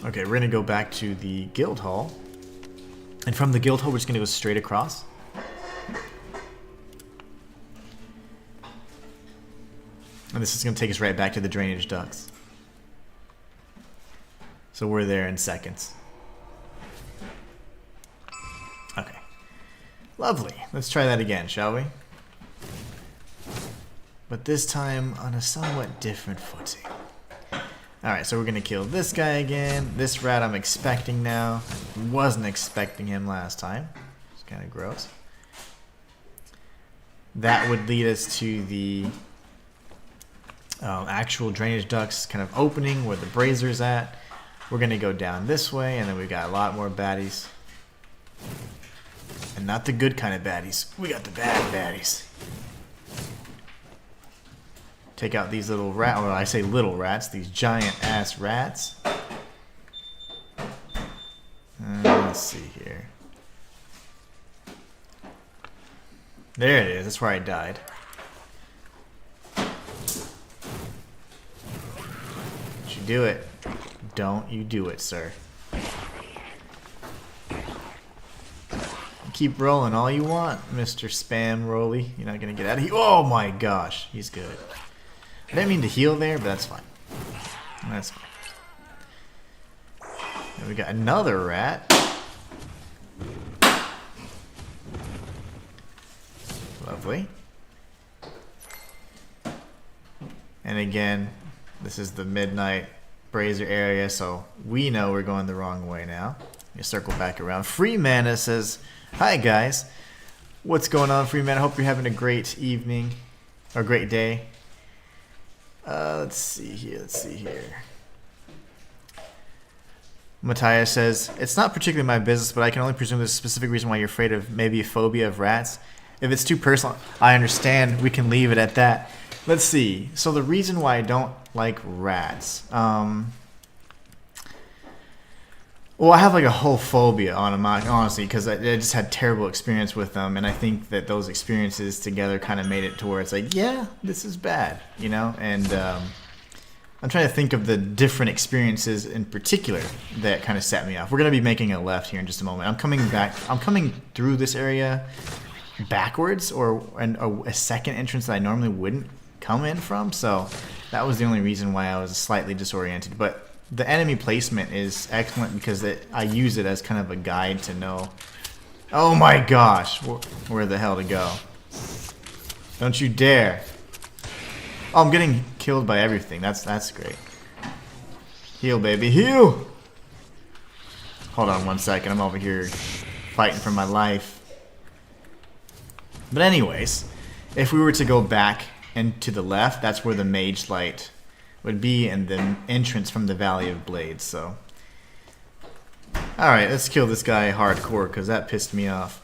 Okay, we're going to go back to the guild hall. And from the guild hall, we're just going to go straight across. And this is going to take us right back to the drainage ducts. So we're there in seconds. Okay. Lovely. Let's try that again, shall we? But this time on a somewhat different footing. Alright, so we're going to kill this guy again. This rat I'm expecting now. Wasn't expecting him last time. It's kind of gross. That would lead us to the actual drainage ducts kind of opening where the brazier's at. We're going to go down this way, and then we got a lot more baddies. And not the good kind of baddies. We got the bad baddies. Take out these little rats, or I say little rats, these giant ass rats. Let's see here. There it is, that's where I died. Don't you do it. Don't you do it, sir. Keep rolling all you want, Mr. Spam Rolly. You're not gonna get out of here. Oh my gosh, he's good. I didn't mean to heal there, but that's fine. That's fine. And we got another rat. Lovely. And again, this is the Midnight Brazier area, so we know we're going the wrong way now. You circle back around. Free Mana says, "Hi guys, what's going on, Free Mana? Hope you're having a great evening or great day. Let's see here. Matthias says, it's not particularly my business, but I can only presume there's a specific reason why you're afraid of maybe a phobia of rats. If it's too personal, I understand. We can leave it at that. Let's see. So the reason why I don't like rats. Well, I have like a whole phobia on them, honestly, because I just had terrible experience with them. And I think that those experiences together kind of made it to where it's like, yeah, this is bad, you know? And I'm trying to think of the different experiences in particular that kind of set me off. We're going to be making a left here in just a moment. I'm coming back. I'm coming through this area backwards, or a second entrance that I normally wouldn't come in from. So that was the only reason why I was slightly disoriented. But the enemy placement is excellent because I use it as kind of a guide to know, oh my gosh, where the hell to go. Don't you dare. Oh, I'm getting killed by everything. That's great. Heal, baby, heal! Hold on 1 second. I'm over here fighting for my life. But anyways, if we were to go back and to the left, that's where the Mage Light would be, and the entrance from the Valley of Blades. So, alright, let's kill this guy hardcore, because that pissed me off.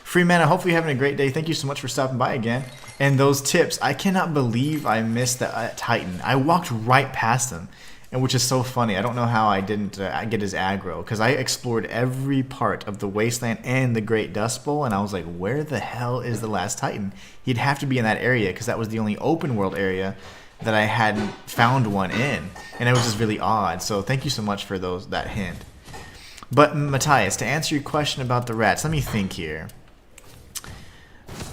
Free Mana, hopefully you're having a great day. Thank you so much for stopping by again. And those tips, I cannot believe I missed that Titan. I walked right past him, and which is so funny. I don't know how I didn't get his aggro, because I explored every part of the Wasteland and the Great Dust Bowl, and I was like, where the hell is the last Titan? He'd have to be in that area, because that was the only open world area that I hadn't found one in, and it was just really odd. So thank you so much for that hint. But Matthias, to answer your question about the rats, let me think here.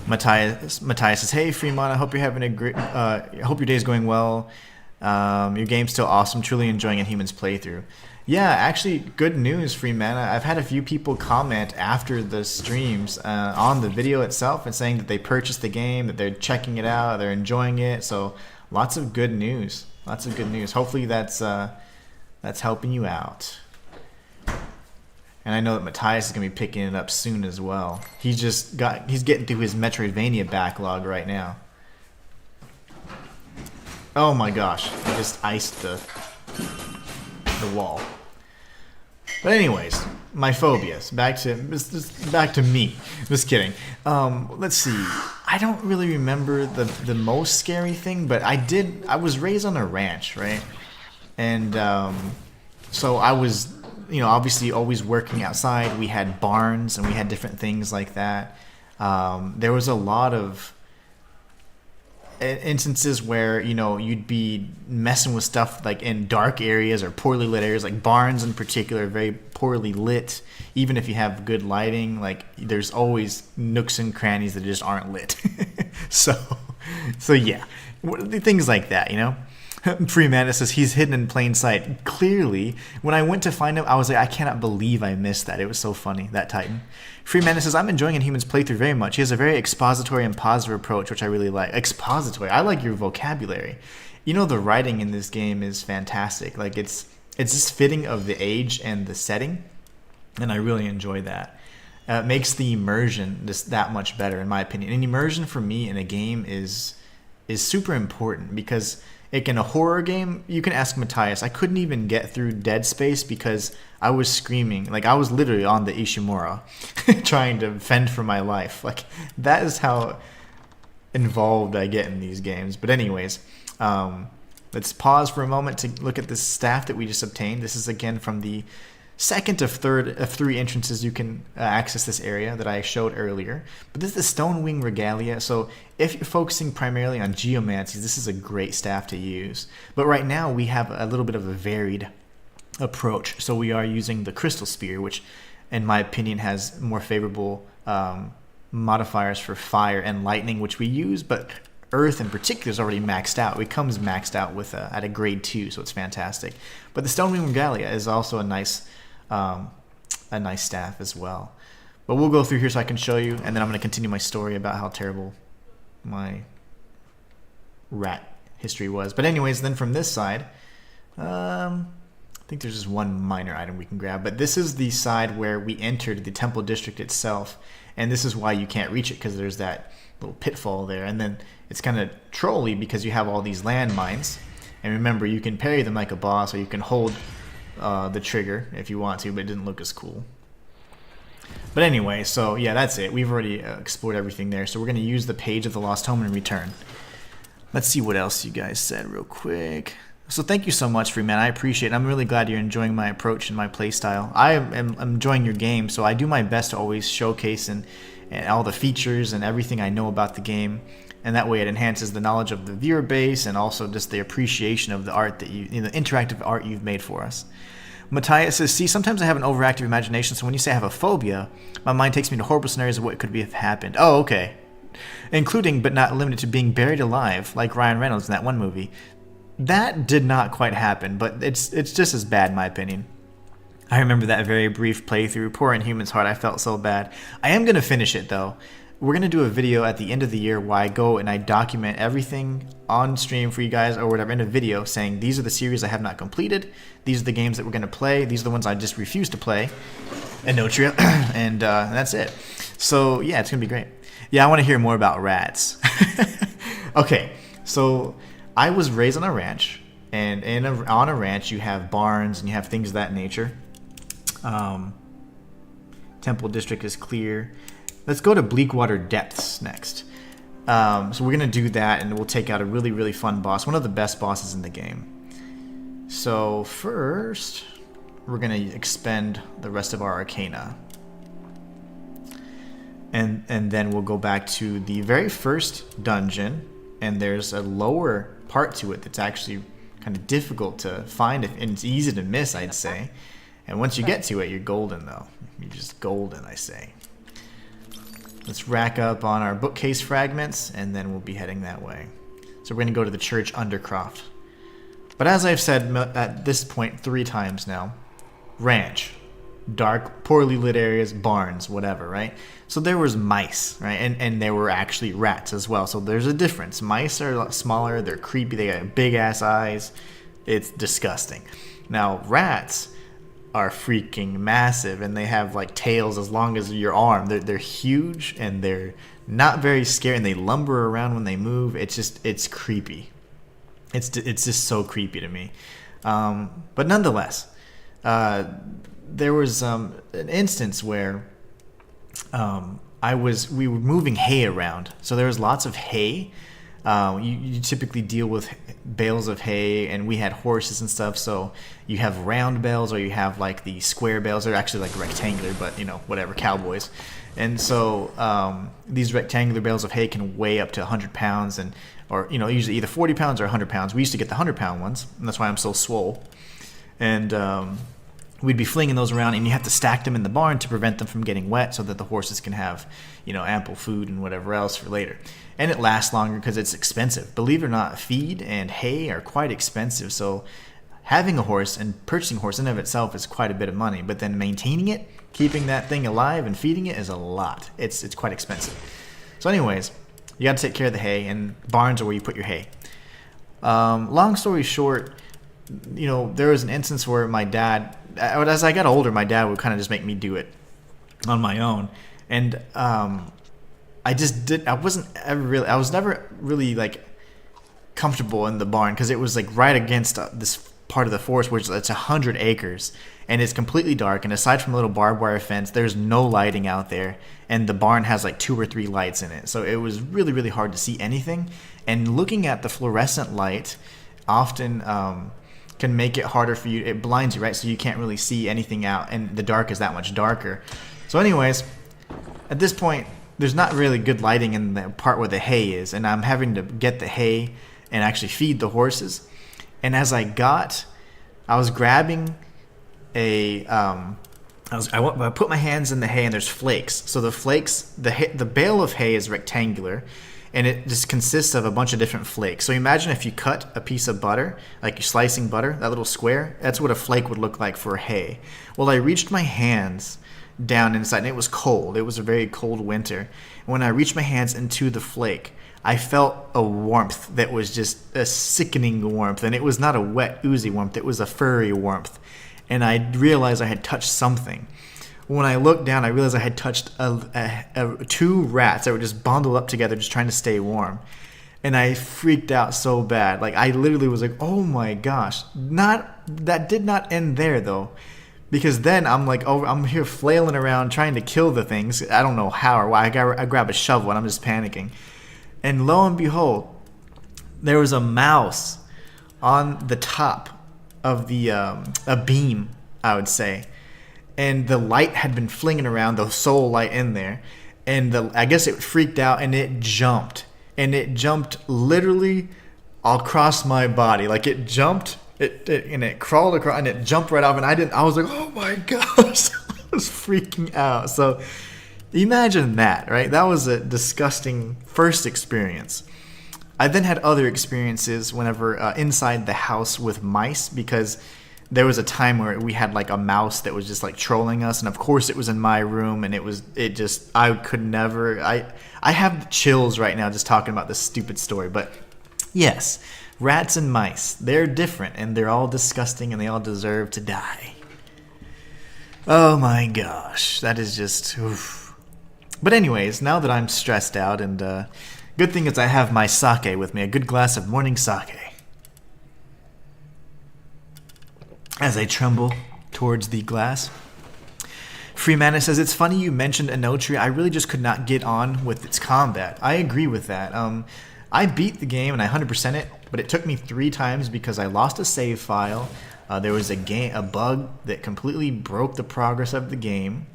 Matthias says, "Hey, Fremont, I hope you're having a great. Hope your day's going well. Your game's still awesome. Truly enjoying Inhuman's playthrough." Yeah, actually, good news, Fremont. I've had a few people comment after the streams on the video itself and saying that they purchased the game, that they're checking it out, they're enjoying it. So lots of good news. Lots of good news. Hopefully that's helping you out. And I know that Matthias is going to be picking it up soon as well. He's getting through his Metroidvania backlog right now. Oh my gosh, I just iced the wall. But anyways, my phobias. Back to me. Just kidding. Let's see. I don't really remember the most scary thing, but I was raised on a ranch, right? And so I was, obviously always working outside. We had barns and we had different things like that. There was a lot of instances where you'd be messing with stuff like in dark areas or poorly lit areas, like barns in particular, very poorly lit. Even if you have good lighting, like there's always nooks and crannies that just aren't lit. so yeah, things like that, Freeman says he's hidden in plain sight. Clearly, when I went to find him, I was like, I cannot believe I missed that. It was so funny, that Titan. Freeman says, I'm enjoying Inhuman's playthrough very much. He has a very expository and positive approach, which I really like. Expository. I like your vocabulary. The writing in this game is fantastic. Like it's just fitting of the age and the setting, and I really enjoy that. It makes the immersion just that much better, in my opinion. And immersion for me in a game is super important because in a horror game, you can ask Matthias, I couldn't even get through Dead Space because I was screaming. Like, I was literally on the Ishimura trying to fend for my life. Like, that is how involved I get in these games. But anyways, let's pause for a moment to look at this staff that we just obtained. This is, again, from the second of three entrances you can access this area that I showed earlier. But this is the Stonewing Regalia, so if you're focusing primarily on geomancies, this is a great staff to use. But right now we have a little bit of a varied approach. So we are using the Crystal Spear, which in my opinion has more favorable modifiers for fire and lightning, which we use, but Earth in particular is already maxed out. It comes maxed out with at a grade 2, so it's fantastic. But the Stonewing Regalia is also a nice staff as well. But we'll go through here so I can show you, and then I'm going to continue my story about how terrible my rat history was. But anyways, then from this side, think there's just one minor item we can grab, but this is the side where we entered the temple district itself, and this is why you can't reach it, because there's that little pitfall there. And then it's kind of trolly because you have all these landmines, and remember, you can parry them like a boss, or you can hold the trigger if you want to, but it didn't look as cool. But anyway, so yeah, that's it. We've already explored everything there, so we're going to use the page of the Lost Home and return. Let's see what else you guys said real quick. So thank you so much, Freeman. I appreciate it. I'm really glad you're enjoying my approach and my playstyle. I am enjoying your game, so I do my best to always showcase and all the features and everything I know about the game. And that way it enhances the knowledge of the viewer base and also just the appreciation of the art that the interactive art you've made for us. Matthias says, see, sometimes I have an overactive imagination, so when you say I have a phobia, my mind takes me to horrible scenarios of what could have happened. Oh, okay. Including, but not limited to, being buried alive, like Ryan Reynolds in that one movie. That did not quite happen, but it's just as bad in my opinion. I remember that very brief playthrough. Poor Inhuman's heart, I felt so bad. I am going to finish it, though. We're going to do a video at the end of the year where I go and I document everything on stream for you guys or whatever in a video saying these are the series I have not completed, these are the games that we're going to play, these are the ones I just refuse to play, and Notria, and that's it. So yeah, it's going to be great. Yeah, I want to hear more about rats. Okay, so I was raised on a ranch, and on a ranch you have barns and you have things of that nature. Temple District is clear. Let's go to Bleakwater Depths next. So we're going to do that, and we'll take out a really, really fun boss. One of the best bosses in the game. So first, we're going to expend the rest of our Arcana. And then we'll go back to the very first dungeon, and there's a lower part to it that's actually kind of difficult to find, and it's easy to miss, I'd say. And once you get to it, you're golden, though. You're just golden, I say. Let's rack up on our bookcase fragments, and then we'll be heading that way. So we're going to go to the church Undercroft. But as I've said at this point 3 times now, ranch, dark, poorly lit areas, barns, whatever, right? So there was mice, right? And there were actually rats as well. So there's a difference. Mice are a lot smaller, they're creepy, they got big-ass eyes. It's disgusting. Now, rats are freaking massive, and they have like tails as long as your arm. They're huge, and they're not very scary, and they lumber around when they move. It's creepy. It's just so creepy to me. But nonetheless, there was an instance where we were moving hay around, so there was lots of hay. You typically deal with bales of hay, and we had horses and stuff, so you have round bales or you have like the square bales. They're actually like rectangular, but you know, whatever, cowboys. And so these rectangular bales of hay can weigh up to 100 pounds, or you know, usually either 40 pounds or 100 pounds. We used to get the 100-pound ones, and that's why I'm so swole. And we'd be flinging those around, and you have to stack them in the barn to prevent them from getting wet, so that the horses can have, you know, ample food and whatever else for later. And it lasts longer because it's expensive. Believe it or not, feed and hay are quite expensive. So having a horse and purchasing a horse in and of itself is quite a bit of money. But then maintaining it, keeping that thing alive and feeding it is a lot. It's quite expensive. So anyways, you got to take care of the hay, and barns are where you put your hay. Long story short, you know, there was an instance where my dad, as I got older, my dad would kind of just make me do it on my own. And I was never really like comfortable in the barn, because it was like right against this part of the forest, which it's 100 acres, and it's completely dark, and aside from a little barbed wire fence, there's no lighting out there, and the barn has like 2 or 3 lights in it, so it was really, really hard to see anything. And looking at the fluorescent light often can make it harder for you. It blinds you, right? So you can't really see anything out, and the dark is that much darker. So anyways, at this point, there's not really good lighting in the part where the hay is, and I'm having to get the hay and actually feed the horses. And as I was grabbing I put my hands in the hay, and there's flakes. So the flakes, the bale of hay is rectangular, and it just consists of a bunch of different flakes. So imagine if you cut a piece of butter, like you're slicing butter, that little square, that's what a flake would look like for hay. Well, I reached my hands down inside, and it was cold. It was a very cold winter. And when I reached my hands into the flake, I felt a warmth that was just a sickening warmth, and it was not a wet, oozy warmth. It was a furry warmth, and I realized I had touched something. When I looked down, I realized I had touched two rats that were just bundled up together, just trying to stay warm. And I freaked out so bad. Like, I literally was like, oh my gosh. That did not end there, though. Because then I'm like, oh, I'm here flailing around trying to kill the things. I don't know how or why. I grab a shovel and I'm just panicking. And lo and behold, there was a mouse on the top of the a beam, I would say. And the light had been flinging around, the soul light in there. And I guess it freaked out and it jumped. And it jumped literally across my body. Like, it jumped, and it crawled across, and it jumped right off. And I was like, oh my gosh. I was freaking out. So imagine that, right? That was a disgusting first experience. I then had other experiences whenever inside the house with mice, because there was a time where we had like a mouse that was just like trolling us, and of course it was in my room, and I could never. I have chills right now just talking about this stupid story. But yes, rats and mice, they're different, and they're all disgusting, and they all deserve to die. Oh my gosh, that is just oof. But anyways, now that I'm stressed out, and good thing is I have my sake with me, a good glass of morning sake. As I tremble towards the glass. Freemana says, it's funny you mentioned Enotria. I really just could not get on with its combat. I agree with that. I beat the game and I 100% it, but it took me 3 times because I lost a save file. There was a bug that completely broke the progress of the game,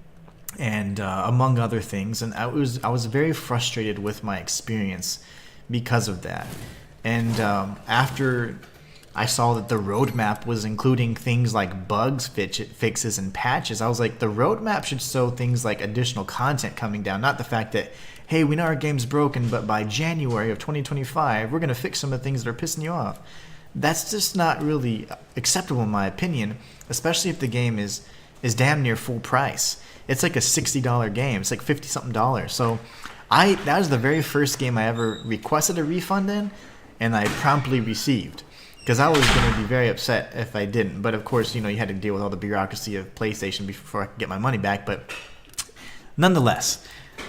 and among other things. And I was very frustrated with my experience because of that. And after I saw that the roadmap was including things like bugs, fixes, and patches, I was like, the roadmap should show things like additional content coming down, not the fact that, hey, we know our game's broken, but by January of 2025, we're going to fix some of the things that are pissing you off. That's just not really acceptable in my opinion, especially if the game is damn near full price. It's like a $60 game. It's like $50-something. So that was the very first game I ever requested a refund in, and I promptly received. Because I was going to be very upset if I didn't. But of course, you had to deal with all the bureaucracy of PlayStation before I could get my money back. But nonetheless,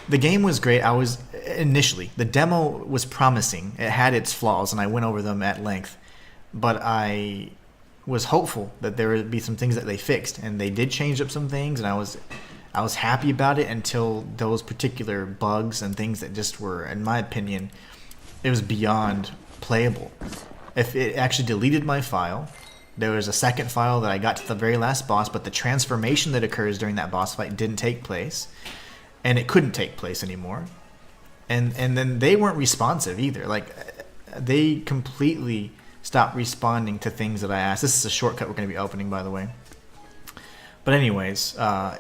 the game was great. The demo was promising. It had its flaws, and I went over them at length. But I was hopeful that there would be some things that they fixed. And they did change up some things, and I was happy about it until those particular bugs and things that just were, in my opinion, it was beyond playable. If it actually deleted my file, there was a second file that I got to the very last boss, but the transformation that occurs during that boss fight didn't take place, and it couldn't take place anymore. And then they weren't responsive either. Like, they completely stopped responding to things that I asked. This is a shortcut we're going to be opening, by the way. But anyways,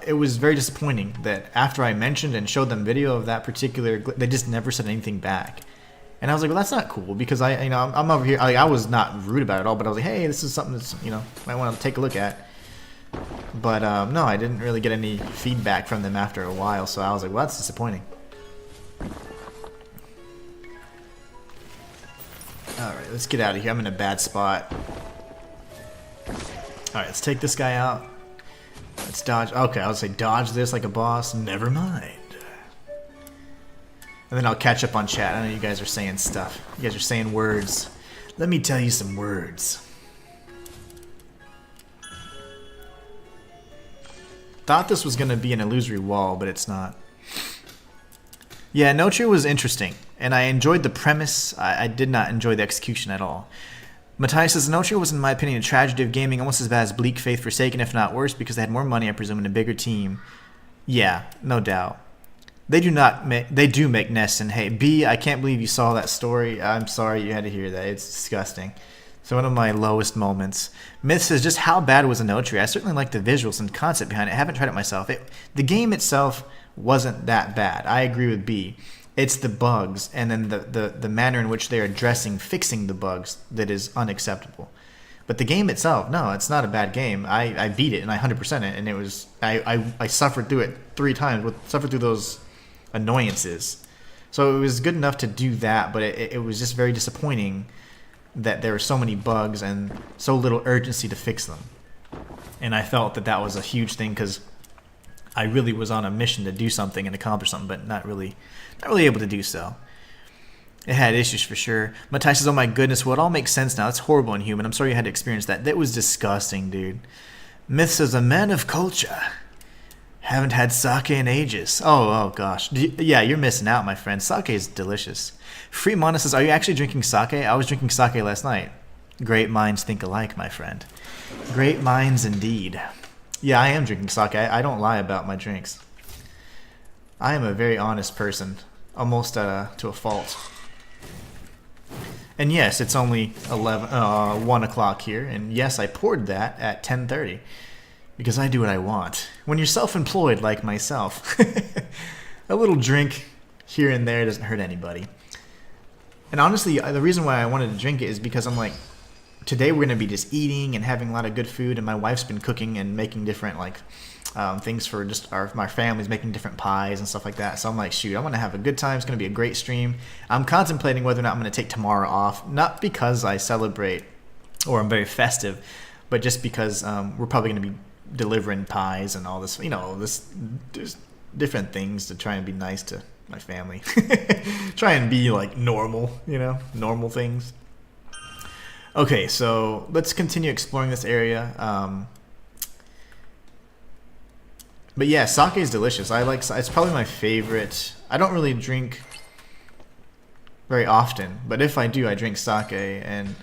it was very disappointing that after I mentioned and showed them video of that particular, they just never said anything back. And I was like, well, that's not cool, because I'm over here. I was not rude about it at all, but I was like, hey, this is something that's, might want to take a look at. But no, I didn't really get any feedback from them after a while, so I was like, well, that's disappointing. Alright, let's get out of here. I'm in a bad spot. Alright, let's take this guy out. Let's dodge. Okay, I would say dodge this like a boss. Never mind. And then I'll catch up on chat. I know you guys are saying stuff. You guys are saying words. Let me tell you some words. Thought this was going to be an illusory wall, but it's not. Yeah, Enotria was interesting, and I enjoyed the premise. I did not enjoy the execution at all. Matthias says, Enotria was, in my opinion, a tragedy of gaming, almost as bad as Bleak Faith Forsaken, if not worse, because they had more money, I presume, and a bigger team. Yeah, no doubt. They do make nests, and hey, B, I can't believe you saw that story. I'm sorry you had to hear that. It's disgusting. So one of my lowest moments. Myth says, just how bad was Enotria? I certainly like the visuals and concept behind it. I haven't tried it myself. The game itself wasn't that bad. I agree with B. It's the bugs, and then the manner in which they're fixing the bugs that is unacceptable. But the game itself, no, it's not a bad game. I beat it and I 100% it, and it was I suffered through it 3 times. Suffered through those annoyances. So it was good enough to do that, but it was just very disappointing that there were so many bugs and so little urgency to fix them. And I felt that that was a huge thing because I really was on a mission to do something and accomplish something, but not really able to do so. It had issues for sure. Matthias says, oh my goodness, well, it all makes sense now. It's horrible and Inhuman. I'm sorry you had to experience that. That was disgusting, dude. Myth says, a man of culture. Haven't had sake in ages. Oh gosh. Yeah, you're missing out, my friend. Sake is delicious. Free Mana says, are you actually drinking sake? I was drinking sake last night. Great minds think alike, my friend. Great minds indeed. Yeah, I am drinking sake. I don't lie about my drinks. I am a very honest person. Almost to a fault. And yes, it's only 1 o'clock here. And yes, I poured that at 10:30. Because I do what I want. When you're self-employed like myself, a little drink here and there doesn't hurt anybody. And honestly, the reason why I wanted to drink it is because I'm like, today we're going to be just eating and having a lot of good food, and my wife's been cooking and making different things for just my family's making different pies and stuff like that. So I'm like, shoot, I want to have a good time. It's going to be a great stream. I'm contemplating whether or not I'm going to take tomorrow off, not because I celebrate or I'm very festive, but just because we're probably going to be delivering pies and all this, there's different things to try and be nice to my family. Try and be like normal, normal things. Okay, so let's continue exploring this area. But yeah, sake is delicious. It's probably my favorite. I don't really drink very often, but if I do, I drink sake, and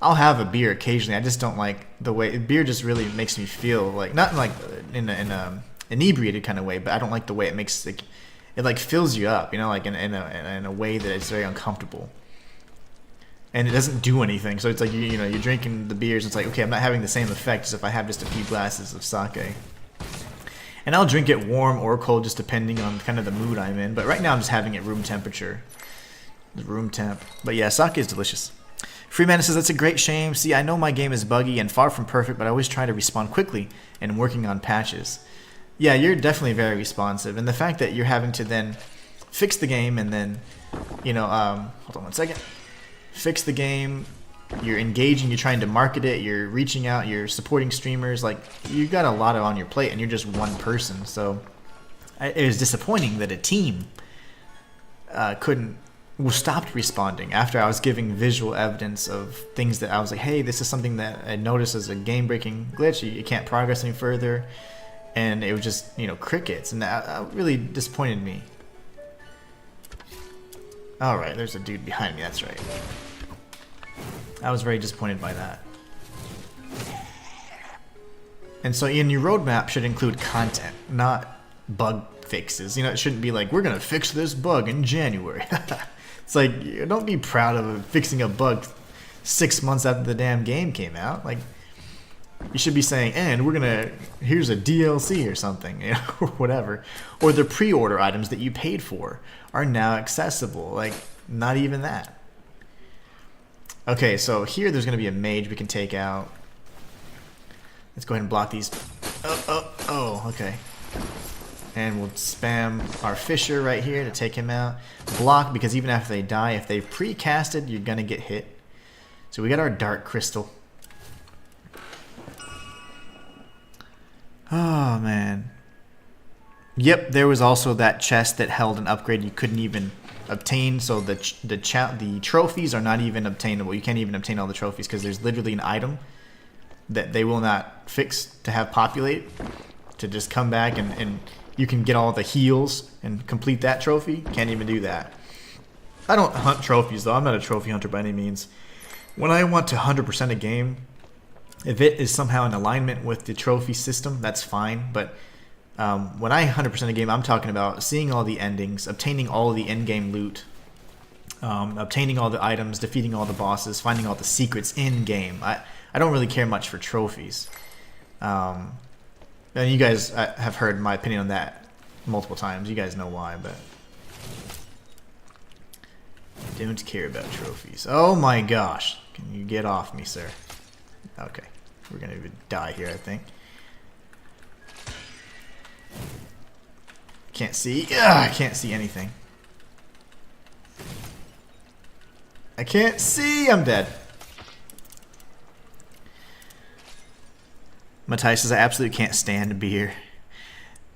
I'll have a beer occasionally. I just don't like the way beer just really makes me feel like, not like in a inebriated kind of way, but I don't like the way it makes it fills you up, in a way that it's very uncomfortable. And it doesn't do anything. So it's like you're drinking the beers, it's like, okay, I'm not having the same effect as if I have just a few glasses of sake. And I'll drink it warm or cold just depending on kind of the mood I'm in. But right now I'm just having it room temperature. Room temp. But yeah, sake is delicious. Freeman says, that's a great shame. See, I know my game is buggy and far from perfect, but I always try to respond quickly and working on patches. Yeah, you're definitely very responsive. And the fact that you're having to then fix the game and then, hold on one second. Fix the game, you're engaging, you're trying to market it, you're reaching out, you're supporting streamers. Like, you got a lot on your plate and you're just one person. So it was disappointing that a team stopped responding after I was giving visual evidence of things that I was like, hey, this is something that I noticed as a game-breaking glitch. You can't progress any further. And it was just, crickets. And that really disappointed me. Alright, there's a dude behind me, that's right. I was very disappointed by that. And so in your roadmap should include content, not bug fixes. It shouldn't be like, we're going to fix this bug in January. It's like, don't be proud of fixing a bug 6 months after the damn game came out. Like, you should be saying, and here's a DLC or something, or whatever. Or the pre-order items that you paid for are now accessible. Like, not even that. Okay, so here there's going to be a mage we can take out. Let's go ahead and block these. Oh, okay. And we'll spam our Fisher right here to take him out. Block, because even after they die, if they've pre-casted, you're going to get hit. So we got our Dark Crystal. Oh, man. Yep, there was also that chest that held an upgrade you couldn't even obtain. So the trophies are not even obtainable. You can't even obtain all the trophies because there's literally an item that they will not fix to have populate to just come back and you can get all the heals and complete that trophy. Can't even do that. I don't hunt trophies though. I'm not a trophy hunter by any means. When I want to 100% a game, if it is somehow in alignment with the trophy system, that's fine. But when I 100% a game, I'm talking about seeing all the endings, obtaining all of the end-game loot, obtaining all the items, defeating all the bosses, finding all the secrets in-game. I don't really care much for trophies. And you guys have heard my opinion on that multiple times. You guys know why, but I don't care about trophies. Oh my gosh. Can you get off me, sir? Okay. We're gonna even die here, I think. Can't see. Ugh, I can't see anything. I can't see. I'm dead. Matthias says, I absolutely can't stand beer.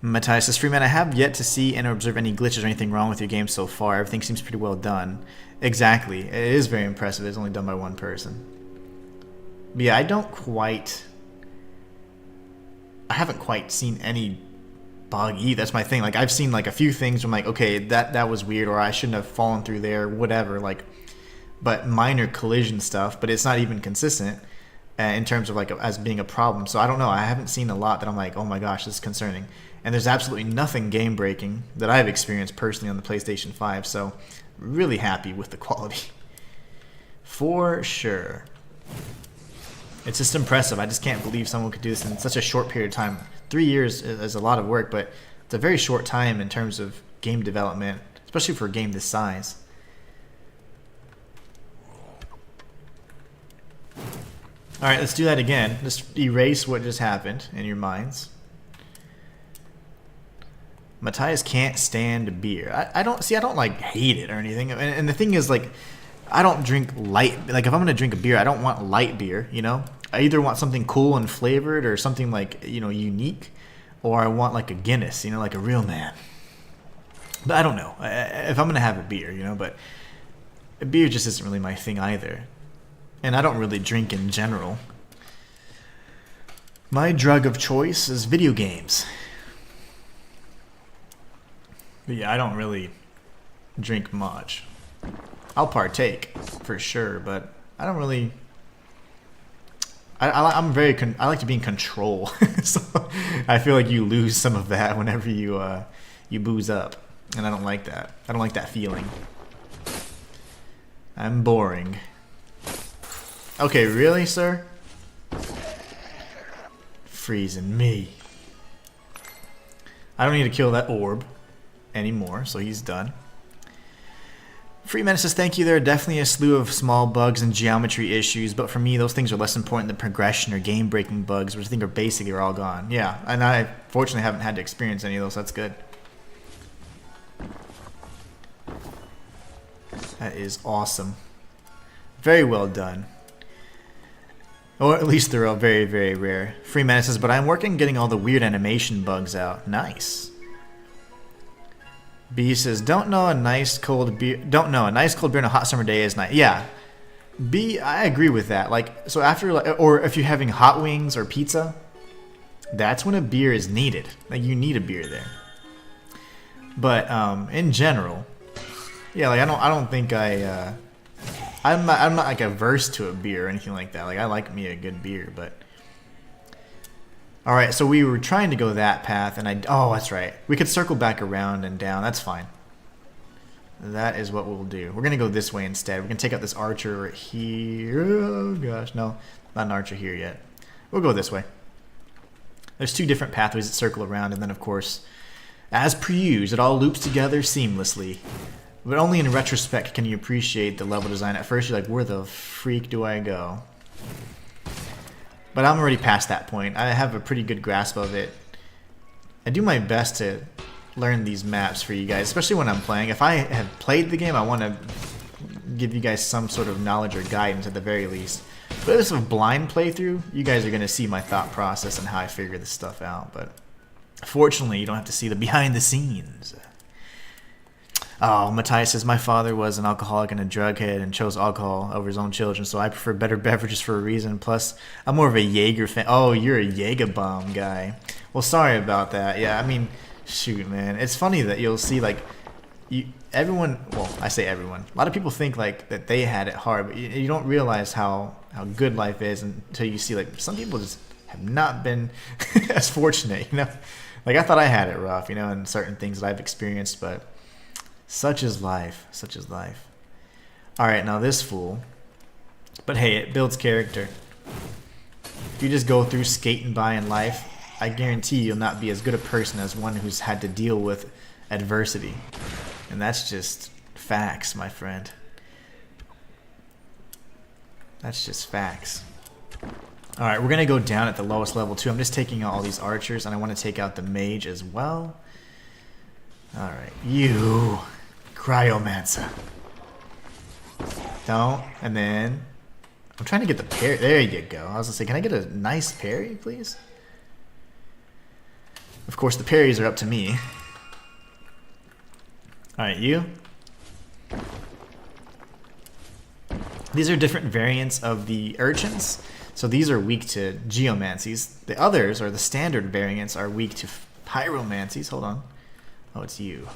Matthias says, Freeman, I have yet to see and observe any glitches or anything wrong with your game so far. Everything seems pretty well done. Exactly. It is very impressive. It's only done by one person. But yeah, I haven't quite seen any bug either. That's my thing. Like, I've seen like a few things where I'm like, okay, that was weird, or I shouldn't have fallen through there, whatever. Like, but minor collision stuff, but it's not even consistent in terms of like as being a problem. So I don't know. I haven't seen a lot that I'm like, oh my gosh, this is concerning. And there's absolutely nothing game breaking that I've experienced personally on the PlayStation 5. So really happy with the quality. For sure. It's just impressive. I just can't believe someone could do this in such a short period of time. 3 years is a lot of work, but it's a very short time in terms of game development, especially for a game this size. Alright, let's do that again. Just erase what just happened in your minds. Matthias can't stand beer. I don't like hate it or anything. And the thing is, like, I don't drink light. Like, if I'm gonna drink a beer, I don't want light beer, you know? I either want something cool and flavored or something like, you know, unique, or I want like a Guinness, you know, like a real man. But I don't know. If I'm gonna have a beer, you know, but beer just isn't really my thing either. And I don't really drink in general. My drug of choice is video games. But yeah, I don't really drink much. I'll partake for sure, but I don't really. I like to be in control, so I feel like you lose some of that whenever you booze up, and I don't like that. I don't like that feeling. I'm boring. Okay, really, sir? Freezing me. I don't need to kill that orb anymore, so he's done. Freeman says, thank you. There are definitely a slew of small bugs and geometry issues, but for me, those things are less important than progression or game-breaking bugs, which I think are basically all gone. Yeah, and I fortunately haven't had to experience any of those. That's good. That is awesome. Very well done. Or at least they're all very, very rare. Freeman says, but I'm working getting all the weird animation bugs out. Nice. B says, don't know a nice cold beer on a hot summer day is nice. Yeah. B, I agree with that. Like, so after, like, or if you're having hot wings or pizza, that's when a beer is needed. Like, you need a beer there. But in general, yeah, like I don't think I'm not like averse to a beer or anything like that. Like, I like me a good beer, but all right, so we were trying to go that path, and oh, that's right. We could circle back around and down. That's fine. That is what we'll do. We're going to go this way instead. We're going to take out this archer right here. Oh, gosh. No, not an archer here yet. We'll go this way. There's two different pathways that circle around, and then, of course, as per usual, it all loops together seamlessly. But only in retrospect can you appreciate the level design. At first, you're like, where the freak do I go? But I'm already past that point. I have a pretty good grasp of it. I do my best to learn these maps for you guys, especially when I'm playing. If I have played the game, I want to give you guys some sort of knowledge or guidance at the very least. But if it's a blind playthrough, you guys are going to see my thought process and how I figure this stuff out. But fortunately, you don't have to see the behind the scenes. Oh, Matthias says, my father was an alcoholic and a drug head and chose alcohol over his own children, so I prefer better beverages for a reason. Plus, I'm more of a Jaeger fan. Oh, you're a Jaeger bomb guy. Well, sorry about that. Yeah, I mean, shoot, man. It's funny that you'll see, like, everyone, well, I say everyone. A lot of people think, like, that they had it hard, but you don't realize how good life is until you see, like, some people just have not been as fortunate, you know? Like, I thought I had it rough, you know, and certain things that I've experienced, but such is life. Such is life. Alright, now this fool. But hey, it builds character. If you just go through skating by in life, I guarantee you'll not be as good a person as one who's had to deal with adversity. And that's just facts, my friend. That's just facts. Alright, we're going to go down at the lowest level too. I'm just taking out all these archers, and I want to take out the mage as well. Alright, you cryomancer. Don't, and then I'm trying to get the parry. There you go. I was gonna say, can I get a nice parry, please? Of course, the parries are up to me. Alright, you. These are different variants of the urchins. So these are weak to geomancies. The others, or the standard variants, are weak to pyromancies. Hold on. Oh, it's you.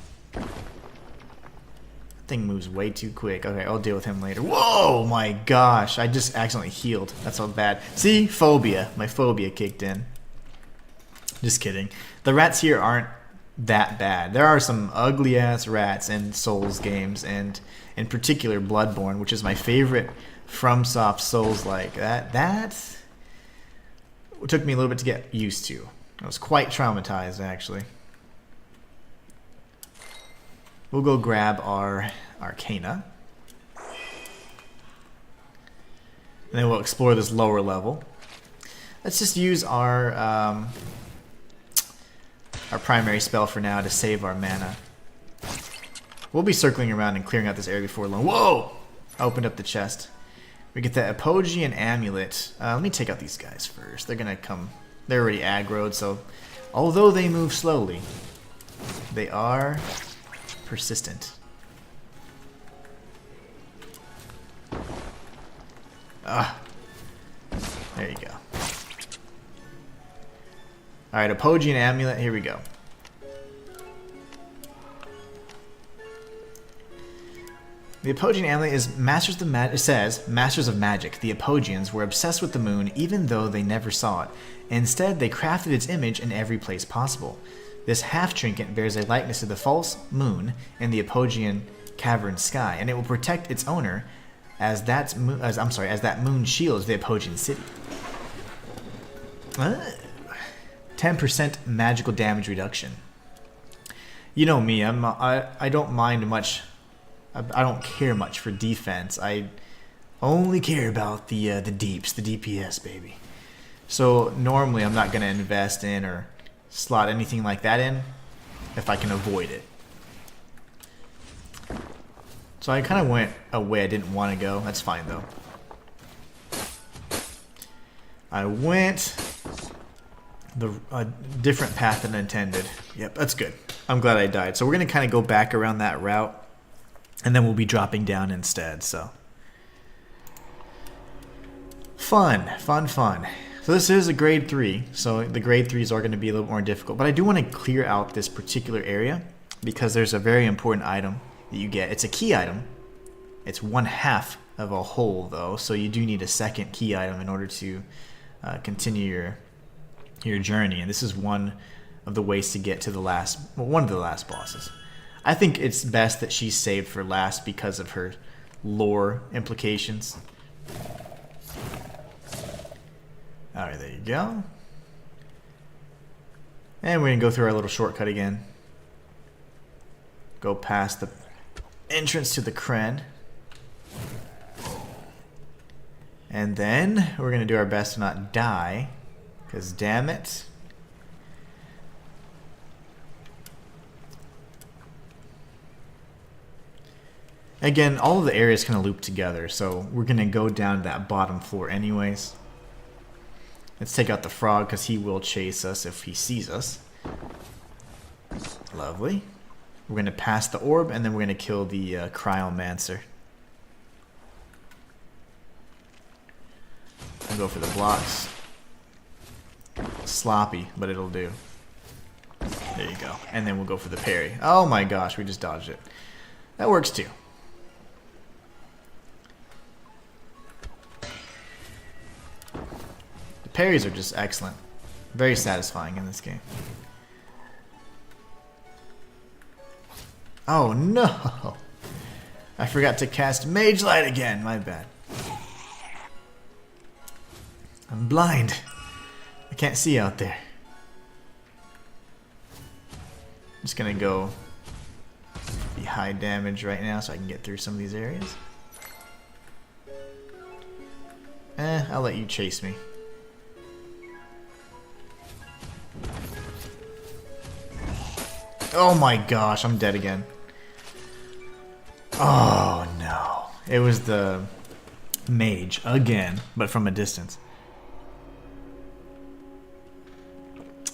Thing moves way too quick. Okay, I'll deal with him later. Whoa, my gosh. I just accidentally healed. That's so bad. See? Phobia. My phobia kicked in. Just kidding. The rats here aren't that bad. There are some ugly-ass rats in Souls games, and in particular Bloodborne, which is my favorite FromSoft Souls-like. That took me a little bit to get used to. I was quite traumatized, actually. We'll go grab our Arcana. And then we'll explore this lower level. Let's just use our primary spell for now to save our mana. We'll be circling around and clearing out this area before long. Whoa! I opened up the chest. We get the Apogean Amulet. Let me take out these guys first. They're gonna come. They're already aggroed, so although they move slowly, they are persistent. Ah, there you go. Alright, Apogean Amulet, here we go. The Apogean Amulet is Masters of it says, Masters of Magic, the Apogeans were obsessed with the moon even though they never saw it. Instead, they crafted its image in every place possible. This half-trinket bears a likeness to the false moon in the Apogean cavern sky, and it will protect its owner as that moon shields the Apogean city. 10% magical damage reduction. You know me, I don't mind much. I don't care much for defense. I only care about the deeps, the DPS, baby. So normally I'm not gonna invest in or slot anything like that in if I can avoid it. So I kind of went a way I didn't want to go. That's fine though. I went a different path than intended. Yep, that's good. I'm glad I died. So we're gonna kind of go back around that route, and then we'll be dropping down instead. So fun. So this is a grade 3, so the grade 3s are going to be a little more difficult. But I do want to clear out this particular area because there's a very important item that you get. It's a key item. It's 1/2 of a whole though, so you do need a second key item in order to continue your journey. And this is one of the ways to get to the last, well, one of the last bosses. I think it's best that she's saved for last because of her lore implications. Alright, there you go. And we're going to go through our little shortcut again. Go past the entrance to the Kren. And then we're going to do our best to not die. Because damn it. Again, all of the areas kind of loop together. So we're going to go down to that bottom floor anyways. Let's take out the frog because he will chase us if he sees us. Lovely. We're going to pass the orb and then we're going to kill the cryomancer. I'll go for the blocks. Sloppy, but it'll do. There you go. And then we'll go for the parry. Oh my gosh, we just dodged it. That works too. Parries are just excellent. Very satisfying in this game. Oh no! I forgot to cast Mage Light again. My bad. I'm blind. I can't see out there. I'm just gonna go be high damage right now so I can get through some of these areas. I'll let you chase me. Oh my gosh, I'm dead again. Oh no. It was the mage again, but from a distance.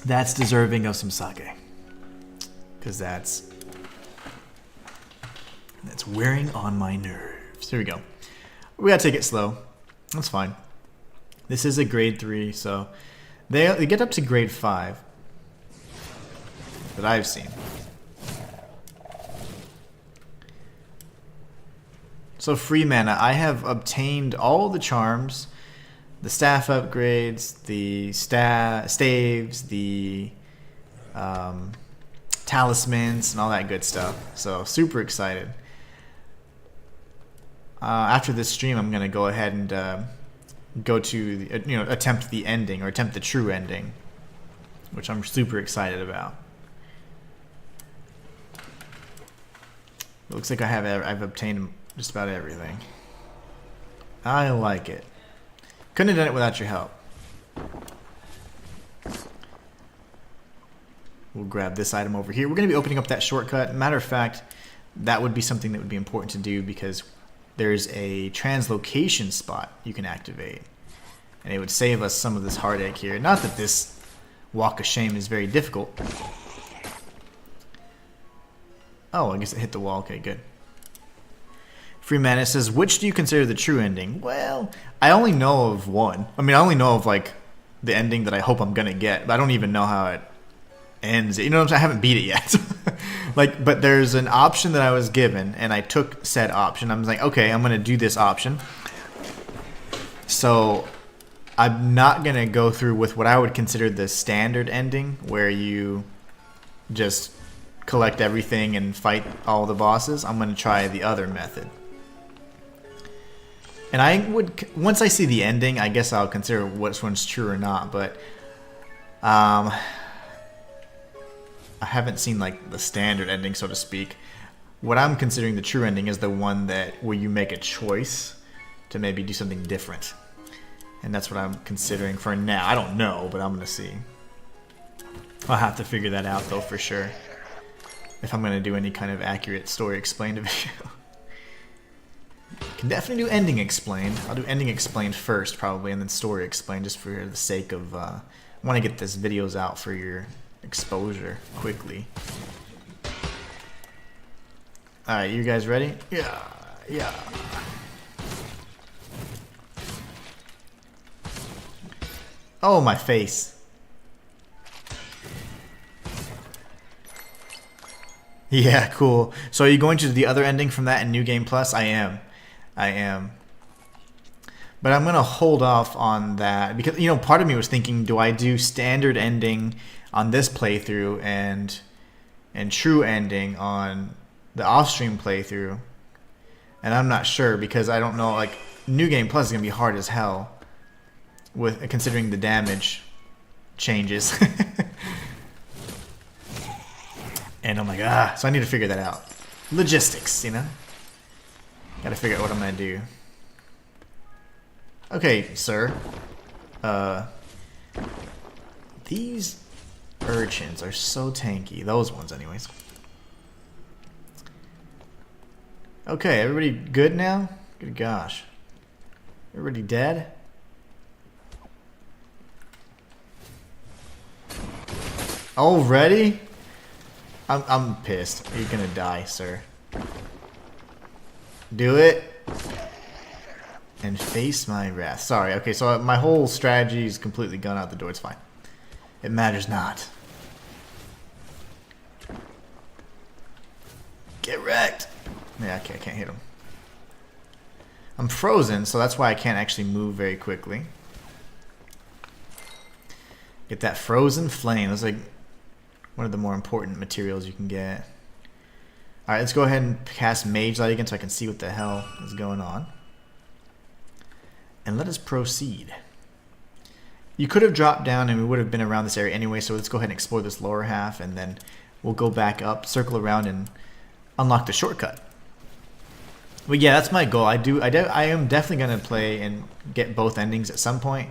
That's deserving of some sake. Because that's wearing on my nerves. Here we go. We gotta take it slow. That's fine. This is a grade 3, so they get up to grade 5 that I've seen. So free mana, I have obtained all the charms, the staff upgrades, the staves, the talismans, and all that good stuff. So super excited. After this stream, I'm gonna go ahead and go to the, attempt the ending, or attempt the true ending, which I'm super excited about. It looks like I've obtained just about everything. I like it. Couldn't have done it without your help. We'll grab this item over here. We're going to be opening up that shortcut. Matter of fact, that would be something that would be important to do because there's a translocation spot you can activate. And it would save us some of this heartache here. Not that this walk of shame is very difficult. Oh, I guess it hit the wall. Okay, good. Free Mana says, which do you consider the true ending? Well, I only know of one. I mean, I only know of, like, the ending that I hope I'm going to get. But I don't even know how it ends. You know what I'm saying? I haven't beat it yet. But there's an option that I was given, and I took said option. I was like, okay, I'm going to do this option. So I'm not going to go through with what I would consider the standard ending, where you just collect everything and fight all the bosses. I'm going to try the other method. And I would, once I see the ending, I guess I'll consider which one's true or not. But I haven't seen like the standard ending, so to speak. What I'm considering the true ending is the one where you make a choice to maybe do something different. And that's what I'm considering for now. I don't know, but I'm going to see. I'll have to figure that out though for sure, if I'm going to do any kind of accurate story explained video. Can definitely do ending explained. I'll do ending explained first probably, and then story explained, just for the sake of I want to get this videos out for your exposure quickly. Alright, you guys ready? Yeah. Oh, my face. Yeah, cool. So are you going to the other ending from that in New Game Plus? I am. But I'm going to hold off on that because, part of me was thinking, do I do standard ending on this playthrough and true ending on the off-stream playthrough? And I'm not sure because I don't know, like, New Game Plus is going to be hard as hell with considering the damage changes. And I'm like, so I need to figure that out. Logistics, Gotta figure out what I'm gonna do. Okay, sir. These urchins are so tanky. Those ones, anyways. Okay, everybody good now? Good gosh. Everybody dead? Already? I'm pissed. You're gonna die, sir. Do it. And face my wrath. Sorry, okay, so my whole strategy is completely gone out the door. It's fine. It matters not. Get wrecked. Yeah, okay, I can't hit him. I'm frozen, so that's why I can't actually move very quickly. Get that frozen flame. That's like one of the more important materials you can get. Alright, let's go ahead and cast Mage Light again so I can see what the hell is going on. And let us proceed. You could have dropped down and we would have been around this area anyway, so let's go ahead and explore this lower half and then we'll go back up, circle around, and unlock the shortcut. But yeah, that's my goal. I am definitely going to play and get both endings at some point,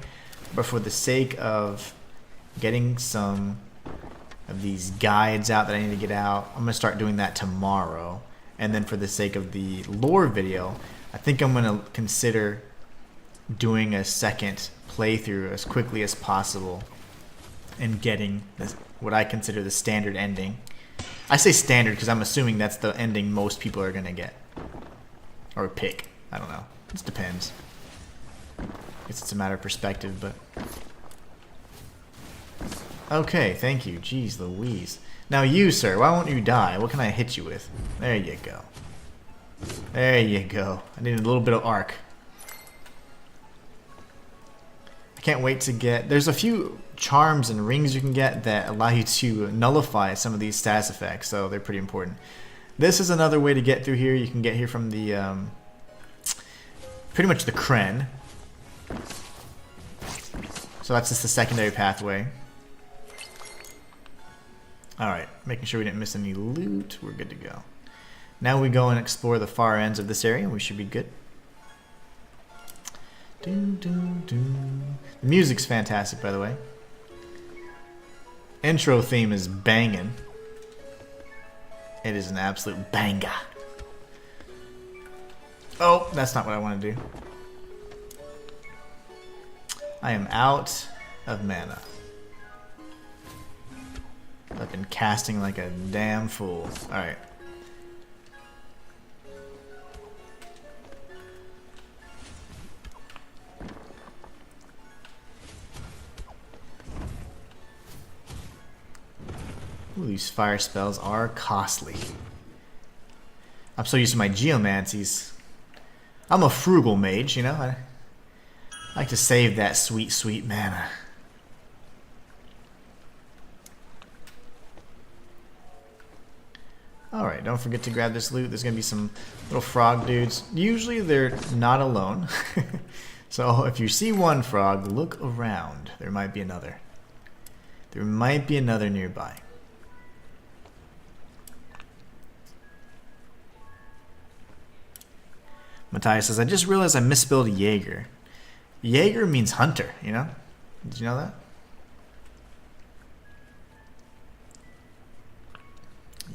but for the sake of getting some of these guides out that I need to get out. I'm going to start doing that tomorrow. And then for the sake of the lore video, I think I'm going to consider doing a second playthrough as quickly as possible and getting this, what I consider the standard ending. I say standard because I'm assuming that's the ending most people are going to get. Or pick. I don't know. It just depends. I guess it's a matter of perspective, but... Okay, thank you. Jeez Louise. Now you, sir, why won't you die? What can I hit you with? There you go. There you go. I need a little bit of arc. I can't wait to get... There's a few charms and rings you can get that allow you to nullify some of these status effects, so they're pretty important. This is another way to get through here. You can get here from the... pretty much the Kren. So that's just the secondary pathway. Alright, making sure we didn't miss any loot. We're good to go. Now we go and explore the far ends of this area. We should be good. Doo, doo, doo. The music's fantastic, by the way. Intro theme is banging. It is an absolute banger. Oh, that's not what I want to do. I am out of mana. I've been casting like a damn fool. Alright. Ooh, these fire spells are costly. I'm so used to my geomancies. I'm a frugal mage, you know? I like to save that sweet, sweet mana. Alright, don't forget to grab this loot. There's going to be some little frog dudes. Usually they're not alone. So if you see one frog, look around. There might be another. There might be another nearby. Matthias says, I just realized I misspelled Jaeger. Jaeger means hunter, you know? Did you know that?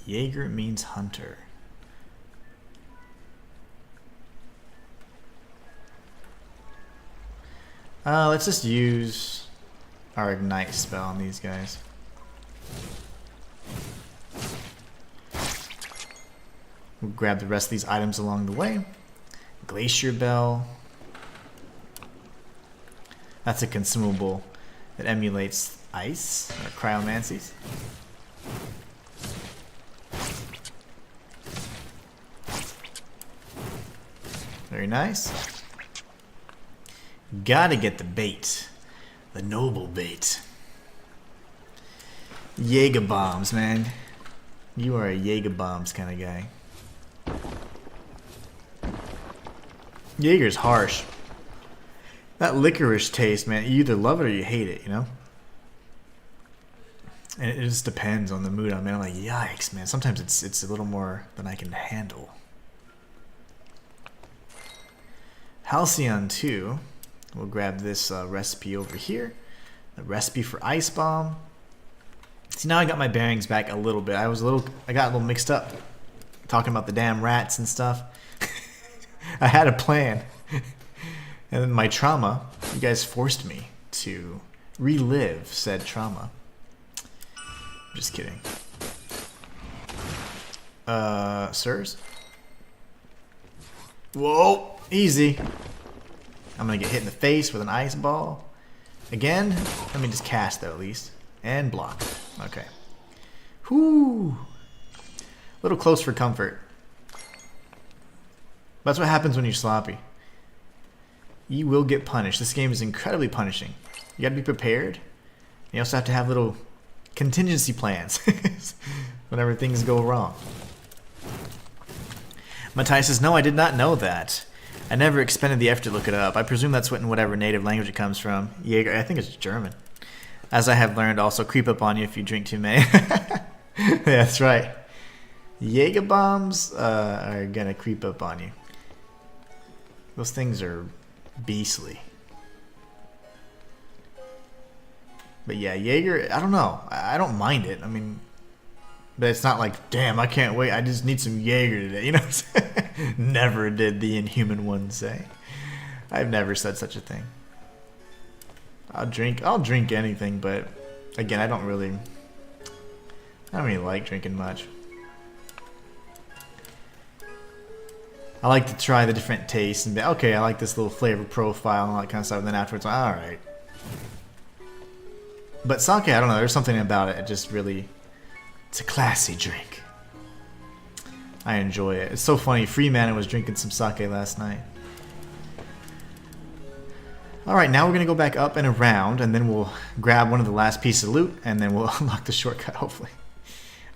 Jaeger means hunter. Let's just use our ignite spell on these guys. We'll grab the rest of these items along the way. Glacier Bell. That's a consumable that emulates ice or cryomancies. Very nice. Gotta get the bait. The noble bait. Jaeger bombs, man. You are a Jaeger bombs kind of guy. Jaeger's harsh. That licorice taste, man, you either love it or you hate it, you know? And it just depends on the mood I'm in. I'm like, yikes, man. Sometimes it's a little more than I can handle. Halcyon 2. We'll grab this recipe over here. The recipe for Ice Bomb. See, now I got my bearings back a little bit. I got a little mixed up. Talking about the damn rats and stuff. I had a plan. And then my trauma, you guys forced me to relive said trauma. Just kidding. Sirs? Whoa! Easy. I'm gonna get hit in the face with an ice ball. Again? Let me just cast though at least. And block. Okay. Whoo! A little close for comfort. That's what happens when you're sloppy. You will get punished. This game is incredibly punishing. You gotta be prepared. You also have to have little contingency plans whenever things go wrong. Matthias says, no, I did not know that. I never expended the effort to look it up. I presume that's what in whatever native language it comes from. Jaeger, I think it's German. As I have learned, also creep up on you if you drink too many. Yeah, that's right. Jaeger bombs are gonna creep up on you. Those things are beastly. But yeah, Jaeger, I don't know. I don't mind it. I mean, but it's not like, damn, I can't wait. I just need some Jaeger today. You know what I'm saying? Never did the Inhuman one say. I've never said such a thing. I'll drink anything, but again, I don't really like drinking much. I like to try the different tastes and be, okay, I like this little flavor profile and all that kind of stuff, and then afterwards, all right. But sake, I don't know, there's something about it. It just really, it's a classy drink. I enjoy it. It's so funny. Freeman was drinking some sake last night. Alright, now we're going to go back up and around, and then we'll grab one of the last pieces of loot, and then we'll unlock the shortcut, hopefully.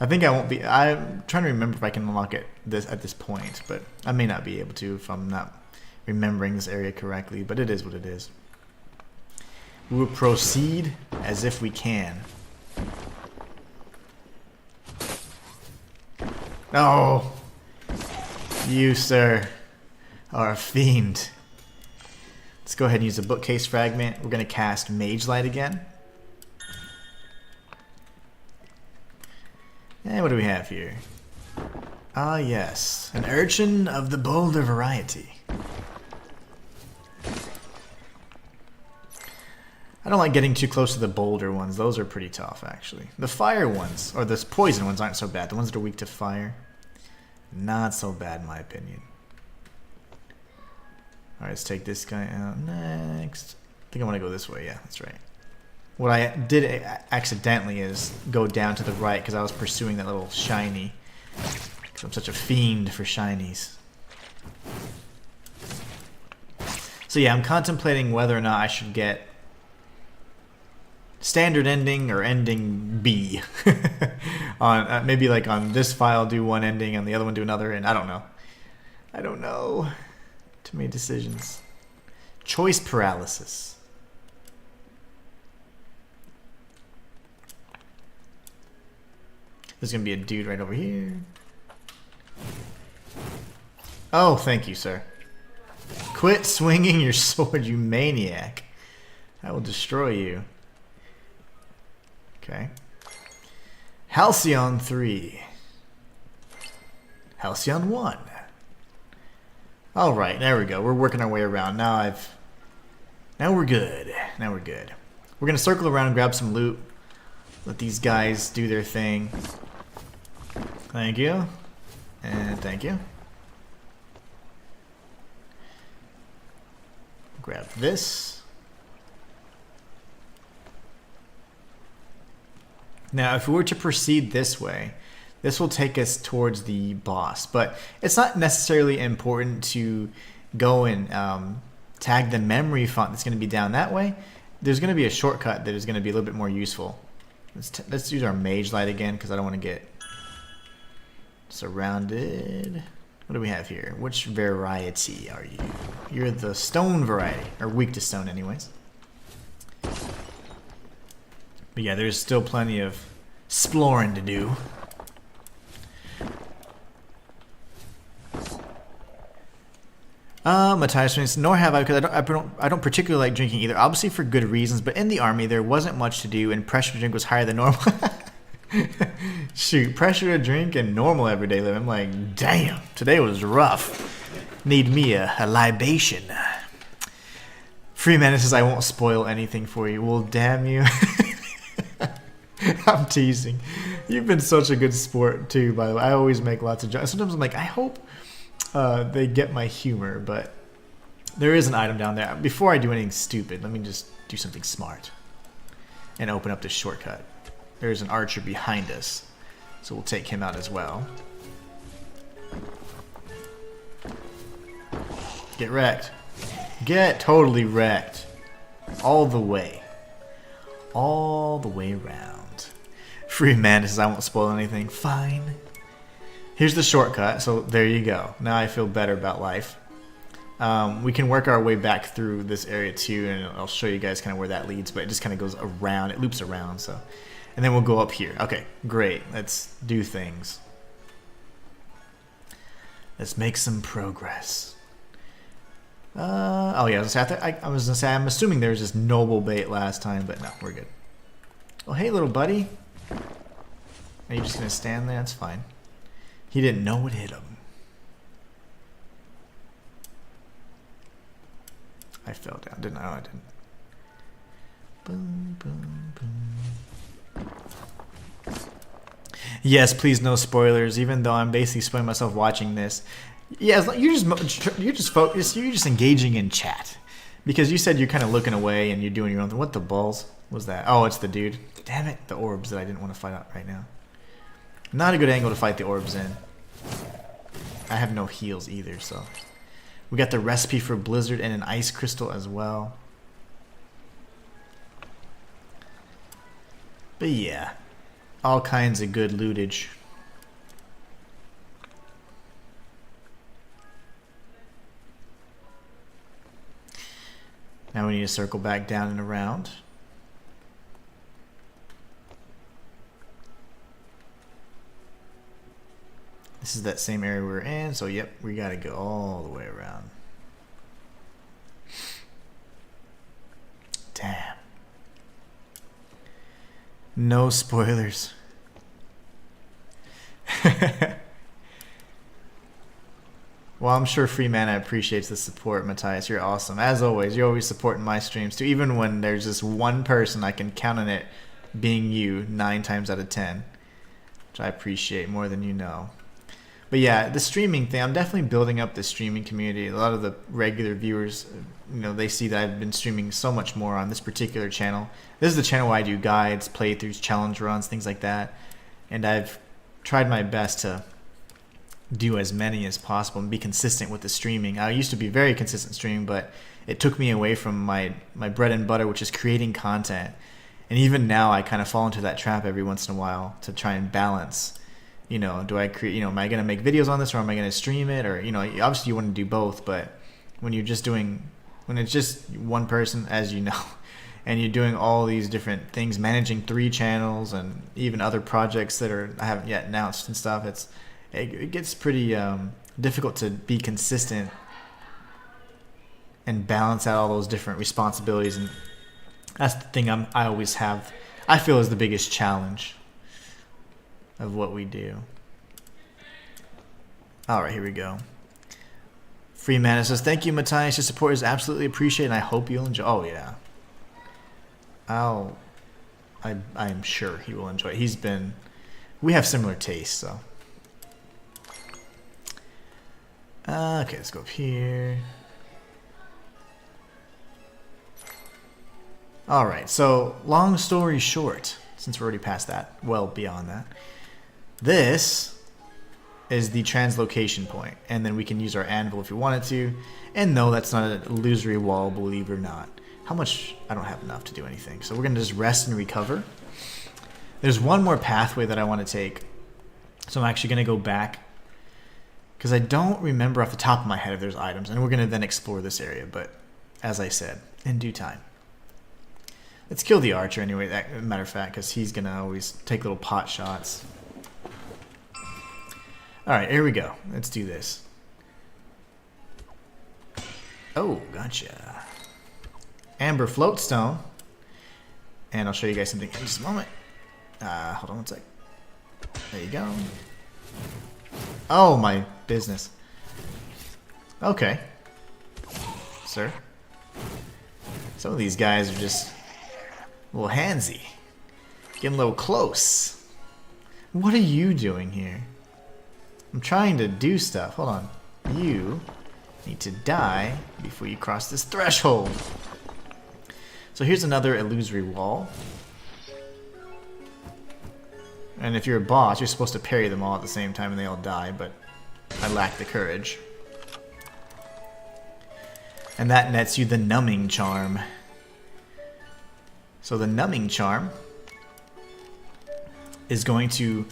I think I won't be... I'm trying to remember if I can unlock it at this point, but I may not be able to if I'm not remembering this area correctly, but it is what it is. We will proceed as if we can. Oh! You, sir, are a fiend. Let's go ahead and use a bookcase fragment. We're going to cast Mage Light again. And what do we have here? Ah, yes. An urchin of the bolder variety. I don't like getting too close to the boulder ones. Those are pretty tough, actually. The fire ones, or the poison ones, aren't so bad. The ones that are weak to fire, not so bad in my opinion. Alright, let's take this guy out next. I think I want to go this way. Yeah, that's right. What I did accidentally is go down to the right because I was pursuing that little shiny. Because I'm such a fiend for shinies. So yeah, I'm contemplating whether or not I should get standard ending or ending B. On maybe like on this file do one ending, on the other one do another, and I don't know. I don't know. Too many decisions. Choice paralysis. There's gonna be a dude right over here. Oh, thank you, sir. Quit swinging your sword, you maniac. I will destroy you. Okay. Halcyon 3. Halcyon 1. Alright, there we go. We're working our way around. Now we're good. Now we're good. We're gonna circle around and grab some loot. Let these guys do their thing. Thank you. And thank you. Grab this. Now, if we were to proceed this way, this will take us towards the boss. But it's not necessarily important to go and tag the memory font that's going to be down that way. There's going to be a shortcut that is going to be a little bit more useful. Let's use our Mage Light again because I don't want to get surrounded. What do we have here? Which variety are you? You're the stone variety, or weak to stone anyways. But yeah, there's still plenty of exploring to do. Matthias says, nor have I, because I don't particularly like drinking either. Obviously for good reasons, but in the army there wasn't much to do, and pressure to drink was higher than normal. Shoot, pressure to drink and normal everyday living. I'm like, damn, today was rough. Need me a libation. Freeman says, I won't spoil anything for you. Well, damn you. I'm teasing. You've been such a good sport too, by the way. I always make lots of jokes. Sometimes I'm like, I hope they get my humor, but there is an item down there. Before I do anything stupid, let me just do something smart and open up this shortcut. There's an archer behind us, so we'll take him out as well. Get wrecked. Get totally wrecked. All the way. All the way around. Free man says I won't spoil anything. Fine. Here's the shortcut, so there you go. Now I feel better about life. We can work our way back through this area too, and I'll show you guys kind of where that leads, but it just kind of goes around. It loops around, so. And then we'll go up here. Okay, great. Let's do things. Let's make some progress. Oh yeah, I was gonna say I'm assuming there was this noble bait last time, but no, we're good. Oh, hey, little buddy. Are you just gonna stand there? That's fine. He didn't know what hit him. I fell down, didn't I? Oh, I didn't. Boom, boom, boom. Yes, please, no spoilers. Even though I'm basically spoiling myself watching this. Yeah, as long, you're just engaging in chat, because you said you're kind of looking away and you're doing your own thing. What the balls was that? Oh, it's the dude. Damn it, the orbs that I didn't want to fight out right now. Not a good angle to fight the orbs in. I have no heals either, so. We got the recipe for Blizzard and an ice crystal as well. But yeah, all kinds of good lootage. Now we need to circle back down and around. This is that same area we were in, so yep, we gotta go all the way around. Damn. No spoilers. Well, I'm sure Free Mana appreciates the support, Matthias. You're awesome. As always, you're always supporting my streams too. Even when there's just one person, I can count on it being you 9 times out of 10. Which I appreciate more than you know. But yeah, the streaming thing, I'm definitely building up the streaming community. A lot of the regular viewers, you know, they see that I've been streaming so much more on this particular channel. This is the channel where I do guides, playthroughs, challenge runs, things like that. And I've tried my best to do as many as possible and be consistent with the streaming. I used to be very consistent streaming, but it took me away from my bread and butter, which is creating content. And even now, I kind of fall into that trap every once in a while to try and balance. You know, do I create, you know, am I going to make videos on this, or am I going to stream it? Or, you know, obviously you want to do both, but when you're just doing, when it's just one person, as you know, and you're doing all these different things, managing 3 channels and even other projects that I haven't yet announced and stuff, it gets pretty difficult to be consistent and balance out all those different responsibilities. And that's the thing I always have, I feel, is the biggest challenge of what we do. Alright, here we go. Free Mana says, thank you, Matthias. Your support is absolutely appreciated, and I hope you'll enjoy. Oh, yeah. I'm sure he will enjoy it. We have similar tastes, so. Okay, let's go up here. Alright, so long story short, since we're already past that, well beyond that, this is the translocation point, and then we can use our anvil if we wanted to. And no, that's not an illusory wall, believe it or not. How much? I don't have enough to do anything, so we're going to just rest and recover. There's one more pathway that I want to take, so I'm actually going to go back, because I don't remember off the top of my head if there's items, and we're going to then explore this area, but as I said, in due time. Let's kill the archer anyway, matter of fact, because he's going to always take little pot shots. Alright, here we go. Let's do this. Oh, gotcha. Amber floatstone. And I'll show you guys something in just a moment. Hold on one sec. There you go. Oh, my business. Okay. Sir. Some of these guys are just a little handsy. Getting a little close. What are you doing here? I'm trying to do stuff. Hold on. You need to die before you cross this threshold. So here's another illusory wall. And if you're a boss, you're supposed to parry them all at the same time and they all die, but I lack the courage. And that nets you the numbing charm. So the numbing charm is going to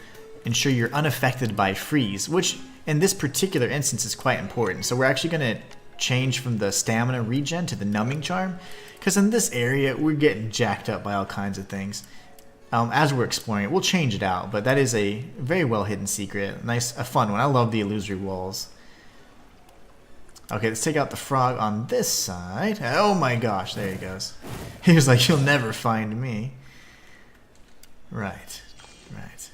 ensure you're unaffected by freeze, which in this particular instance is quite important. So we're actually going to change from the stamina regen to the numbing charm, because in this area we're getting jacked up by all kinds of things. As we're exploring it, we'll change it out, but that is a very well hidden secret. A fun one. I love the illusory walls. Okay, let's take out the frog on this side. Oh my gosh, there he goes. He was like, you'll never find me. Right. Right.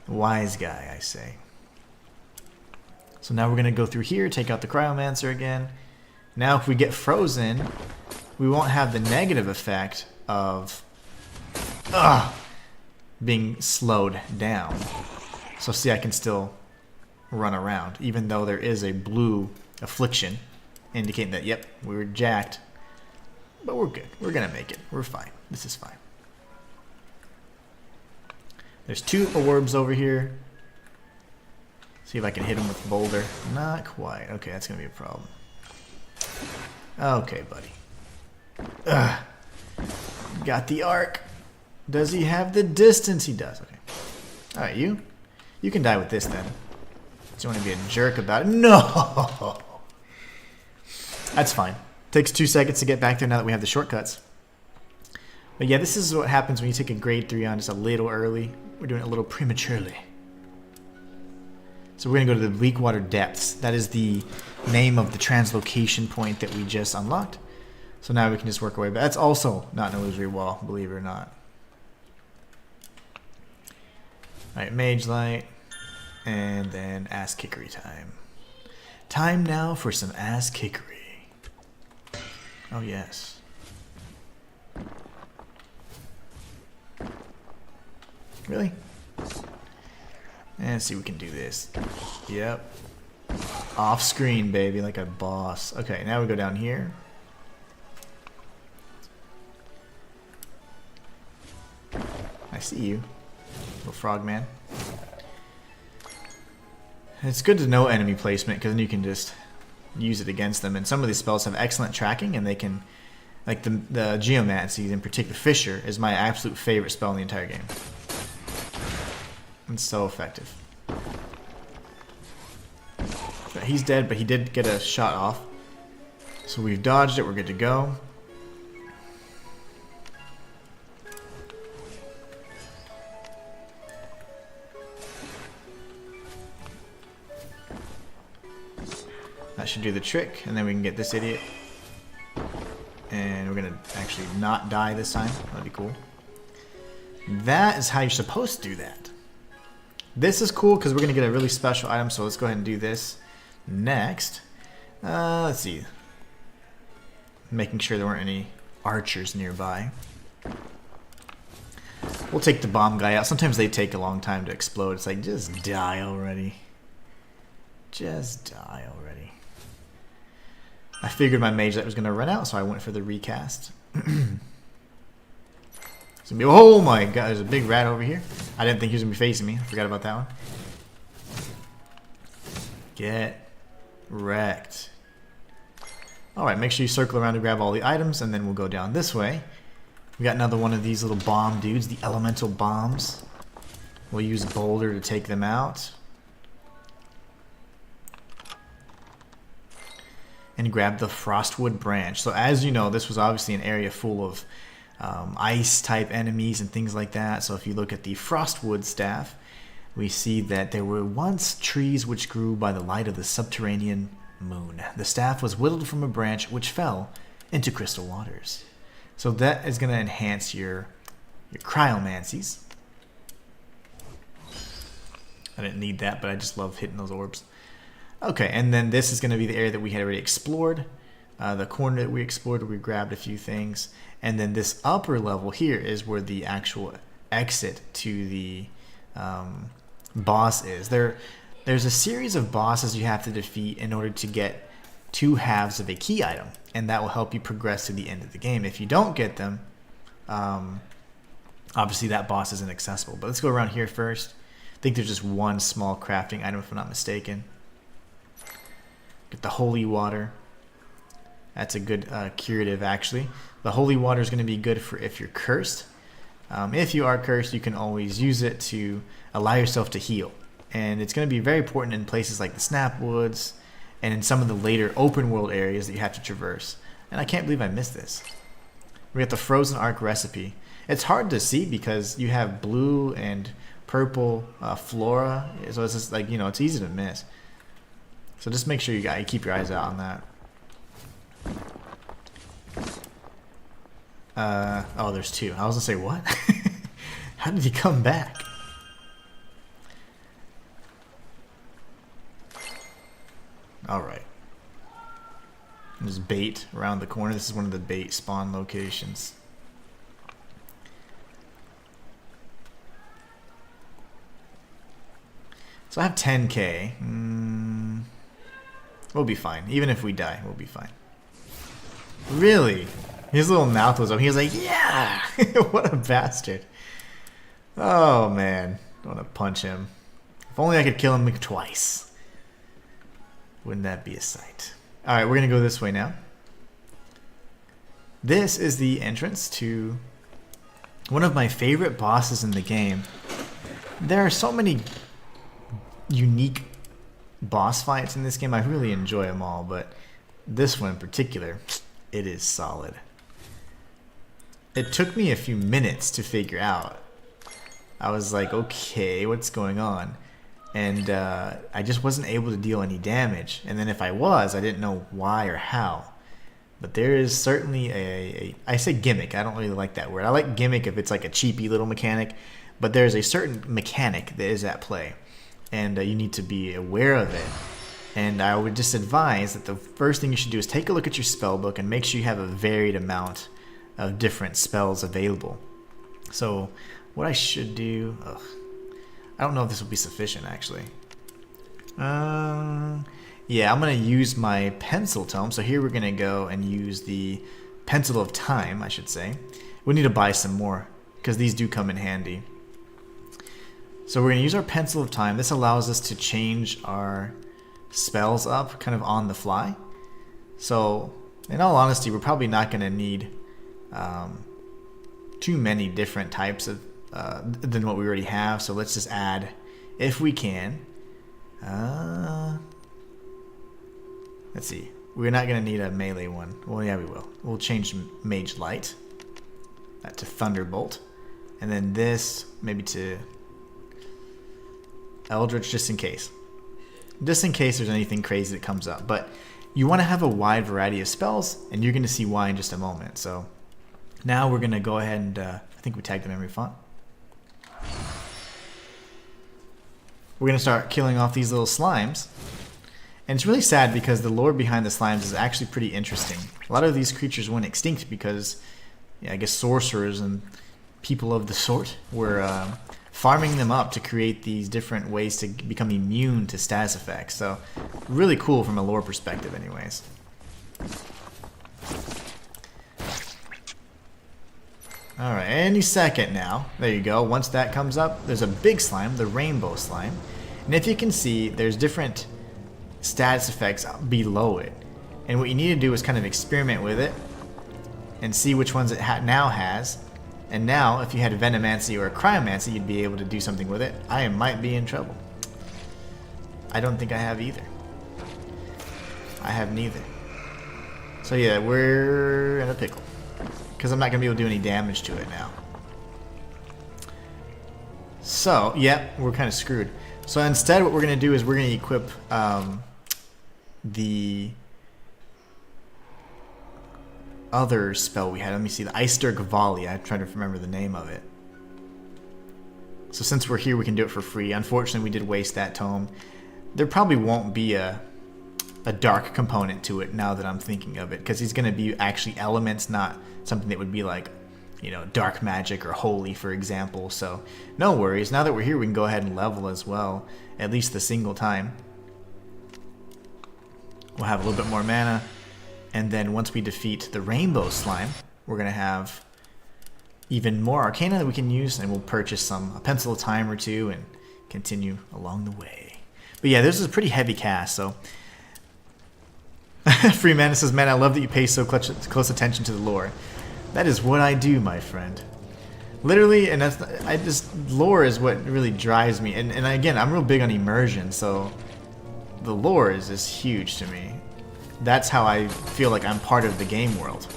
Wise guy, I say. So now we're going to go through here, take out the Cryomancer again. Now if we get frozen, we won't have the negative effect of being slowed down. So see, I can still run around, even though there is a blue affliction indicating that, yep, we were jacked. But we're good. We're going to make it. We're fine. This is fine. There's 2 orbs over here. See if I can hit him with boulder. Not quite. Okay, that's going to be a problem. Okay, buddy. Ugh. Got the arc. Does he have the distance? He does. Okay. Alright, you? You can die with this then. Do you want to be a jerk about it? No! That's fine. Takes 2 seconds to get back there now that we have the shortcuts. But yeah, this is what happens when you take a grade 3 on just a little early. We're doing it a little prematurely. So we're going to go to the Bleakwater Depths. That is the name of the translocation point that we just unlocked. So now we can just work our way back. That's also not an illusory wall, believe it or not. Alright, Mage Light. And then Ass Kickery time. Time now for some Ass Kickery. Oh yes. Really? And let's see if we can do this. Yep. Off screen, baby, like a boss. Okay, now we go down here. I see you, little frogman. It's good to know enemy placement because then you can just use it against them. And some of these spells have excellent tracking, and they can, like the Geomancy in particular, Fissure is my absolute favorite spell in the entire game. It's so effective. But he's dead, but he did get a shot off. So we've dodged it, we're good to go. That should do the trick, and then we can get this idiot. And we're gonna actually not die this time. That'd be cool. That is how you're supposed to do that. This is cool because we're going to get a really special item, so let's go ahead and do this next. Let's see. Making sure there weren't any archers nearby. We'll take the bomb guy out. Sometimes they take a long time to explode. It's like, just die already. Just die already. I figured my mage light was going to run out, so I went for the recast. Oh my god, there's a big rat over here. I didn't think he was going to be facing me. I forgot about that one. Get wrecked. Alright, make sure you circle around to grab all the items, and then we'll go down this way. We got another one of these little bomb dudes, the elemental bombs. We'll use a boulder to take them out. And grab the Frostwood branch. So as you know, this was obviously an area full of ice type enemies and things like that. So if you look at the Frostwood staff, we see that there were once trees which grew by the light of the subterranean moon. The staff was whittled from a branch which fell into crystal waters. So that is going to enhance your cryomancies. I didn't need that, but I just love hitting those orbs. Okay, and then this is going to be the area that we had already explored. The corner that we explored, we grabbed a few things. And then this upper level here is where the actual exit to the boss is. There's a series of bosses you have to defeat in order to get 2 halves of a key item. And that will help you progress to the end of the game. If you don't get them, obviously that boss is inaccessible. But let's go around here first. I think there's just one small crafting item if I'm not mistaken. Get the holy water. That's a good curative actually. The holy water is going to be good for if you're cursed. If you are cursed, you can always use it to allow yourself to heal. And it's going to be very important in places like the Snapwoods and in some of the later open world areas that you have to traverse. And I can't believe I missed this. We got the Frozen Arc recipe. It's hard to see because you have blue and purple flora. So it's just like, you know, it's easy to miss. So just make sure you keep your eyes out on that. Oh, there's two. I was gonna say, what? How did he come back? Alright. There's bait around the corner. This is one of the bait spawn locations. So I have 10k. We'll be fine. Even if we die, we'll be fine. Really? His little mouth was up. He was like, yeah! What a bastard. Oh, man. I want to punch him. If only I could kill him twice. Wouldn't that be a sight? Alright, we're going to go this way now. This is the entrance to one of my favorite bosses in the game. There are so many unique boss fights in this game. I really enjoy them all, but this one in particular, it is solid. It took me a few minutes to figure out. I was like, okay, what's going on? And I just wasn't able to deal any damage. And then if I was, I didn't know why or how. But there is certainly I say gimmick. I don't really like that word. I like gimmick if it's like a cheapy little mechanic. But there's a certain mechanic that is at play. And you need to be aware of it. And I would just advise that the first thing you should do is take a look at your spell book and make sure you have a varied amount of different spells available. So what I should do... I don't know if this will be sufficient, actually. Yeah, I'm going to use my pencil tome. So here we're going to go and use the pencil of time, I should say. We need to buy some more, because these do come in handy. So we're going to use our pencil of time. This allows us to change our spells up kind of on the fly. So, in all honesty, we're probably not going to need too many different types of than what we already have. So let's just add, if we can. Let's see. We're not going to need a melee one. Well, yeah, we will. We'll change Mage Light to Thunderbolt. And then this maybe to Eldritch, just in case. Just in case there's anything crazy that comes up. But you want to have a wide variety of spells, and you're going to see why in just a moment. So now we're going to go ahead and I think we tagged the memory font. We're going to start killing off these little slimes. And it's really sad because the lore behind the slimes is actually pretty interesting. A lot of these creatures went extinct because, yeah, I guess sorcerers and people of the sort were farming them up to create these different ways to become immune to status effects. So really cool from a lore perspective anyways. Alright, any second now. There you go. Once that comes up, there's a big slime, the rainbow slime. And if you can see, there's different status effects below it. And what you need to do is kind of experiment with it and see which ones it now has. And now, if you had a Venomancy or a Cryomancy, you'd be able to do something with it. I might be in trouble. I don't think I have either. I have neither. So yeah, we're in a pickle. Because I'm not going to be able to do any damage to it now. So, yep, we're kind of screwed. So instead what we're going to do is we're going to equip the other spell we had. Let me see, the Ice Dirk Volley. I'm trying to remember the name of it. So since we're here, we can do it for free. Unfortunately, we did waste that tome. There probably won't be a dark component to it now that I'm thinking of it, because he's going to be actually elements, not something that would be like, you know, dark magic or holy, for example. So no worries. Now that we're here, we can go ahead and level as well, at least the single time. We'll have a little bit more mana, and then once we defeat the rainbow slime, we're going to have even more arcana that we can use, and we'll purchase a pencil of time or two and continue along the way. But yeah, this is a pretty heavy cast, so Free Mana says, man, I love that you pay so close attention to the lore. That is what I do, my friend. Literally, and lore is what really drives me. And again, I'm real big on immersion, so the lore is just huge to me. That's how I feel like I'm part of the game world.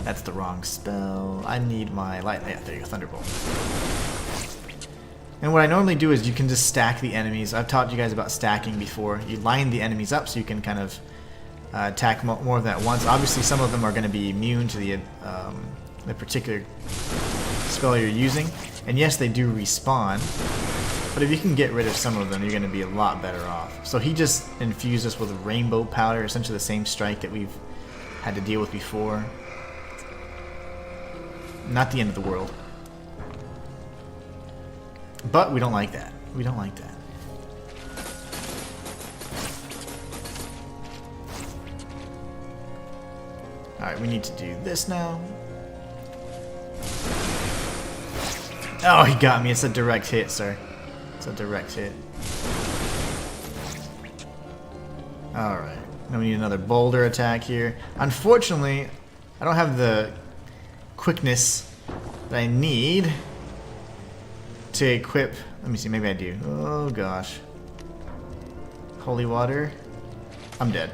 That's the wrong spell. I need my light. Yeah, there you go, Thunderbolt. And what I normally do is you can just stack the enemies. I've taught you guys about stacking before. You line the enemies up so you can kind of attack more of them at once. Obviously, some of them are going to be immune to the particular spell you're using. And yes, they do respawn. But if you can get rid of some of them, you're going to be a lot better off. So he just infused us with rainbow powder, essentially the same strike that we've had to deal with before. Not the end of the world. But we don't like that. We don't like that. Alright, we need to do this now. Oh, he got me. It's a direct hit, sir. It's a direct hit. Alright. Now we need another boulder attack here. Unfortunately, I don't have the quickness that I need to equip. Let me see, maybe I do. Oh gosh. Holy water. I'm dead.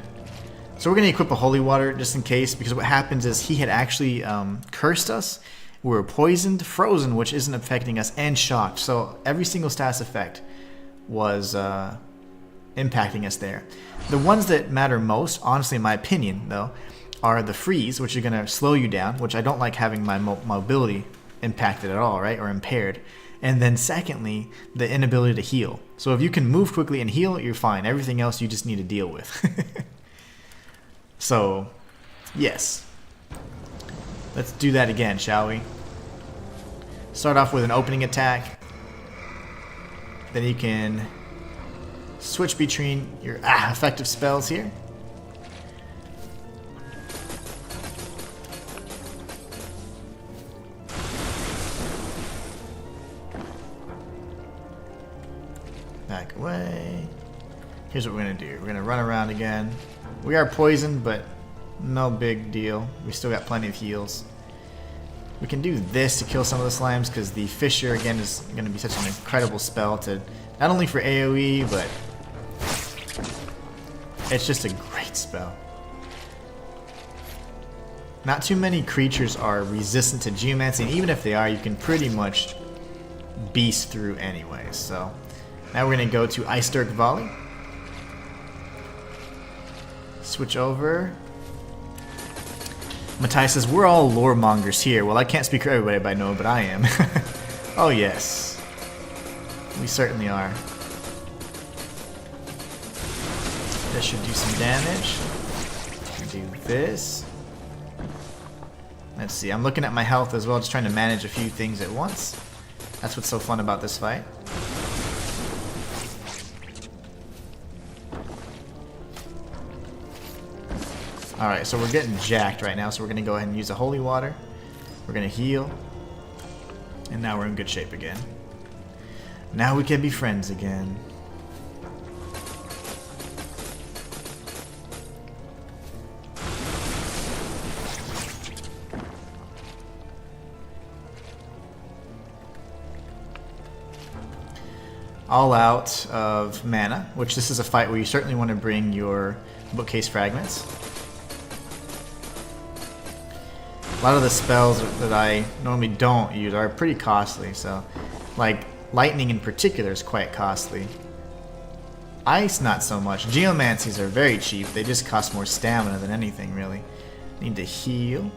So we're going to equip a holy water just in case, because what happens is he had actually cursed us. We were poisoned, frozen, which isn't affecting us, and shocked. So every single status effect was impacting us there. The ones that matter most, honestly in my opinion though, are the freeze, which are going to slow you down, which I don't like having my mobility impacted at all, right, or impaired. And then secondly, the inability to heal. So if you can move quickly and heal, you're fine. Everything else you just need to deal with. So, yes. Let's do that again, shall we? Start off with an opening attack. Then you can switch between your effective spells here. Back away. Here's what we're going to do. We're going to run around again. We are poisoned, but no big deal. We still got plenty of heals. We can do this to kill some of the slimes, because the Fissure, again, is going to be such an incredible spell to, not only for AoE, but it's just a great spell. Not too many creatures are resistant to geomancy, and even if they are, you can pretty much beast through anyways. So now we're going to go to Ice Dirk Volley. Switch over. Matthias says, we're all lore mongers here. Well, I can't speak for everybody, but I know, but I am. Oh, yes. We certainly are. This should do some damage. Do this. Let's see. I'm looking at my health as well, just trying to manage a few things at once. That's what's so fun about this fight. Alright, so we're getting jacked right now, so we're going to go ahead and use a holy water. We're going to heal. And now we're in good shape again. Now we can be friends again. All out of mana, which this is a fight where you certainly want to bring your bookcase fragments. A lot of the spells that I normally don't use are pretty costly, so like lightning in particular is quite costly. Ice not so much. Geomancies are very cheap. They just cost more stamina than anything really. Need to heal.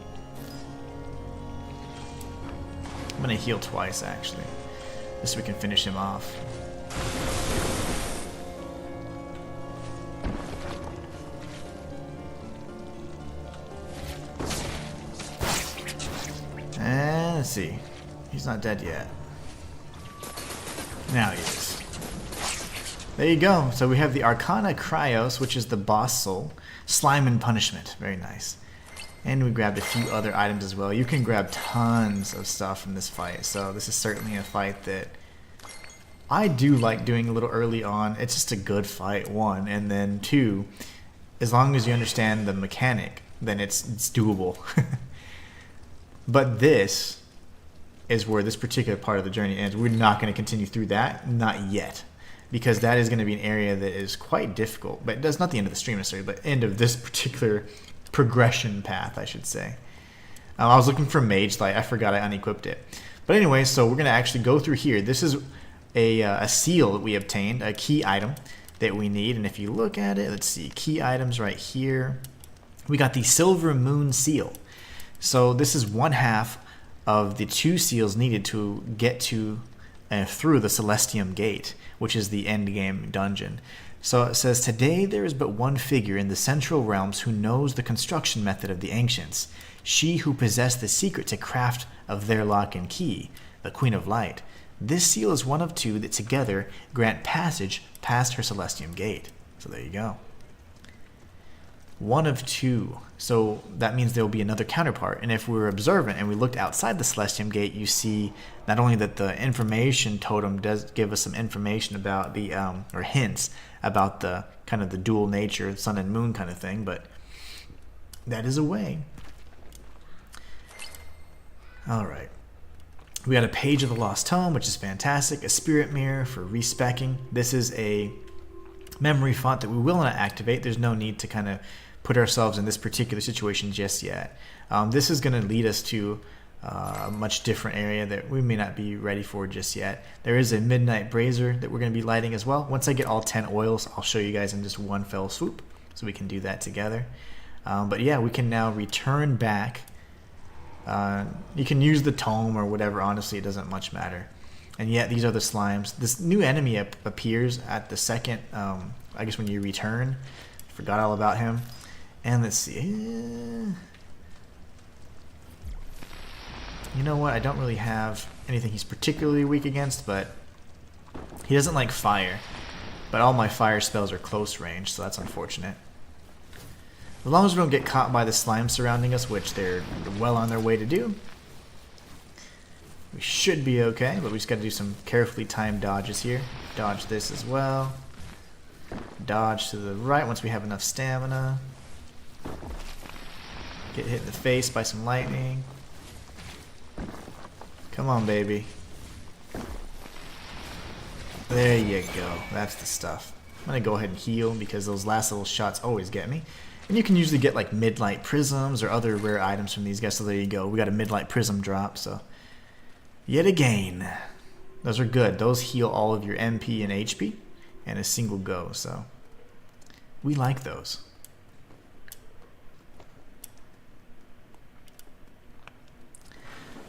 I'm gonna heal twice actually, just so we can finish him off. And let's see. He's not dead yet. Now he is. There you go. So we have the Arcana Cryos, which is the boss soul. Slime and Punishment. Very nice. And we grabbed a few other items as well. You can grab tons of stuff from this fight. So this is certainly a fight that I do like doing a little early on. It's just a good fight, one. And then two, as long as you understand the mechanic, then it's doable. But this is where this particular part of the journey ends. We're not going to continue through that, not yet, because that is going to be an area that is quite difficult. But that's not the end of the stream necessarily, but end of this particular progression path, I should say. I was looking for Mage Light. I forgot I unequipped it. But anyway, so we're going to actually go through here. This is a seal that we obtained, a key item. that we need. And if you look at it, let's see, key items right here. We got the Silver Moon Seal. So this is 1/2 of the 2 seals needed to get to through the Celestium Gate, which is the end game dungeon. So it says, today there is but one figure in the central realms who knows the construction method of the ancients, she who possessed the secret to craft of their lock and key, the Queen of Light. This seal is one of 2 that together grant passage past her Celestium Gate. So there you go. 1 of 2. So that means there will be another counterpart. And if we were observant and we looked outside the Celestium Gate, you see not only that the information totem does give us some information about the, or hints about the kind of the dual nature, sun and moon kind of thing, but that is a way. All right. We got a page of the Lost Tome, which is fantastic. A spirit mirror for respecking. This is a memory font that we will not activate. There's no need to kind of put ourselves in this particular situation just yet. This is going to lead us to a much different area that we may not be ready for just yet. There is a midnight brazier that we're going to be lighting as well. Once I get all 10 oils, I'll show you guys in just one fell swoop, so we can do that together. But yeah, we can now return back. You can use the tome or whatever, honestly it doesn't much matter. And yet these are the slimes. This new enemy appears at the second, I guess when you return. Forgot all about him. And let's see. You know what? I don't really have anything he's particularly weak against, but he doesn't like fire. But all my fire spells are close range, so that's unfortunate. As long as we don't get caught by the slime surrounding us, which they're well on their way to do, we should be okay, but we just got to do some carefully timed dodges here. Dodge this as well. Dodge to the right once we have enough stamina. Get hit in the face by some lightning. Come on, baby. There you go. That's the stuff. I'm going to go ahead and heal because those last little shots always get me. And you can usually get like midlight prisms or other rare items from these guys, so there you go. We got a midlight prism drop, so yet again, those are good. Those heal all of your MP and HP in a single go, so we like those.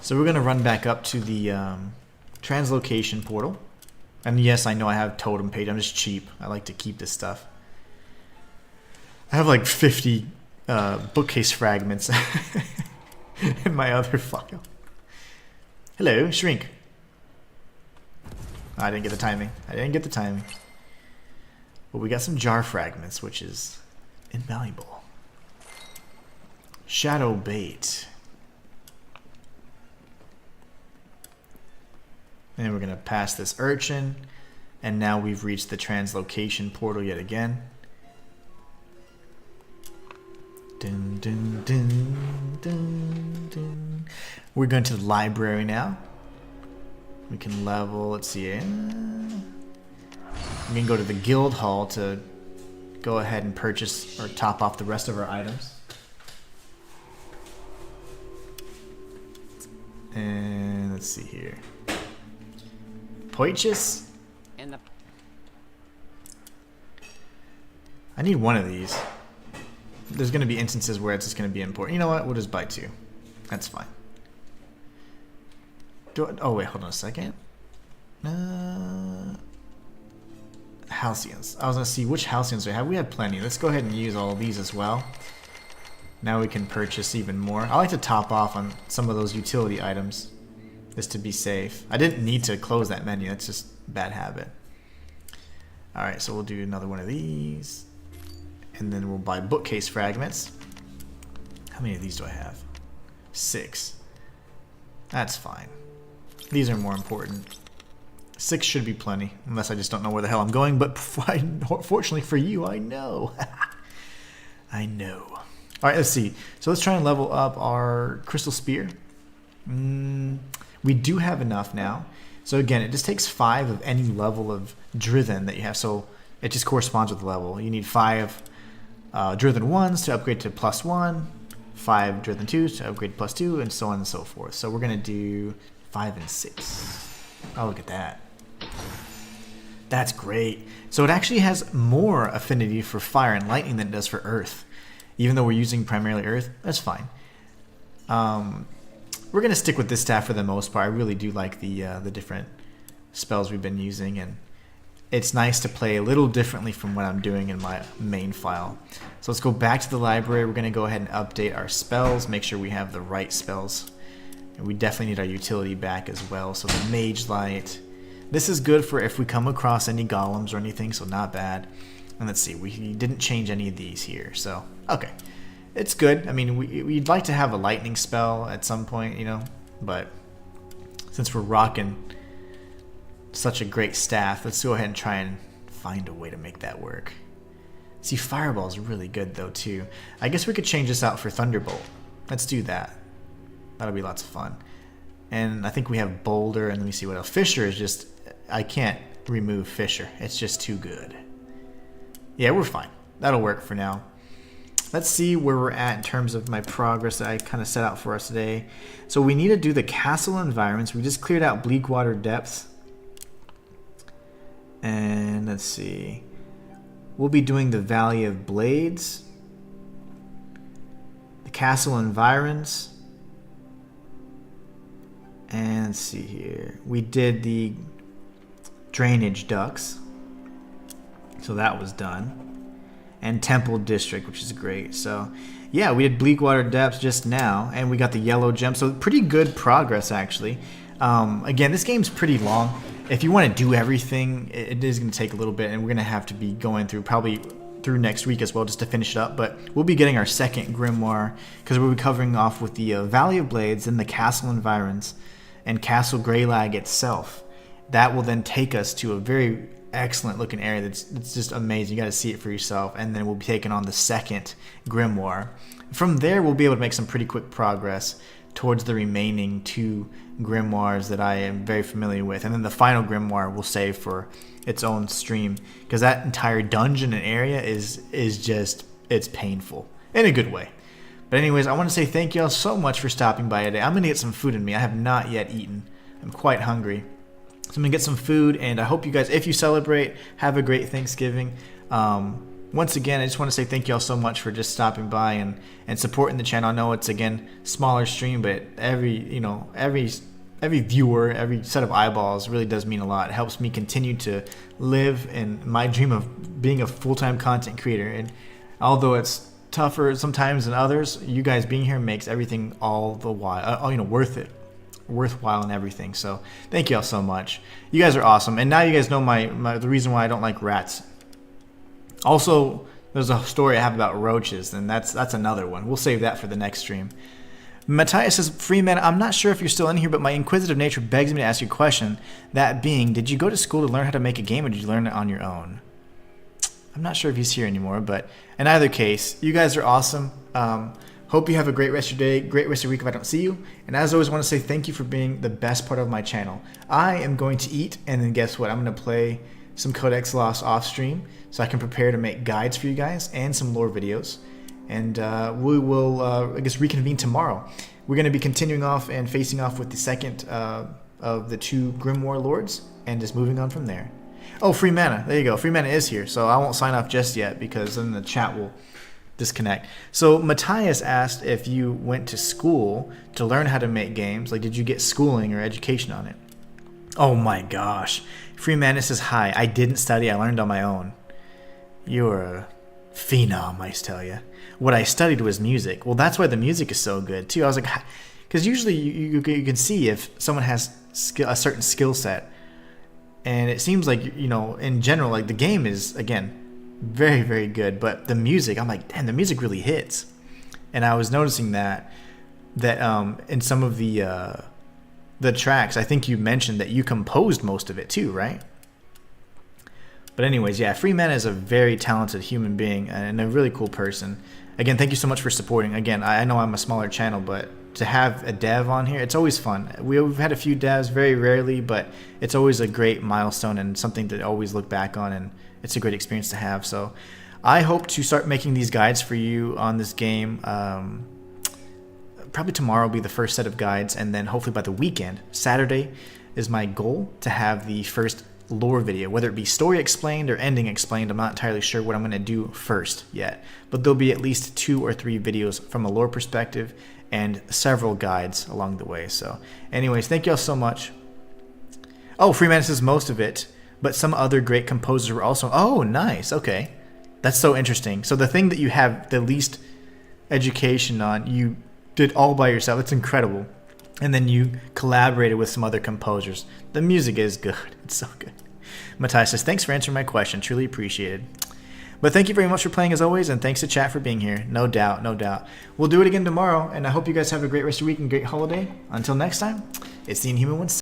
So we're going to run back up to the translocation portal. And yes, I know I have totem page. I'm just cheap. I like to keep this stuff. I have like 50 bookcase fragments in my other file. Hello, shrink. I didn't get the timing. But we got some jar fragments, which is invaluable. Shadow bait. And we're going to pass this urchin. And now we've reached the translocation portal yet again. Dun, dun, dun, dun, dun. We're going to the library now. We can level, let's see. We can go to the guild hall to go ahead and purchase or top off the rest of our items. And let's see here. Poichus. I need one of these. There's going to be instances where it's just going to be important. You know what? We'll just buy 2. That's fine. Oh, wait. Hold on a second. Halcyons. I was going to see which halcyons we have. We have plenty. Let's go ahead and use all of these as well. Now we can purchase even more. I like to top off on some of those utility items just to be safe. I didn't need to close that menu. That's just a bad habit. Alright, so we'll do another one of these. And then we'll buy bookcase fragments. How many of these do I have? 6. That's fine. These are more important. 6 should be plenty, unless I just don't know where the hell I'm going. But fortunately for you, I know. I know. All right, let's see. So let's try and level up our crystal spear. We do have enough now. So again, it just takes 5 of any level of Drithen that you have. So it just corresponds with the level. You need 5 Drithen 1s to upgrade to +1, 5 Drithen 2s to upgrade to +2, and so on and so forth. So we're going to do 5 and 6. Oh, look at that. That's great. So it actually has more affinity for fire and lightning than it does for earth. Even though we're using primarily earth, that's fine. We're going to stick with this staff for the most part. I really do like the different spells we've been using, and it's nice to play a little differently from what I'm doing in my main file. So let's go back to the library. We're going to go ahead and update our spells, make sure we have the right spells. And we definitely need our utility back as well. So the Mage Light. This is good for if we come across any golems or anything, so not bad. And let's see, we didn't change any of these here, so okay. It's good. I mean, we'd like to have a lightning spell at some point, you know, but since we're rocking such a great staff, let's go ahead and try and find a way to make that work. See, Fireball is really good though too. I guess we could change this out for Thunderbolt. Let's do that. That'll be lots of fun. And I think we have Boulder, and let me see what else. Fisher is just, I can't remove Fisher. It's just too good. Yeah, we're fine. That'll work for now. Let's see where we're at in terms of my progress that I kind of set out for us today. So we need to do the castle environments. We just cleared out Bleakwater depths. And let's see. We'll be doing the Valley of Blades, the castle environs, and let's see here. We did the drainage ducts, so that was done, and Temple District, which is great. So yeah, we did Bleakwater depths just now, and we got the yellow gem, so pretty good progress actually. Again, this game's pretty long. If you want to do everything, it is going to take a little bit, and we're going to have to be going through probably through next week as well just to finish it up. But we'll be getting our second grimoire because we'll be covering off with the Valley of Blades and the castle environs and Castle Greylag itself. That will then take us to a very excellent looking area that's just amazing. You got to see it for yourself, and then we'll be taking on the second grimoire. From there, we'll be able to make some pretty quick progress towards the remaining two grimoires that I am very familiar with, and then the final grimoire we'll save for its own stream, because that entire dungeon and area is just, it's painful in a good way. But anyways, I want to say thank you all so much for stopping by today. I'm gonna get some food in me. I have not yet eaten. I'm quite hungry, so I'm gonna get some food, and I hope you guys, if you celebrate, have a great Thanksgiving. Once again, I just want to say thank you all so much for just stopping by and supporting the channel. I know it's, again, smaller stream, but every viewer, every set of eyeballs really does mean a lot. It helps me continue to live in my dream of being a full-time content creator. And although it's tougher sometimes than others, you guys being here makes everything all the while, worthwhile and everything. So thank you all so much. You guys are awesome. And now you guys know the reason why I don't like rats. Also, there's a story I have about roaches, and that's another one. We'll save that for the next stream. Matthias says, Freeman, I'm not sure if you're still in here, but my inquisitive nature begs me to ask you a question. That being, did you go to school to learn how to make a game, or did you learn it on your own? I'm not sure if he's here anymore, but in either case, you guys are awesome. Hope you have a great rest of your day, great rest of your week if I don't see you. And as always, I want to say thank you for being the best part of my channel. I am going to eat, and then guess what? I'm going to play some Codex Lost off stream so I can prepare to make guides for you guys and some lore videos. And we will, I guess, reconvene tomorrow. We're going to be continuing off and facing off with the second of the two Grimoire Lords, and just moving on from there. Oh, Free Mana. There you go. Free Mana is here, so I won't sign off just yet because then the chat will disconnect. So Matthias asked if you went to school to learn how to make games. Like, did you get schooling or education on it? Oh my gosh. Free Mana says, hi. I didn't study. I learned on my own. You're a phenom, I tell you. What I studied was music. Well, that's why the music is so good too. I was like, because usually you can see if someone has a certain skill set, and it seems like, you know, in general, like the game is, again, very, very good, but the music, I'm like, damn, the music really hits. And I was noticing that in some of the tracks, I think you mentioned that you composed most of it too, right? But anyways, yeah, Free Mana is a very talented human being and a really cool person. Again, thank you so much for supporting. Again, I know I'm a smaller channel, but to have a dev on here, it's always fun. We've had a few devs, very rarely, but it's always a great milestone and something to always look back on, and it's a great experience to have. So I hope to start making these guides for you on this game. Probably tomorrow will be the first set of guides, and then hopefully by the weekend, Saturday, is my goal to have the first lore video, whether it be story explained or ending explained. I'm not entirely sure what I'm going to do first yet, but there'll be at least 2 or 3 videos from a lore perspective and several guides along the way. So anyways, thank you all so much. Oh, Freeman says most of it, but some other great composers were also. Oh, nice. Okay. That's so interesting. So the thing that you have the least education on, you did all by yourself. It's incredible. And then you collaborated with some other composers. The music is good. It's so good. Matthias says, thanks for answering my question. Truly appreciated. But thank you very much for playing as always, and thanks to chat for being here. No doubt, no doubt. We'll do it again tomorrow, and I hope you guys have a great rest of your week and great holiday. Until next time, it's the Inhuman one.